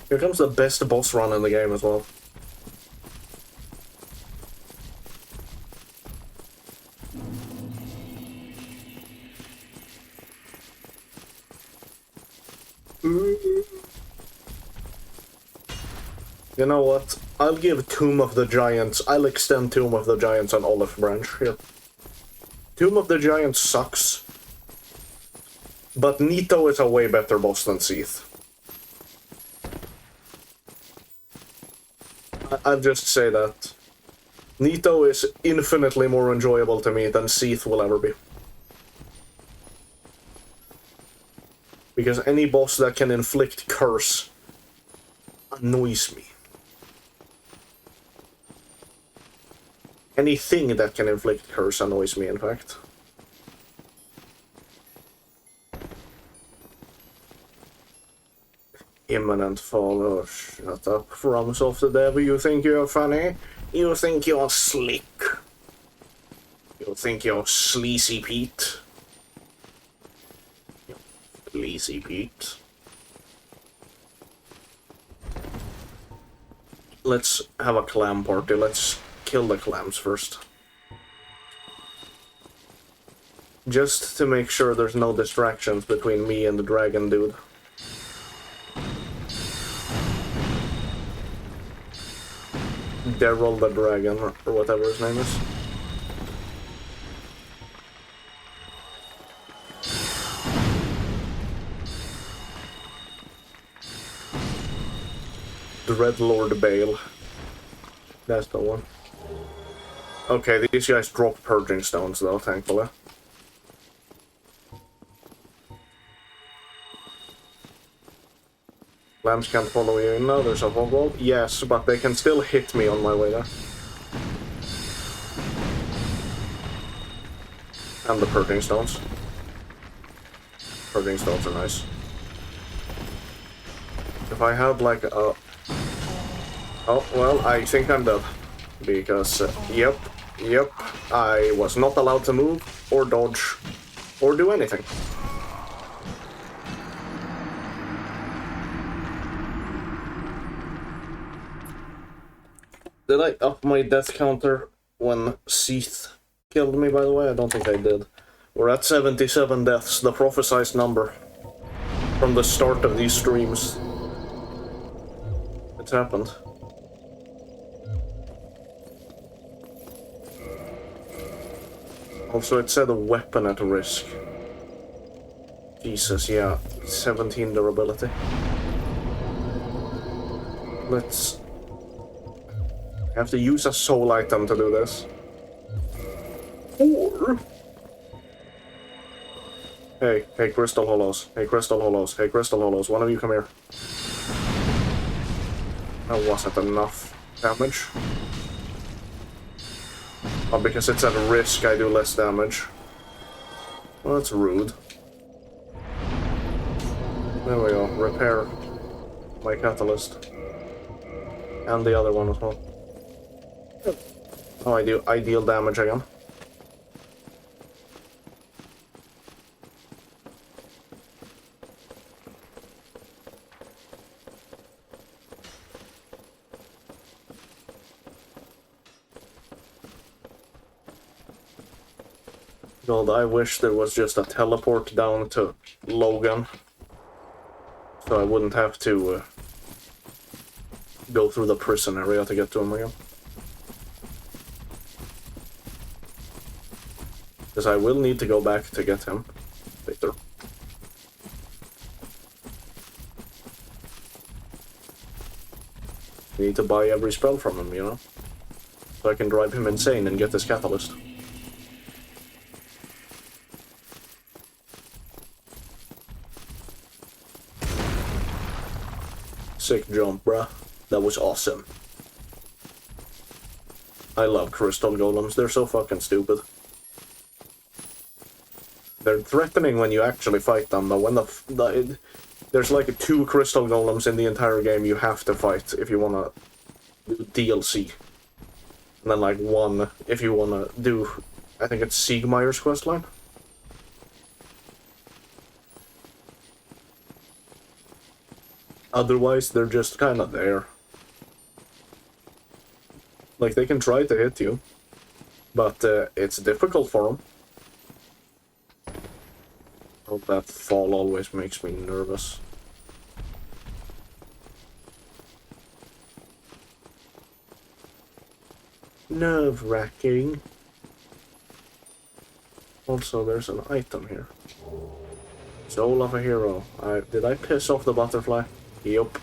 Here comes the best boss run in the game as well. You know what? I'll give Tomb of the Giants. I'll extend Tomb of the Giants on Olive Branch here. Tomb of the Giants sucks. But Nito is a way better boss than Seath. I'll just say that. Nito is infinitely more enjoyable to me than Seath will ever be. Because any boss that can inflict curse annoys me. Anything that can inflict curse annoys me, in fact. Imminent fall. Oh, shut up. Promise of the devil, you think you're funny? You think you're slick? You think you're sleazy Pete? Sleazy Pete. Let's have a clam party. Let's kill the clams first. Just to make sure there's no distractions between me and the dragon dude. Daryl the Dragon, or whatever his name is. Dreadlord Bale. That's the one. Okay, these guys drop purging stones though, thankfully. Lambs can't follow you in now, there's a fog wall. Yes, but they can still hit me on my way there. And the purging stones. Purging stones are nice. If I had like a... Oh, well, I think I'm dead. Because, yep, I was not allowed to move, or dodge, or do anything. Did I up my death counter when Seath killed me, by the way? I don't think I did. We're at 77 deaths, the prophesized number from the start of these streams. It's happened. Also, it said a weapon at risk. Jesus, yeah. 17 durability. Let's... I have to use a soul item to do this. Or... Hey, Crystal Hollows. Hey, Crystal Hollows. Hey, Crystal Hollows. One of you come here. That wasn't enough damage. Oh, because it's at risk, I do less damage. Well, that's rude. There we go. Repair my catalyst. And the other one as well. Oh, I deal damage again. God, I wish there was just a teleport down to Logan. So I wouldn't have to go through the prison area to get to him again. Because I will need to go back to get him later. You need to buy every spell from him, you know? So I can drive him insane and get this catalyst. Sick jump, bruh. That was awesome. I love crystal golems. They're so fucking stupid. They're threatening when you actually fight them, but when there's like 2 crystal golems in the entire game you have to fight if you wanna do DLC. And then like 1 if you wanna do, I think it's Siegmeyer's questline. Otherwise, they're just kinda there. Like, they can try to hit you, but it's difficult for them. Oh, that fall always makes me nervous. Nerve-wracking. Also, there's an item here. Soul of a hero. Did I piss off the butterfly? Yup.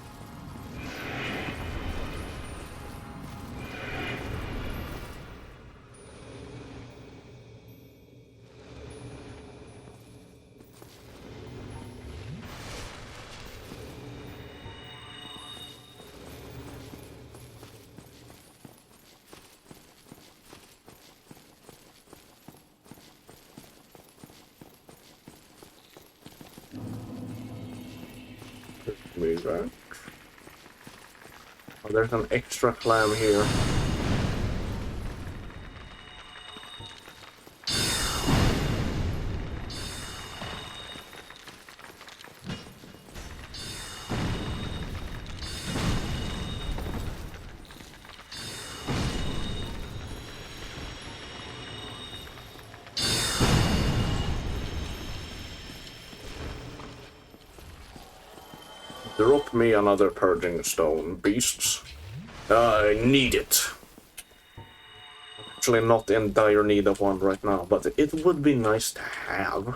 Back. Oh, there's an extra clam here. Drop me another purging stone, beasts. I need it. I'm actually not in dire need of one right now, but it would be nice to have.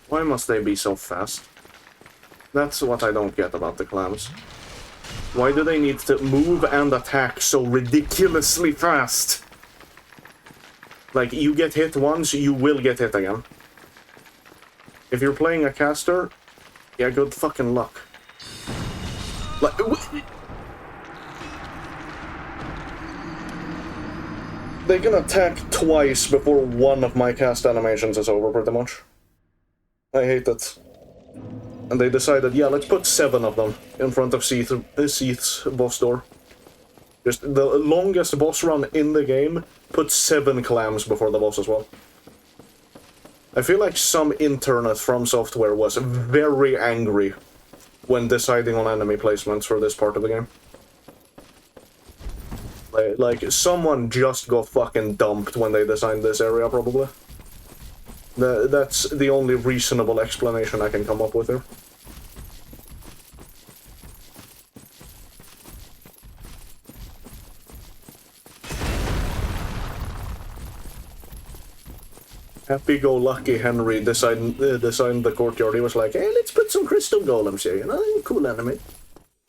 Why must they be so fast? That's what I don't get about the clams. Why do they need to move and attack so ridiculously fast? Like, you get hit once, you will get hit again. If you're playing a caster, yeah, good fucking luck. Like, they can attack twice before one of my cast animations is over, pretty much. I hate it. And they decided, yeah, let's put 7 of them in front of Seath's boss door. Just the longest boss run in the game, put 7 clams before the boss as well. I feel like some intern at From Software was very angry when deciding on enemy placements for this part of the game. Like someone just got fucking dumped when they designed this area, probably. That's the only reasonable explanation I can come up with here. Happy-go-lucky Henry designed the courtyard. He was like, hey, let's put some crystal golems here, you know? Cool enemy.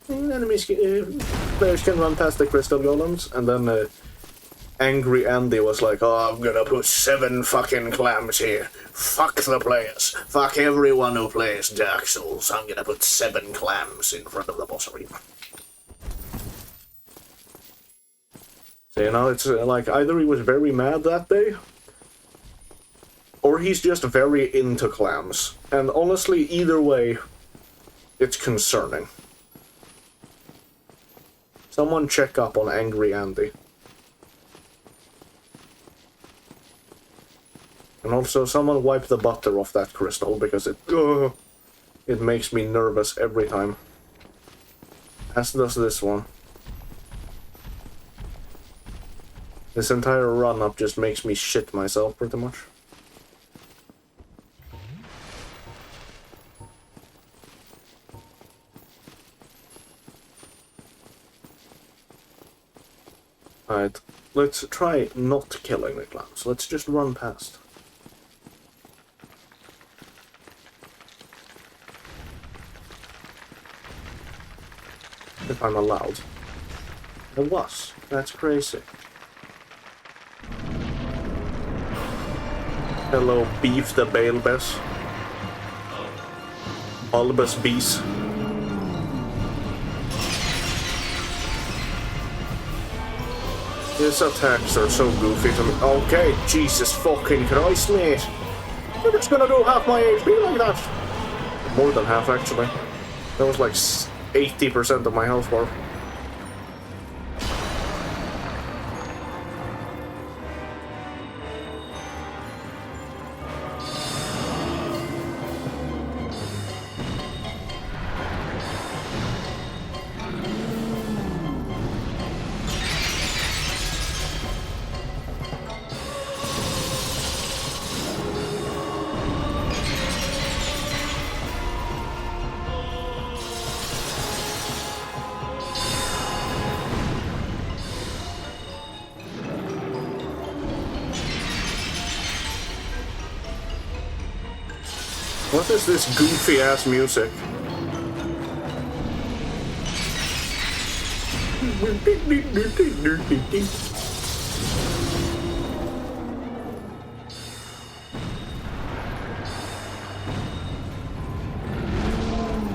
Players can run past the crystal golems, and then Angry Andy was like, oh, I'm gonna put 7 fucking clams here. Fuck the players. Fuck everyone who plays Dark Souls. I'm gonna put 7 clams in front of the boss arena. So, you know, it's like either he was very mad that day, or he's just very into clams. And honestly, either way, it's concerning. Someone check up on Angry Andy. And also, someone wipe the butter off that crystal, because it makes me nervous every time. As does this one. This entire run-up just makes me shit myself, pretty much. Alright, let's try not killing the clams. Let's just run past. If I'm allowed. I was. That's crazy. Hello, Beef the Balebus. Bulbous Bees. His attacks are so goofy to me. Okay, Jesus fucking Christ, mate. You're just gonna do half my HP like that. More than half, actually. That was like 80% of my health bar. What is this goofy ass music?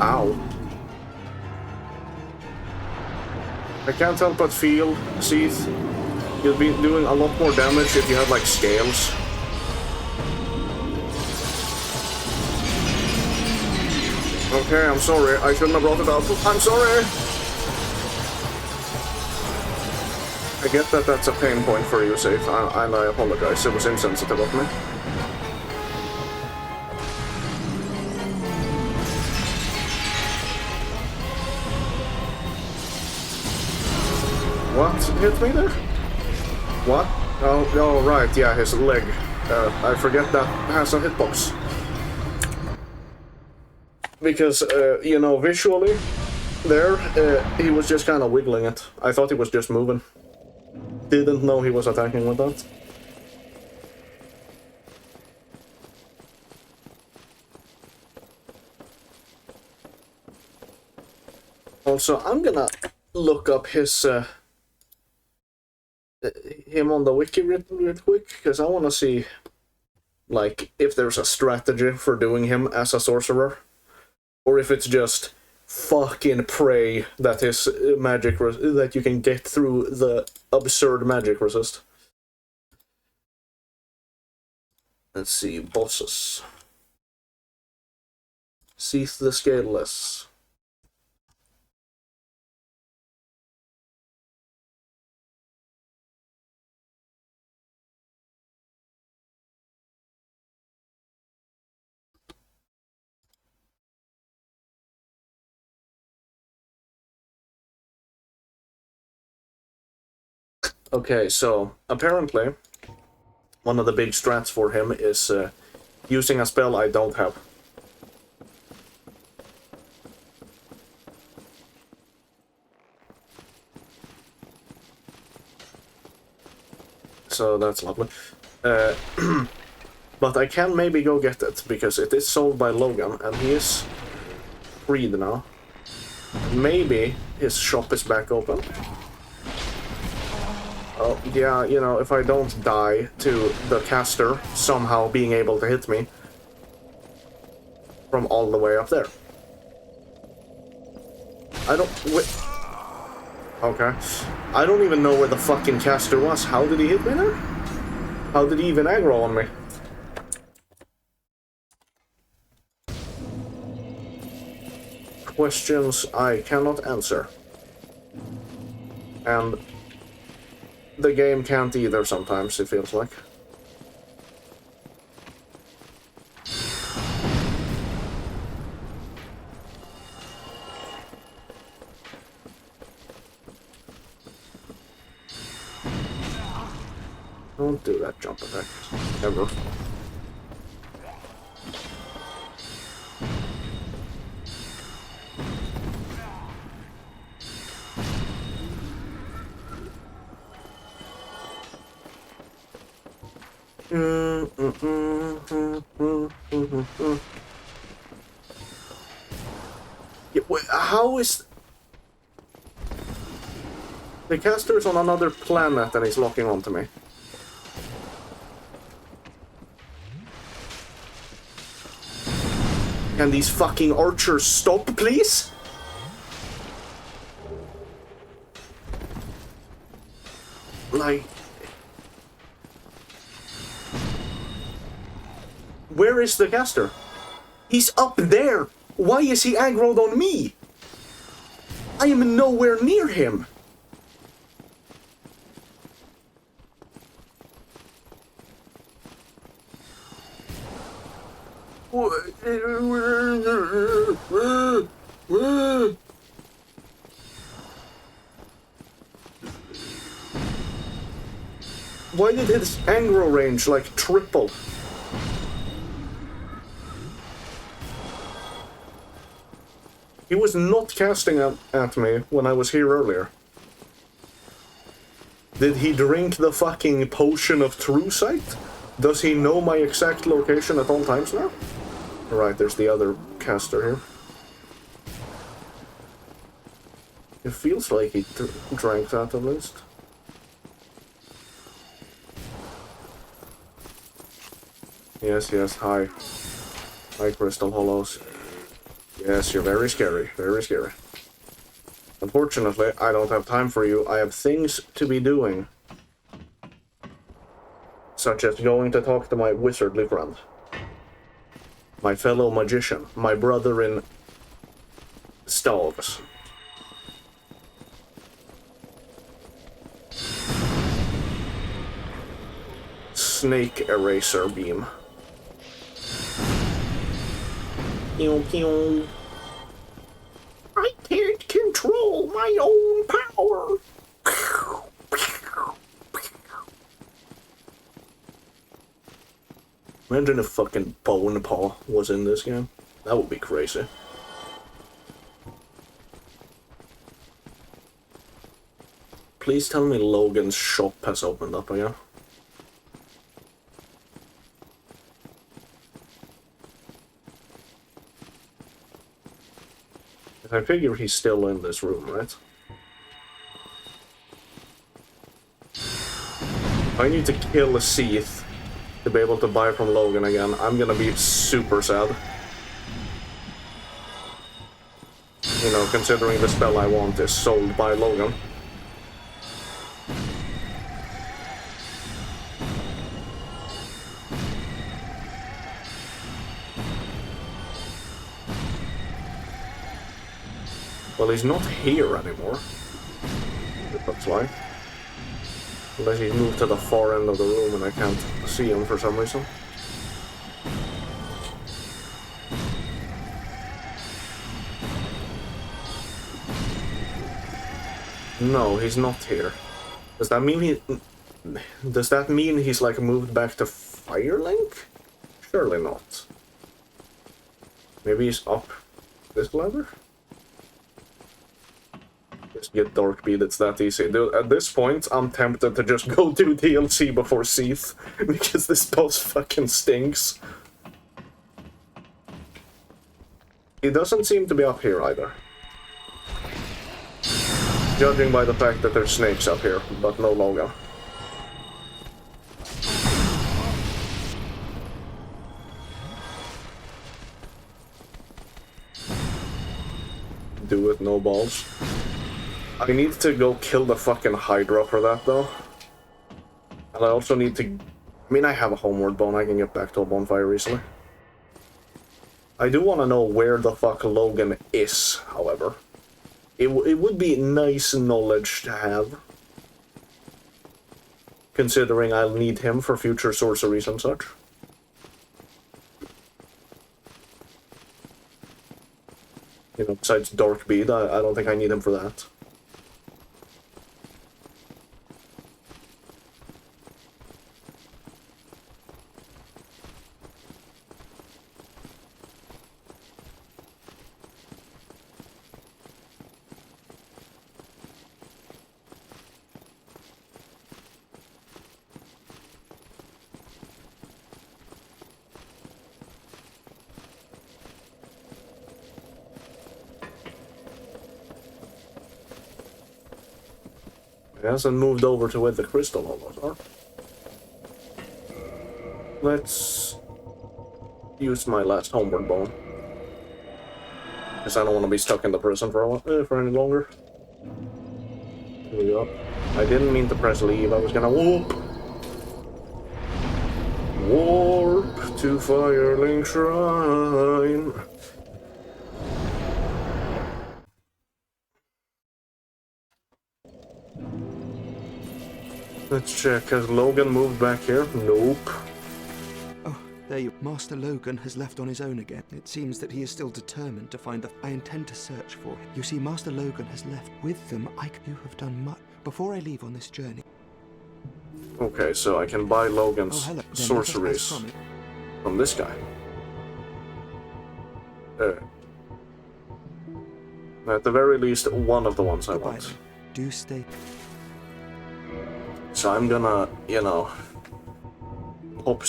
Ow. I can't help but feel, Seath, you'd be doing a lot more damage if you had like scales. Okay, I'm sorry. I shouldn't have brought it up. I'm sorry! I get that that's a pain point for you, Seath, and I apologize. It was insensitive of me. What hit me there? What? Oh, right, yeah, his leg. I forget that has a hitbox. Because, you know, visually, there, he was just kind of wiggling it. I thought he was just moving. Didn't know he was attacking with that. Also, I'm gonna look up his, him on the wiki real quick, because I want to see, like, if there's a strategy for doing him as a sorcerer. Or if it's just fucking pray that his magic that you can get through the absurd magic resist. Let's see, bosses. Seath the Scaleless. Okay, so apparently one of the big strats for him is using a spell I don't have. So that's lovely. But I can maybe go get it, because it is sold by Logan, and he is freed now. Maybe his shop is back open. Oh, yeah, you know, if I don't die to the caster somehow being able to hit me from all the way up there. I don't... Okay. I don't even know where the fucking caster was. How did he hit me there? How did he even aggro on me? Questions I cannot answer. And the game can't either sometimes, it feels like. Don't do that jump attack. Ever. Yeah, wait, how is... The caster is on another planet and he's locking onto me. Can these fucking archers stop, please? Like... Where is the caster? He's up there! Why is he aggroed on me? I am nowhere near him! Why did his aggro range like triple? He was not casting at me when I was here earlier. Did he drink the fucking potion of true sight? Does he know my exact location at all times now? Right, there's the other caster here. It feels like he drank that at least. Yes, yes, hi. Hi, Crystal Hollows. Yes, you're very scary, very scary. Unfortunately, I don't have time for you. I have things to be doing. Such as going to talk to my wizardly friend. My fellow magician. My brother in... Staves. Snake eraser beam. Pew pew. I can't control my own power. Imagine if fucking Bone Paw was in this game. That would be crazy. Please tell me Logan's shop has opened up again. I figure he's still in this room, right? I need to kill a Seath to be able to buy from Logan again. I'm gonna be super sad. You know, considering the spell I want is sold by Logan. Well, he's not here anymore. It looks like. Unless he's moved to the far end of the room and I can't see him for some reason. No, he's not here. Does that mean he's like moved back to Firelink? Surely not. Maybe he's up this ladder? Just get Dark Bead, it's that easy. At this point, I'm tempted to just go do DLC before Seath, because this boss fucking stinks. He doesn't seem to be up here either. Judging by the fact that there's snakes up here, but no Logan. Do it, no balls. I need to go kill the fucking Hydra for that, though. And I also need to... I mean, I have a homeward bone. I can get back to a bonfire easily. I do want to know where the fuck Logan is, however. It would be nice knowledge to have. Considering I'll need him for future sorceries and such. You know, besides Dark Bead, I don't think I need him for that. It hasn't moved over to where the crystal almost are. Let's use my last homeward bone. Because I don't want to be stuck in the prison for for any longer. Here we go. I didn't mean to press leave, I was gonna whoop! Warp to Firelink Shrine. Let's check. Has Logan moved back here? Nope. Oh, there you... Master Logan has left on his own again. It seems that he is still determined to find the... I intend to search for him. You see, Master Logan has left. With them, you have done much. Before I leave on this journey... Okay, so I can buy Logan's sorceries from this guy. At the very least, one of the ones I want. Do stay... So I'm gonna, you know, pop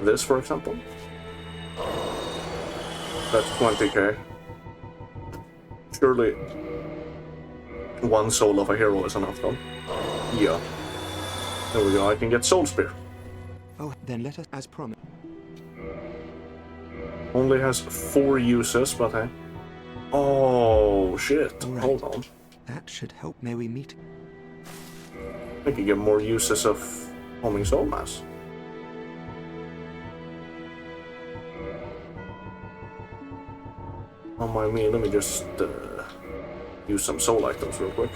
this, for example. That's 20k. Surely one soul of a hero is enough, though. Yeah. There we go, I can get Soul Spear. Oh, then let us, as promised. Only has 4 uses, but hey. Oh, shit. Right. Hold on. That should help. May we meet? I could get more uses of Homing Soul Mass. Oh my me, let me just use some soul items real quick.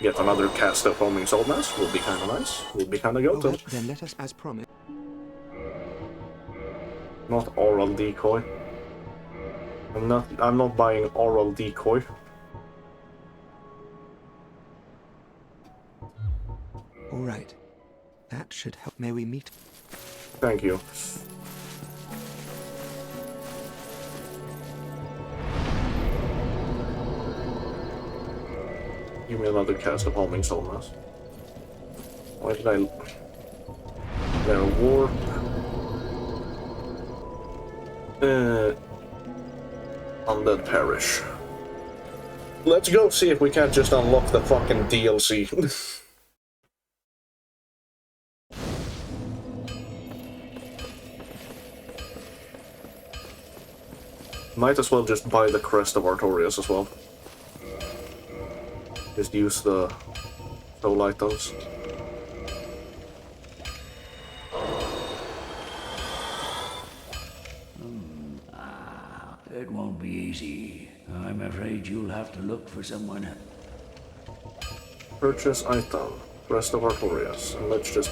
Get another cast of Homing Soul Mass would be kind of nice. Would be kind of go to. Then let us, as promised. Not Oral Decoy. I'm not buying Oral Decoy. All right. That should help. May we meet? Thank you. Give me another cast of Homing Soul Mass. Why did I... There, warp... Undead Parish. Let's go see if we can't just unlock the fucking DLC. Might as well just buy the Crest of Artorias as well. Just use the soul items. It won't be easy. I'm afraid you'll have to look for someone. Purchase item. Crest of Artorias. And let's just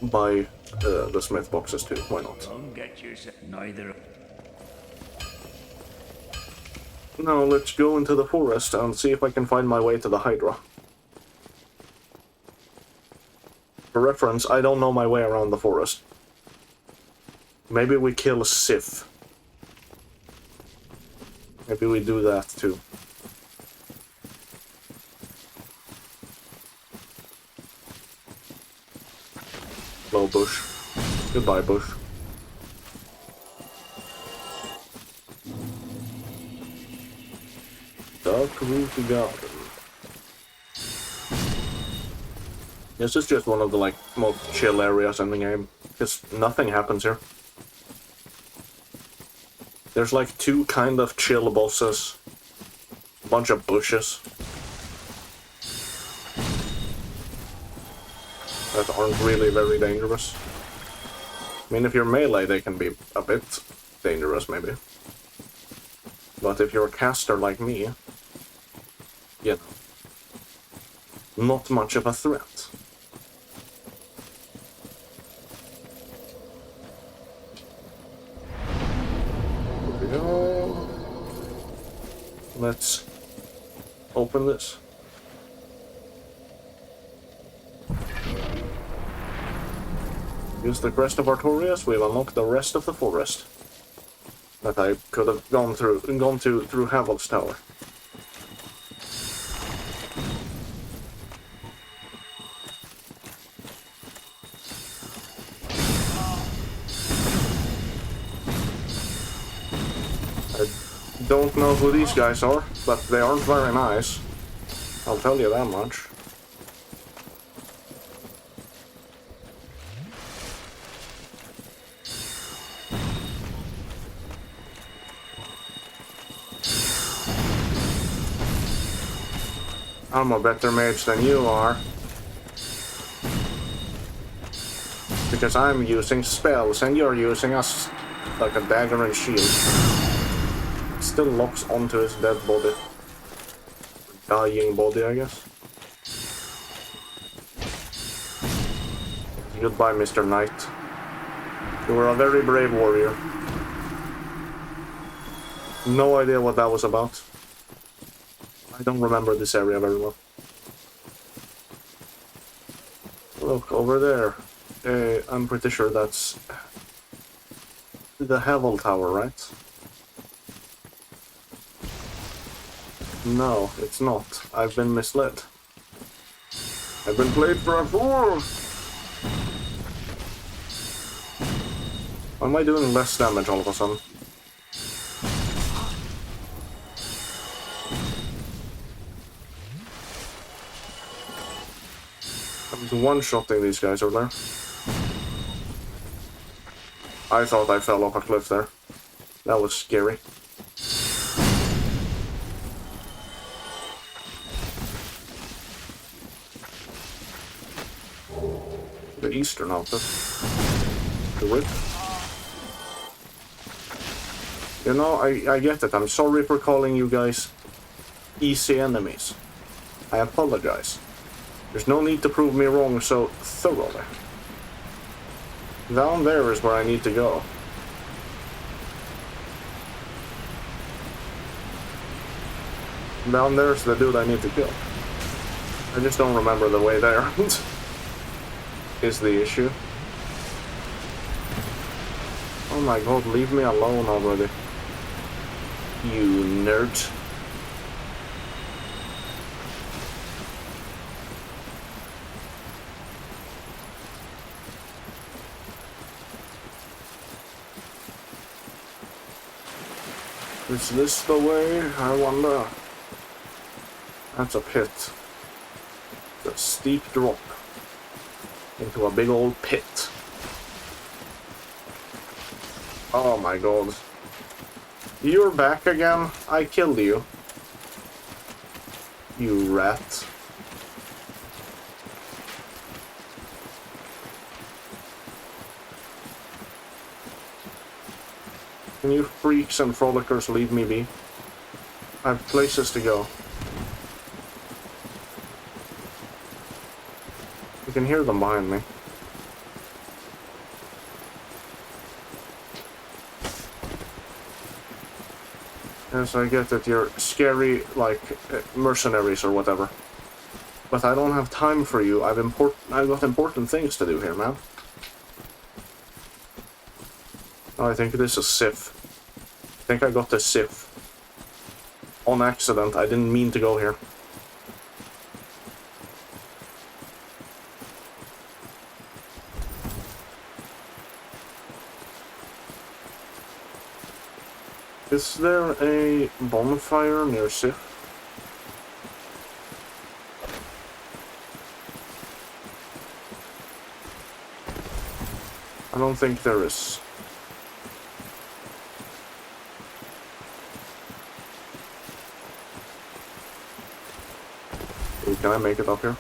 buy the smith boxes too. Why not? Don't get yourself neither. Now let's go into the forest and see if I can find my way to the Hydra. For reference, I don't know my way around the forest. Maybe we kill Seath. Maybe we do that too. Hello, bush. Goodbye, bush. Dark Root Garden. This is just one of the like most chill areas in the game, because nothing happens here. There's like two kind of chill bosses, a bunch of bushes that aren't really very dangerous. I mean, if you're melee, they can be a bit dangerous, maybe. But if you're a caster like me, you know, not much of a threat. Here we go. Let's open this. Use the crest of Artorias, we've unlocked the rest of the forest that I could have gone through Havel's Tower. I don't know who these guys are, but they aren't very nice. I'll tell you that much. I'm a better mage than you are. Because I'm using spells and you're using us like a dagger and shield. It still locks onto his dead body. Dying body, I guess. Goodbye, Mr. Knight. You were a very brave warrior. No idea what that was about. I don't remember this area very well. Look, over there. I'm pretty sure that's the Havel Tower, right? No, it's not. I've been misled. I've been played for a fool! Why am I doing less damage all of a sudden? I was one-shotting these guys over there. I thought I fell off a cliff there. That was scary. The Eastern outfit. The whip. You know, I get it. I'm sorry for calling you guys easy enemies. I apologize. There's no need to prove me wrong so thoroughly. Down there is where I need to go. Down there's the dude I need to kill. I just don't remember the way there. Is the issue. Oh my god, leave me alone already. You nerd. Is this the way? I wonder. That's a pit. It's a steep drop into a big old pit. Oh my god. You're back again? I killed you. You rat. Can you freaks and frolickers leave me be? I have places to go. You can hear them behind me. Yes, I get that you're scary, like, mercenaries or whatever. But I don't have time for you. I've got important things to do here, man. Oh, I think this is Seath. I think I got the Seath. On accident, I didn't mean to go here. Is there a bonfire near Seath? I don't think there is. Ooh, can I make it up here?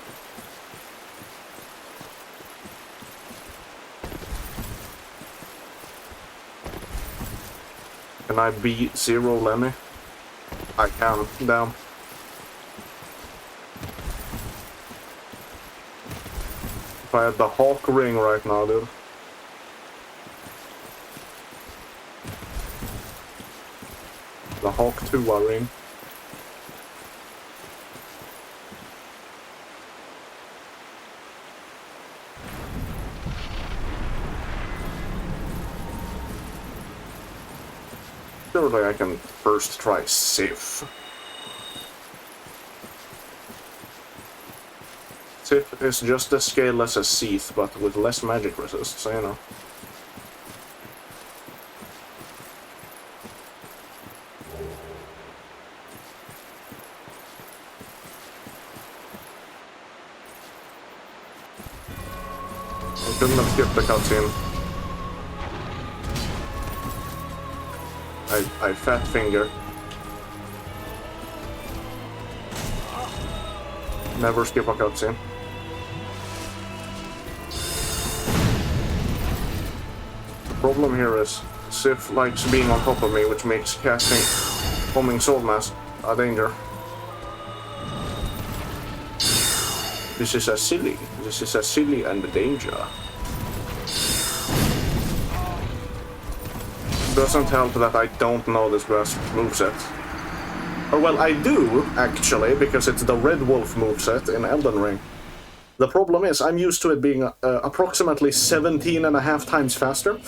Can I beat Zero Lemmy? I can. Damn. If I had the Hawk ring right now, dude. The Hawk 2 ring. Surely I can first try Seath. Seath is just as scaleless as Seath, but with less magic resist, so you know. I couldn't have skipped the cutscene. I fat finger. Never skip a cutscene. The problem here is Sif likes being on top of me, which makes casting homing sword mass a danger. This is a silly and a danger. Doesn't help that I don't know this best moveset. Or well, I do, actually, because it's the Red Wolf moveset in Elden Ring. The problem is, I'm used to it being approximately 17.5 times faster.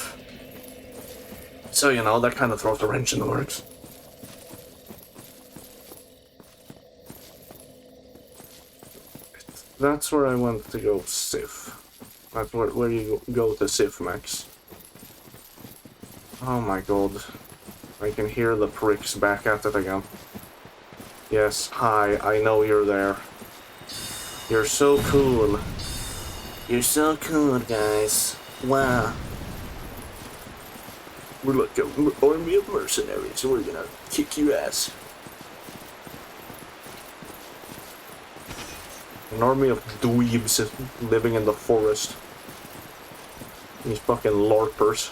So, you know, that kind of throws a wrench in the works. That's where I want to go, Sif. That's where you go to Sif, Max. Oh my god. I can hear the pricks back at it again. Yes, hi, I know you're there. You're so cool. You're so cool, guys. Wow. We're like an army of mercenaries, so we're gonna kick your ass. An army of dweebs living in the forest. These fucking LARPers.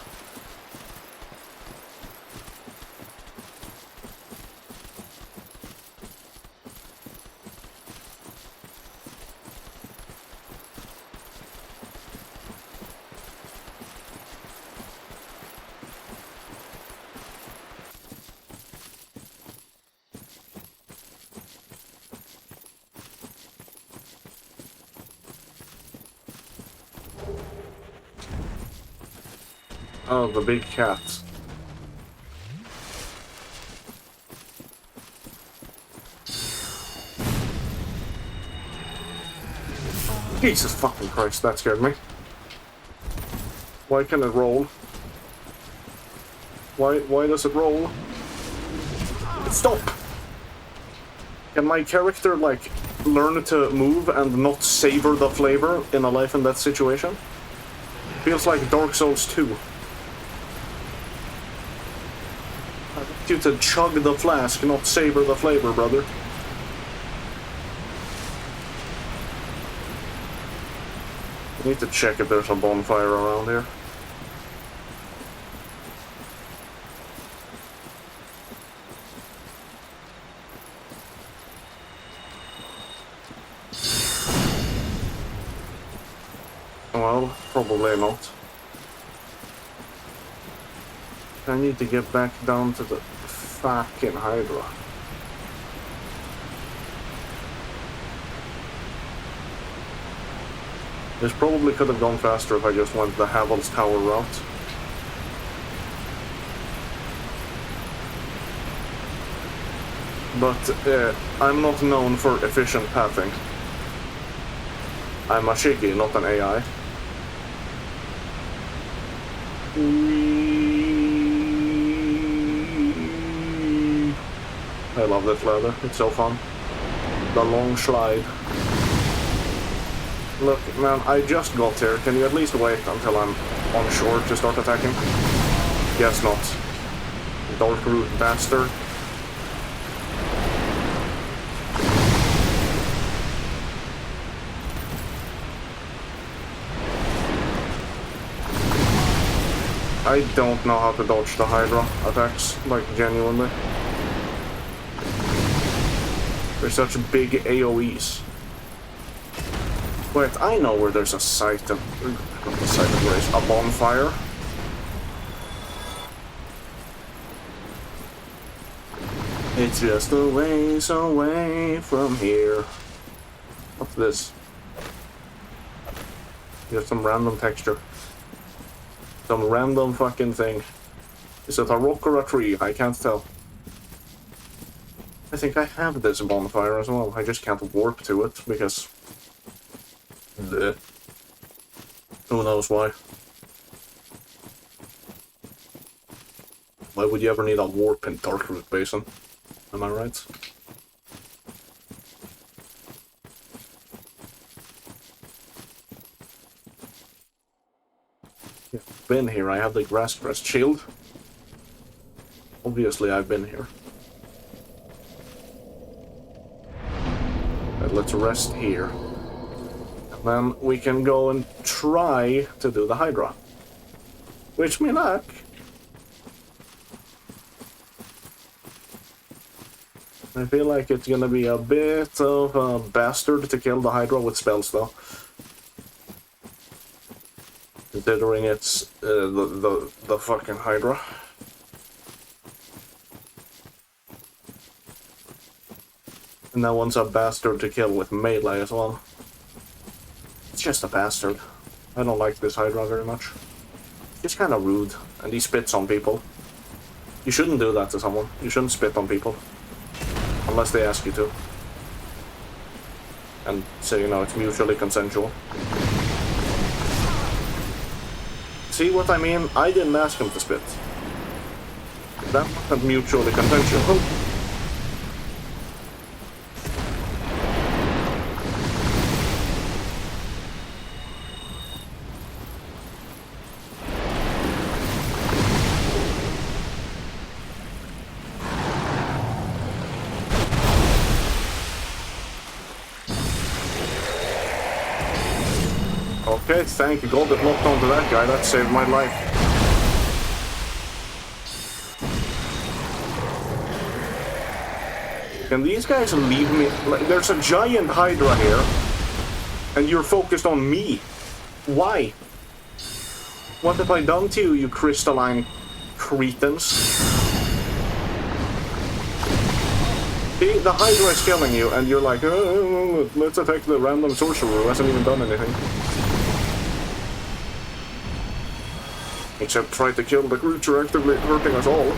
Oh, the big cat. Jesus fucking Christ, that scared me. Why can it roll? Why does it roll? Stop! Can my character, like, learn to move and not savor the flavor in a life and death situation? Feels like Dark Souls 2. I want you to chug the flask, not savor the flavor, brother. I need to check if there's a bonfire around here. Well, probably not. I need to get back down to the fucking Hydra. This probably could have gone faster if I just went the Havel's Tower route. But I'm not known for efficient pathing. I'm a Shiggy, not an AI. I love this ladder, it's so fun. The long slide. Look, man, I just got here. Can you at least wait until I'm on shore to start attacking? Guess not. Dark Root bastard. I don't know how to dodge the Hydra attacks, like genuinely. They're such big AoEs. Wait, I know where there's a site of... not a site of grace, a bonfire. It's just a ways away from here. What's this? Just some random texture. Some random fucking thing. Is it a rock or a tree? I can't tell. I think I have this bonfire as well. I just can't warp to it because... bleh. Who knows why? Why would you ever need a warp in Darkroot Basin? Am I right? Yeah, been here. I have the grass crest shield. Obviously, I've been here. But let's rest here. And then we can go and try to do the Hydra. Wish me luck. I feel like it's gonna be a bit of a bastard to kill the Hydra with spells, though. Considering it's the fucking Hydra. And that one's a bastard to kill with melee as well. It's just a bastard. I don't like this Hydra very much. He's kind of rude, and he spits on people. You shouldn't do that to someone. You shouldn't spit on people. Unless they ask you to. And say, you know, it's mutually consensual. See what I mean? I didn't ask him to spit. That wasn't mutually consensual. Okay, thank God it locked onto that guy. That saved my life. Can these guys leave me? Like, there's a giant Hydra here, and you're focused on me. Why? What have I done to you, you crystalline cretins? See, the Hydra is killing you, and you're like, oh, let's attack the random sorcerer who hasn't even done anything. Except try to kill the creature actively hurting us all.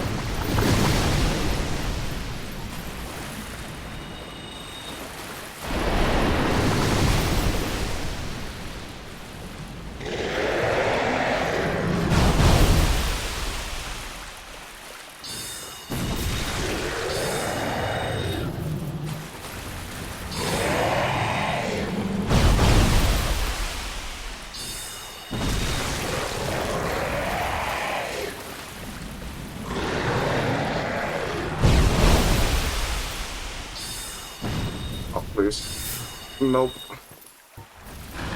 Nope.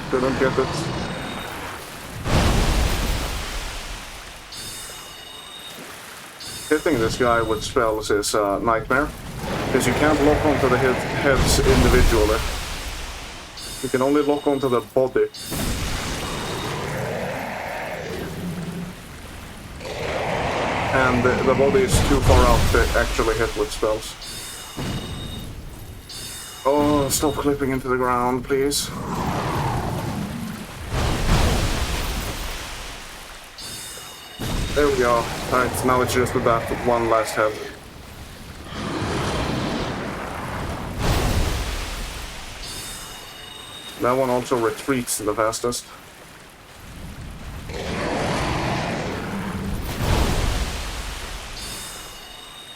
Didn't get it. Hitting this guy with spells is a nightmare, because you can't lock onto the heads individually. You can only lock onto the body. And the body is too far out to actually hit with spells. Oh, stop clipping into the ground, please. There we go. Alright, now it's just with that one last head. That one also retreats the fastest.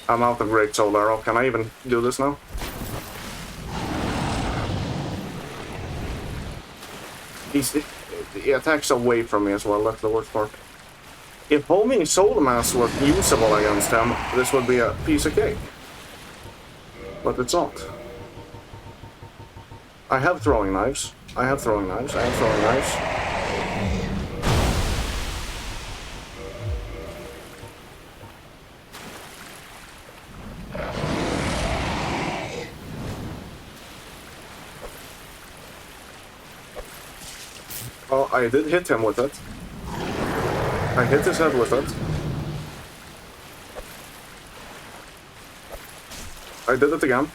I'm out of Great Soul Arrow. Can I even do this now? he attacks away from me as well, that's the worst part. If homing soul mass was usable against him, this would be a piece of cake. But it's not. I have throwing knives. I have throwing knives. I have throwing knives. Oh, I did hit him with it. I hit his head with it. I did it again.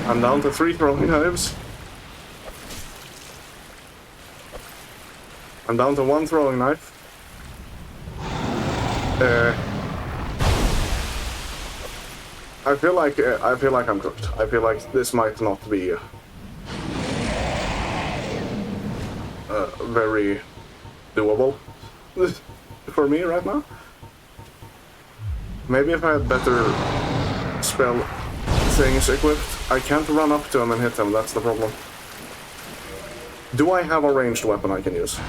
I'm down to 3 throwing knives. I'm down to 1 throwing knife. I feel like I'm cooked. I feel like this might not be very doable for me right now. Maybe if I had better spell things equipped. I can't run up to him and hit him, that's the problem. Do I have a ranged weapon I can use?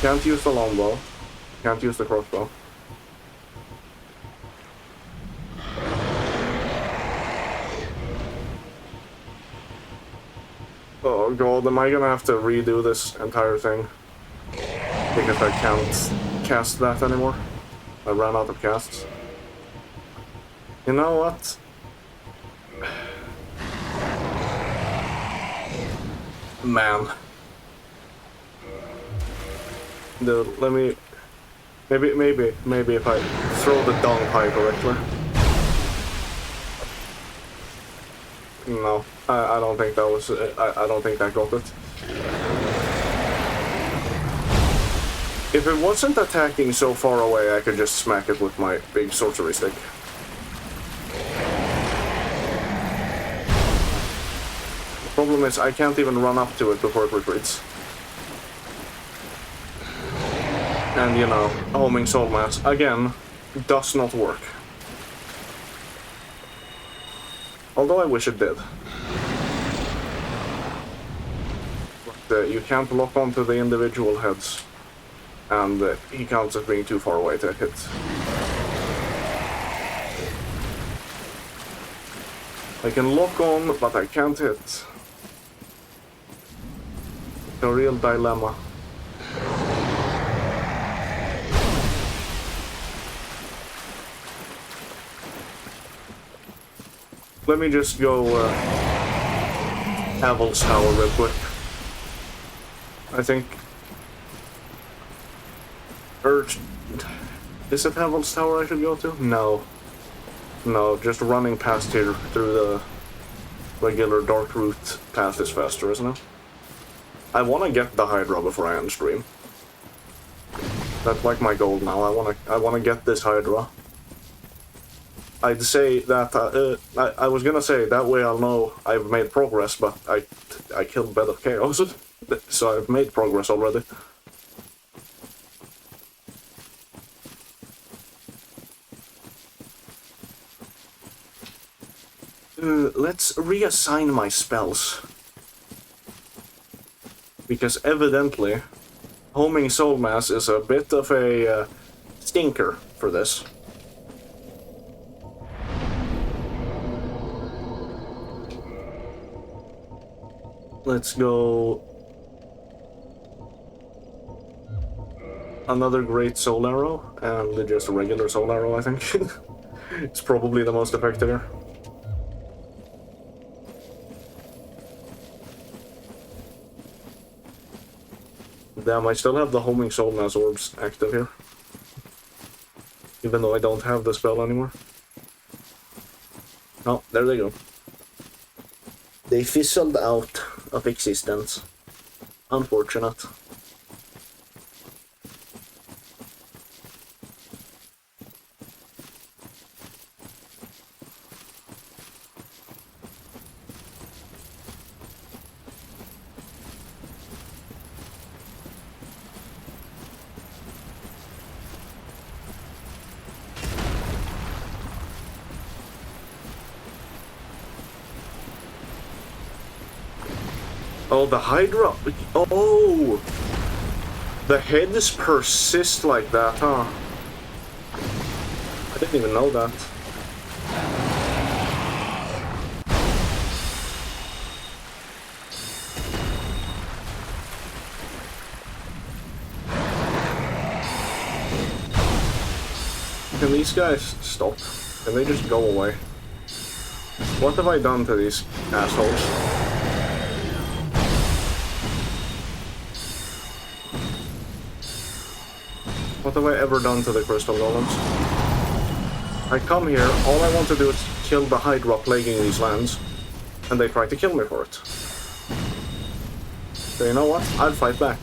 Can't use the longbow. Can't use the crossbow. Oh god, am I gonna have to redo this entire thing? Because I can't cast that anymore. I ran out of casts. You know what? Man. Let me... Maybe if I throw the dung pipe correctly. No, I don't think that was... I don't think that got it. If it wasn't attacking so far away, I could just smack it with my big sorcery stick. The problem is I can't even run up to it before it retreats. And you know, homing soul mass, again, does not work. Although I wish it did. But you can't lock onto the individual heads. And he counts as being too far away to hit. I can lock on, but I can't hit. It's a real dilemma. Let me just go Havel's Tower real quick. I think... Is it Havel's Tower I should go to? No. No, just running past here through the regular dark route path is faster, isn't it? I want to get the Hydra before I end stream. That's like my goal now. I want to get this Hydra. I'd say that I was gonna say that way I'll know I've made progress, but I killed Bed of Chaos, so I've made progress already. Let's reassign my spells. Because evidently, homing soul mass is a bit of a stinker for this. Let's go... Another great soul arrow, and just a regular soul arrow, I think. It's probably the most effective here. Damn, I still have the homing soul mass orbs active here. Even though I don't have the spell anymore. Oh, there they go. They fizzled out of existence. Unfortunate. Oh, the Hydra. Oh! The heads persist like that, huh? I didn't even know that. Can these guys stop? Can they just go away? What have I done to these assholes? What have I ever done to the crystal golems? I come here, all I want to do is kill the Hydra plaguing these lands, and they try to kill me for it. So you know what? I'll fight back.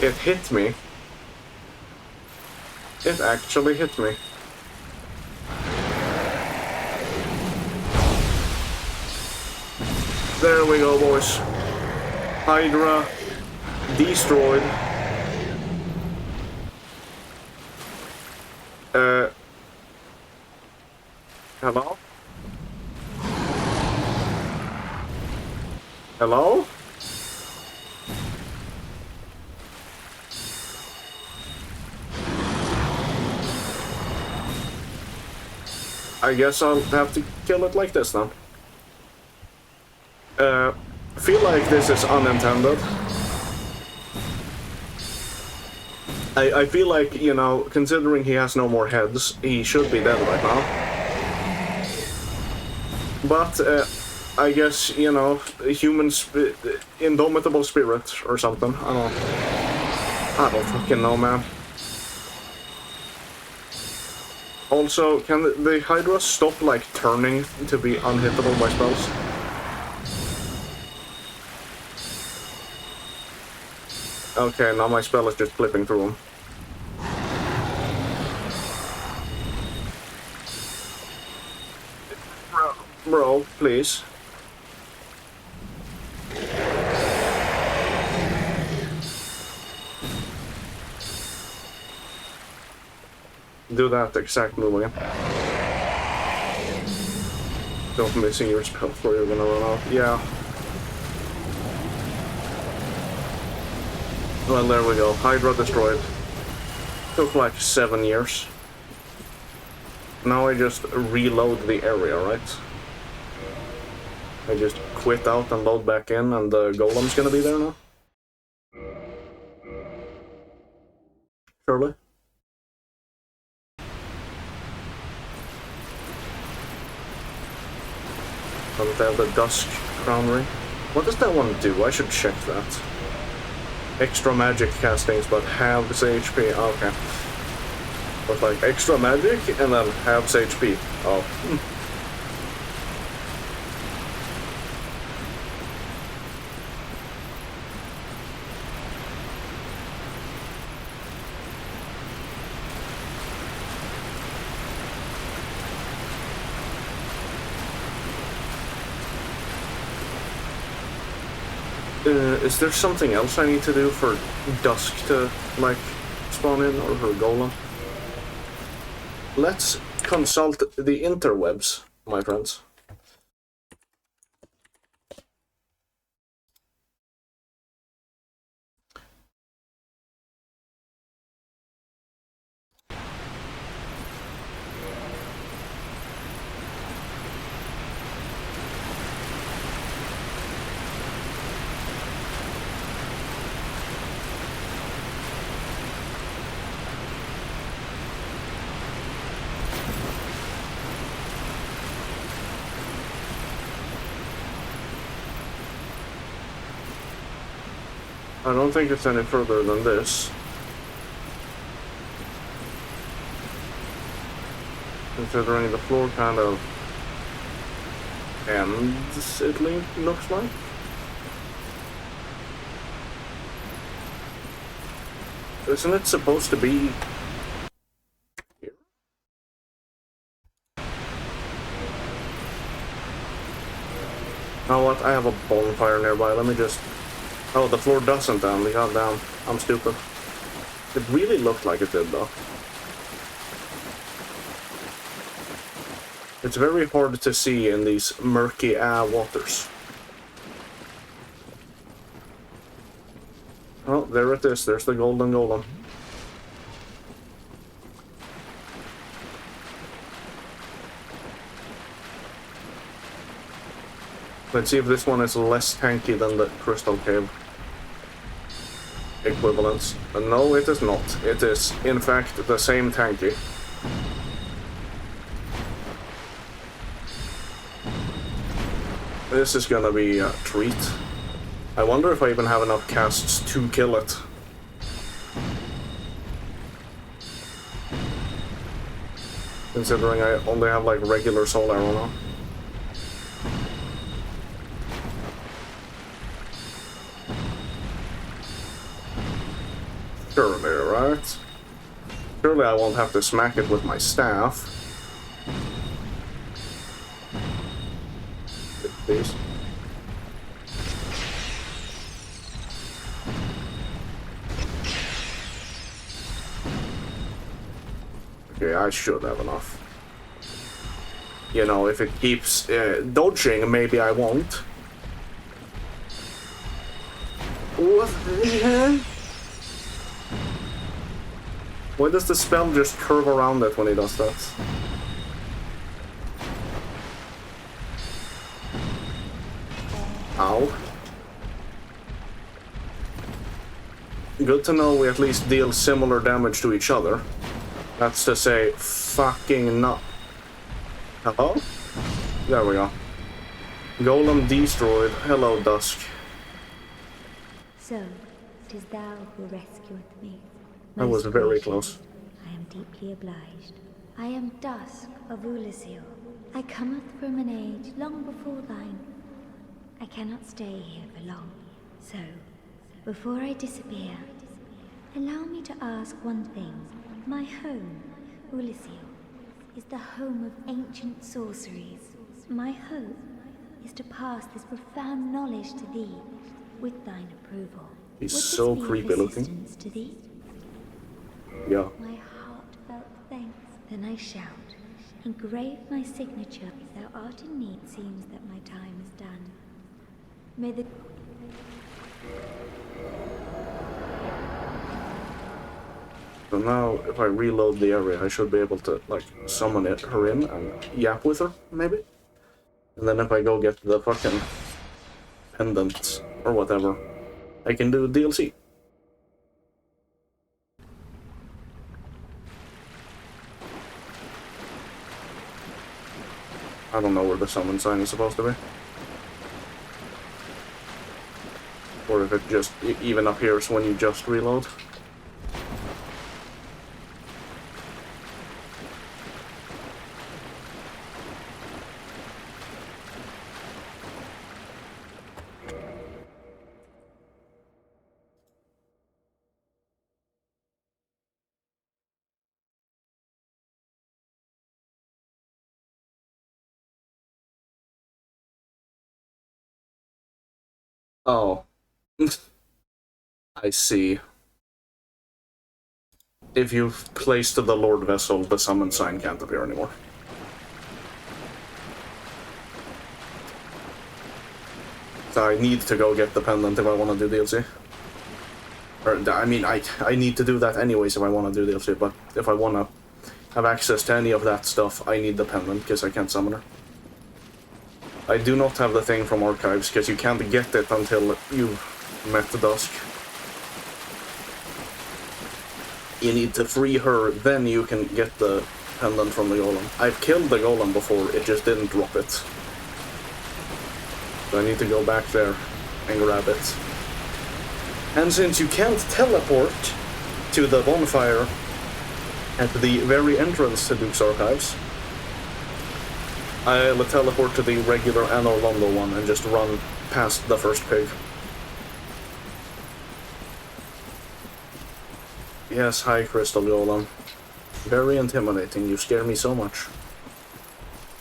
It hit me. It actually hit me. There we go, boys. Hydra destroyed. Hello? Hello? I guess I'll have to kill it like this then. Feel like this is unintended. I feel like, you know, considering he has no more heads, he should be dead right now. But, I guess, you know, indomitable spirit or something. I don't fucking know, man. Also, can the Hydra stop, like, turning to be unhittable by spells? Okay, now my spell is just flipping through them. Bro, please. Do that exact move again. Don't missing your spell before you're gonna run out. Yeah. Well, there we go. Hydra destroyed. Took like 7 years. Now I just reload the area, right? I just quit out and load back in, and the golem's gonna be there now? Surely? Doesn't have the Dusk Crown Ring. What does that one do? I should check that. Extra magic castings, but halves HP. Okay. But like extra magic and then halves HP. Oh. Is there something else I need to do for Dusk to, like, spawn in, or for Golem? Let's consult the interwebs, my friends. I don't think it's any further than this. Considering the floor kind of ends, it looks like. Isn't it supposed to be here? You know what? I have a bonfire nearby. Let me just... Oh, the floor doesn't end. Goddamn, I'm stupid. It really looked like it did, though. It's very hard to see in these murky waters. Oh, there it is. There's the golden golem. Let's see if this one is less tanky than the Crystal Cave equivalents. No, it is not. It is, in fact, the same tanky. This is gonna be a treat. I wonder if I even have enough casts to kill it. Considering I only have like regular soul arrow now. Surely, right? Surely I won't have to smack it with my staff. Please. Okay, I should have enough. You know, if it keeps dodging, maybe I won't. What the hell? Why does the spell just curve around it when he does that? Ow. Good to know we at least deal similar damage to each other. That's to say, fucking not. Hello? There we go. Golem destroyed. Hello, Dusk. So, it is thou who rescueth me. That was very close. I am deeply obliged. I am Dusk of Ulasil. I cometh from an age long before thine. I cannot stay here for long. So, before I disappear, allow me to ask one thing. My home, Ulasil, is the home of ancient sorceries. My hope is to pass this profound knowledge to thee with thine approval. He's so creepy looking. To thee? Yeah. My heartfelt thanks. Then I shout, engrave my signature. If thou art in need, seems that my time is done. May the... So now, if I reload the area, I should be able to, like, summon her in and yap with her, maybe? And then if I go get the fucking pendants, or whatever, I can do DLC. I don't know where the summon sign is supposed to be. Or if it just even appears when you just reload. Oh. I see. If you've placed the Lord Vessel, the summon sign can't appear anymore. So I need to go get the pendant if I want to do DLC. Or, I mean, I need to do that anyways if I want to do DLC, but if I want to have access to any of that stuff, I need the pendant, because I can't summon her. I do not have the thing from Archives, because you can't get it until you've met the Dusk. You need to free her, then you can get the pendant from the golem. I've killed the golem before, it just didn't drop it. So I need to go back there and grab it. And since you can't teleport to the bonfire at the very entrance to Duke's Archives, I'll teleport to the regular Anno Londo one and just run past the first pig. Yes, hi Crystal Golem. Very intimidating, you scare me so much.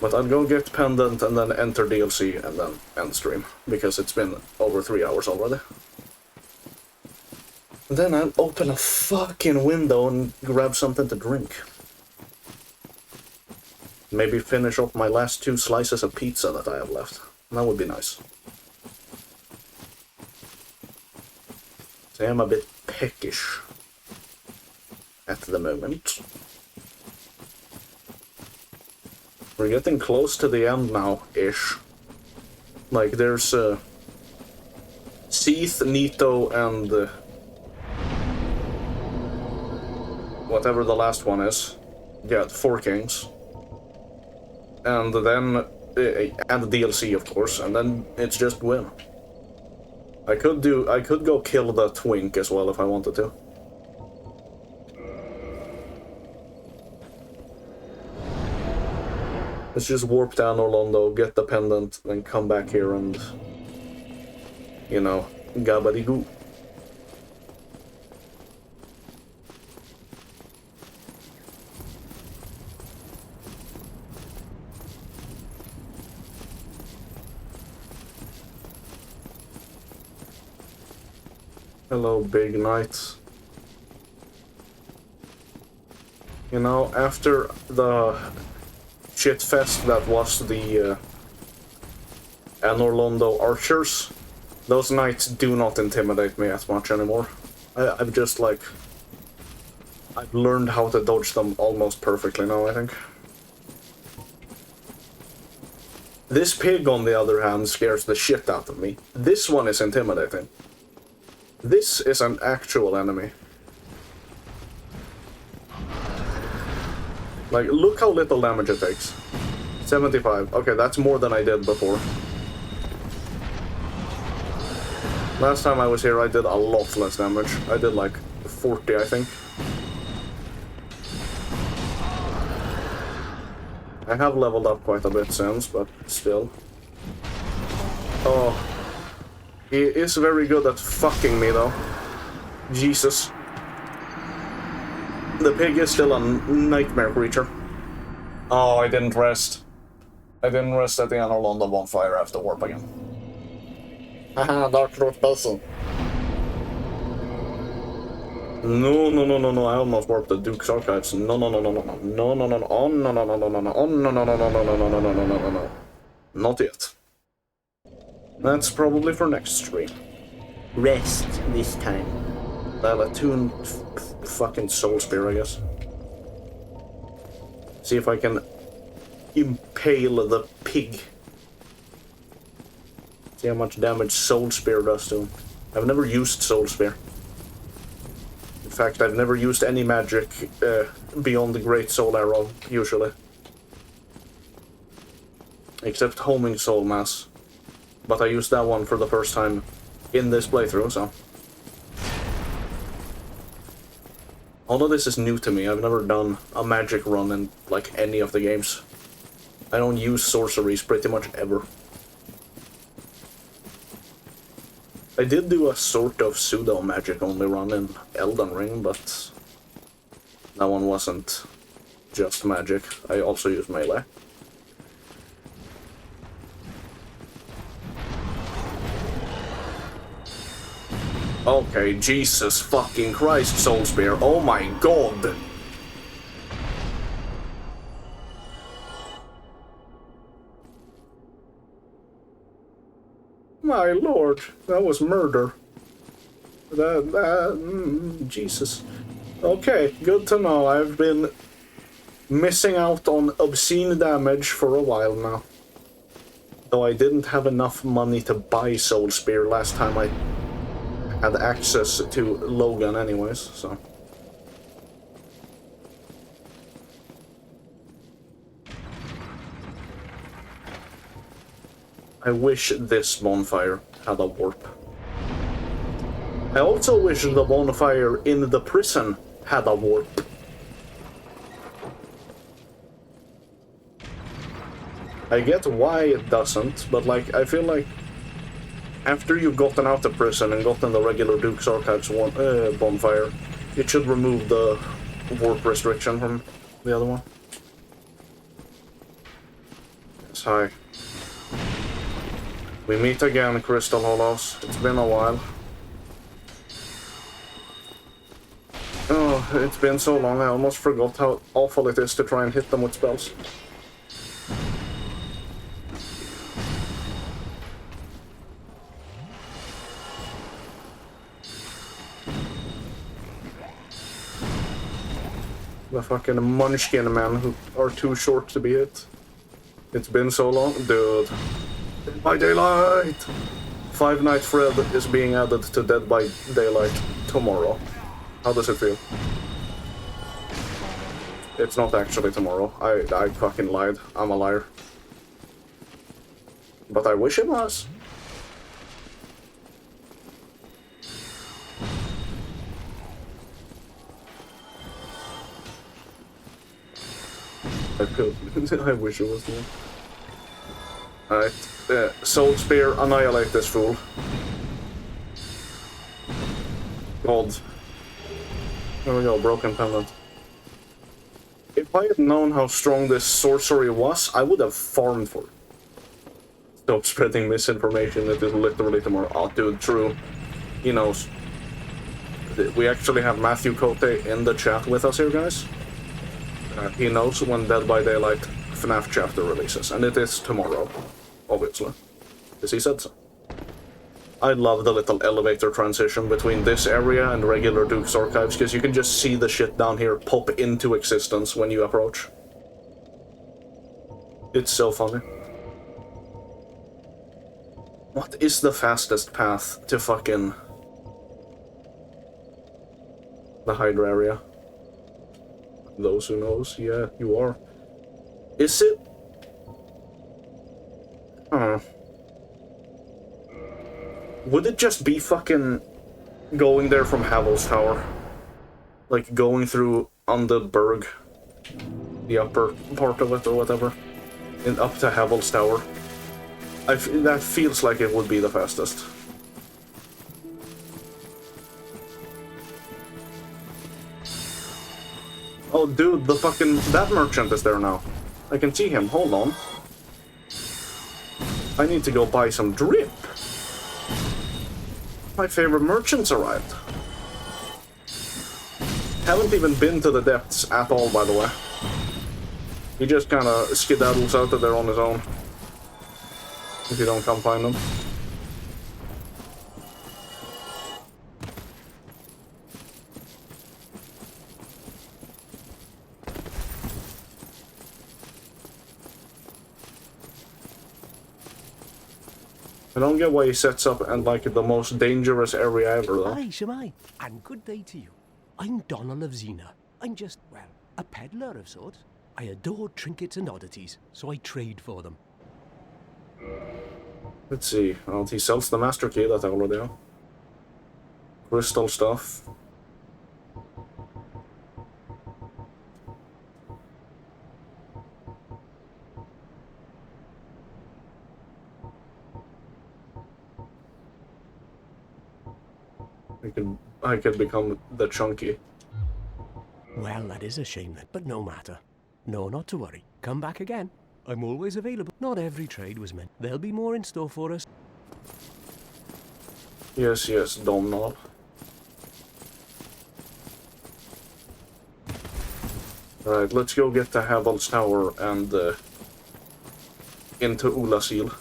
But I'll go get pendant and then enter DLC and then end stream, because it's been over 3 hours already. And then I'll open a fucking window and grab something to drink. Maybe finish off my last 2 slices of pizza that I have left. That would be nice. So I am a bit peckish at the moment. We're getting close to the end now-ish. Like, there's Seath, Nito, and whatever the last one is. Yeah, the 4 kings. And then, and the DLC, of course, and then it's just win. I could go kill the twink as well if I wanted to. Let's just warp down Orlando, get the pendant, then come back here and, you know, gabbity-goo. Hello, big knight. You know, after the shitfest that was the Anorlondo archers, those knights do not intimidate me as much anymore. I've just, like, I've learned how to dodge them almost perfectly now, I think. This pig, on the other hand, scares the shit out of me. This one is intimidating. This is an actual enemy. Like, look how little damage it takes. 75. Okay, that's more than I did before. Last time I was here, I did a lot less damage. I did like 40, I think. I have leveled up quite a bit since, but still. Oh. He is very good at fucking me, though. Jesus. The pig is still a nightmare creature. Oh, I didn't rest. I didn't rest at the Anorlondo bonfire after warp again. Haha, Dark Lord Puzzle. No, I almost warped the Duke's Archives. No. Oh, no. Not yet. That's probably for next stream. Rest this time. I'll attune fucking Soul Spear, I guess. See if I can impale the pig. See how much damage Soul Spear does to him. I've never used Soul Spear. In fact, I've never used any magic beyond the Great Soul Arrow, usually. Except Homing Soul Mass. But I used that one for the first time in this playthrough, so... All of this is new to me. I've never done a magic run in, like, any of the games. I don't use sorceries pretty much ever. I did do a sort of pseudo-magic only run in Elden Ring, but that one wasn't just magic. I also used melee. Okay, Jesus fucking Christ, Soul Spear. Oh my god! My lord, that was murder. Jesus. Okay, good to know. I've been missing out on obscene damage for a while now. Though I didn't have enough money to buy Soul Spear last time I had access to Logan anyways, so... I wish this bonfire had a warp. I also wish the bonfire in the prison had a warp. I get why it doesn't, but like, I feel like after you've gotten out of prison and gotten the regular Duke's Archives bonfire, it should remove the warp restriction from the other one. Yes, hi. We meet again, Crystal Hollows. It's been a while. Oh, it's been so long, I almost forgot how awful it is to try and hit them with spells. The fucking munchkin men who are too short to be hit. It's been so long, dude. Dead by Daylight! Five Night Fred is being added to Dead by Daylight tomorrow. How does it feel? It's not actually tomorrow. I fucking lied. I'm a liar. But I wish it was. I wish it was more. Alright, Soul Spear, annihilate this fool. God. There we go, broken pendant. If I had known how strong this sorcery was, I would have farmed for it. Stop spreading misinformation, it is literally tomorrow. Oh, dude, true. He knows. We actually have Matthew Cote in the chat with us here, guys. He knows when Dead by Daylight FNAF chapter releases, and it is tomorrow, obviously, because he said so. I love the little elevator transition between this area and regular Duke's Archives, because you can just see the shit down here pop into existence when you approach. It's so funny. What is the fastest path to fucking the Hydra area? Those who knows, yeah, you are. Is it? Would it just be fucking going there from Havel's Tower? Like going through on the Berg, the upper part of it or whatever, and up to Havel's Tower? That feels like it would be the fastest. Oh, dude, that merchant is there now. I can see him. Hold on. I need to go buy some drip. My favorite merchants arrived. Haven't even been to the depths at all, by the way. He just kind of skedaddles out of there on his own. If you don't come find him. I don't get why he sets up and like the most dangerous area ever, though. Aye, Shemai, and good day to you. I'm Donald of Xena. I'm just, well, a peddler of sorts. I adore trinkets and oddities, so I trade for them. Let's see. Well, he sells the master key that I already have. Crystal stuff. I could become the chunky. Well, that is a shame then, but no matter. No, not to worry. Come back again. I'm always available. Not every trade was meant. There'll be more in store for us. Yes, yes, Domnall. Alright, let's go get to Havel's Tower and into Ulasil.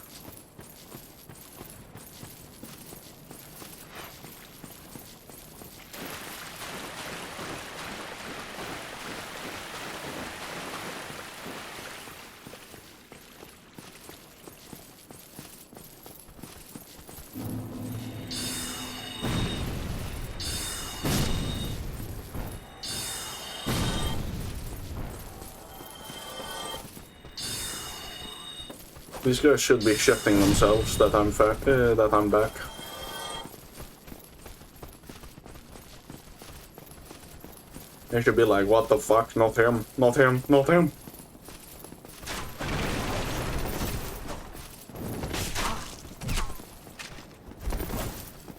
These guys should be shitting themselves that I'm back. They should be like, what the fuck? Not him, not him, not him.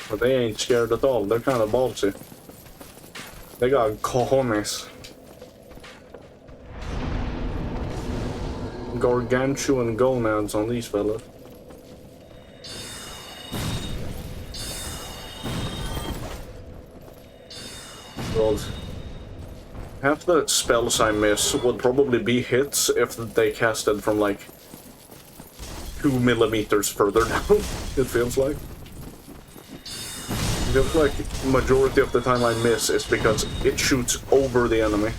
But they ain't scared at all. They're kind of ballsy. They got cojones. Gargantuan gonads on these fellas. Well, half the spells I miss would probably be hits if they casted from like 2 millimeters further down, it feels like. It feels like majority of the time I miss is because it shoots over the enemy.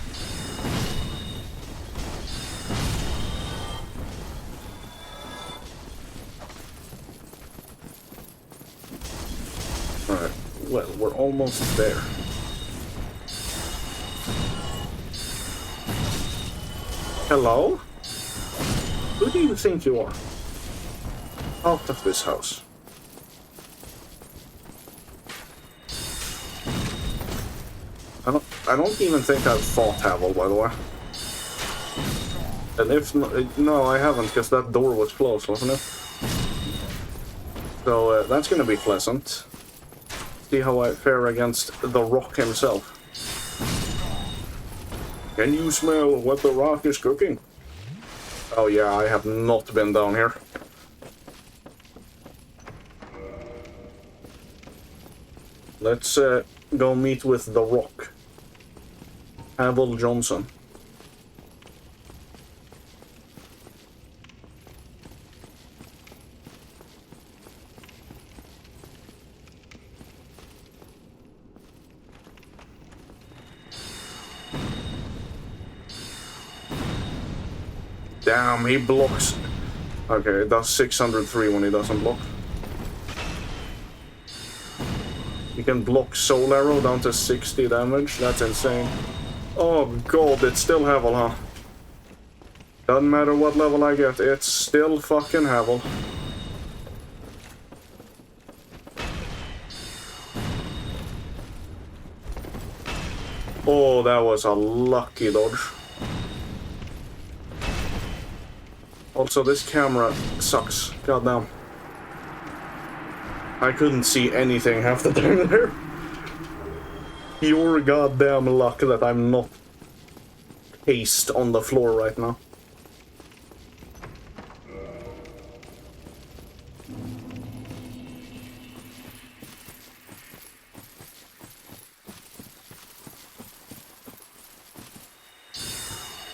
Well, we're almost there. Hello? Who do you think you are? Out of this house. I don't even think I've fought Havel, by the way. And if no, I haven't, because that door was closed, wasn't it? So that's gonna be pleasant. See how I fare against the Rock himself. Can you smell what the Rock is cooking? Oh yeah, I have not been down here. Let's go meet with the Rock. Havel Johnson. Damn, he blocks. Okay, it does 603 when he doesn't block. You can block Soul Arrow down to 60 damage. That's insane. Oh god, it's still Havel, huh? Doesn't matter what level I get, it's still fucking Havel. Oh, that was a lucky dodge. Also, this camera sucks. Goddamn. I couldn't see anything half the time there. Pure goddamn luck that I'm not paced on the floor right now.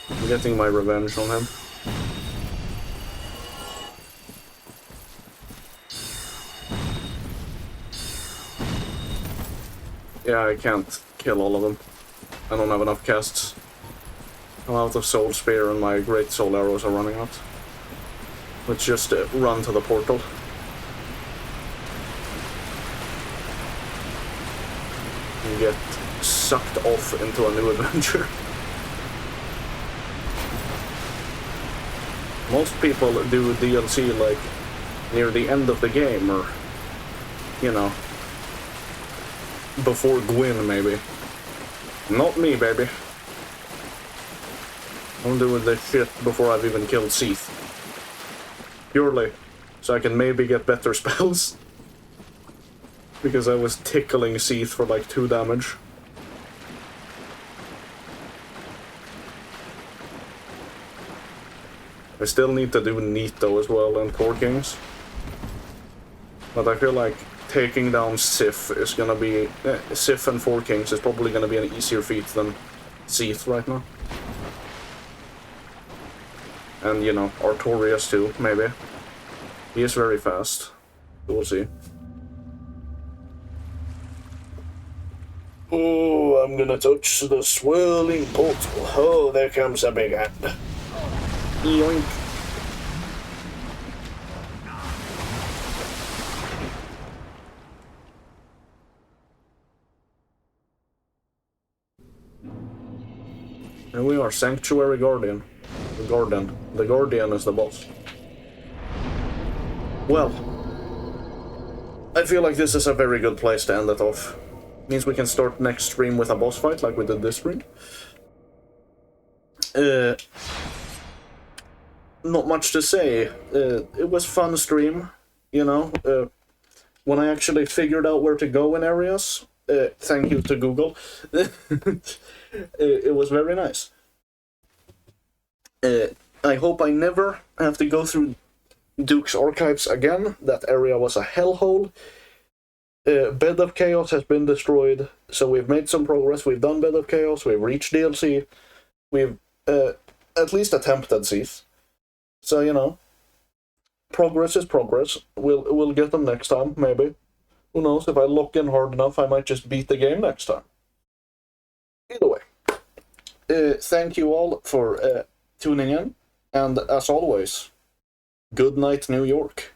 I'm getting my revenge on him. Yeah, I can't kill all of them. I don't have enough casts. I'm out of Soul Spear and my Great Soul Arrows are running out. Let's just run to the portal. And get sucked off into a new adventure. Most people do DLC like near the end of the game, or, you know, before Gwyn, maybe. Not me, baby. I'm doing this shit before I've even killed Seath. Purely so I can maybe get better spells. Because I was tickling Seath for like 2 damage. I still need to do Nito as well and Core Kings. But I feel like taking down Sif is gonna be... Sif and 4 Kings is probably gonna be an easier feat than Seath right now. And, you know, Artorias too, maybe. He is very fast. We'll see. Oh, I'm gonna touch the swirling portal. Oh, there comes a big hand. Yoink. And we are Sanctuary Guardian. The Guardian is the boss. Well, I feel like this is a very good place to end it off. Means we can start next stream with a boss fight like we did this stream. Not much to say. It was fun stream, you know. When I actually figured out where to go in areas, thank you to Google, it was very nice. I hope I never have to go through Duke's Archives again. That area was a hellhole. Bed of Chaos has been destroyed, so we've made some progress. We've done Bed of Chaos, we've reached DLC, we've at least attempted Seath. So, you know, progress is progress. We'll get them next time, maybe. Who knows, if I lock in hard enough, I might just beat the game next time. Either way, thank you all for tuning in, and as always, good night, New York.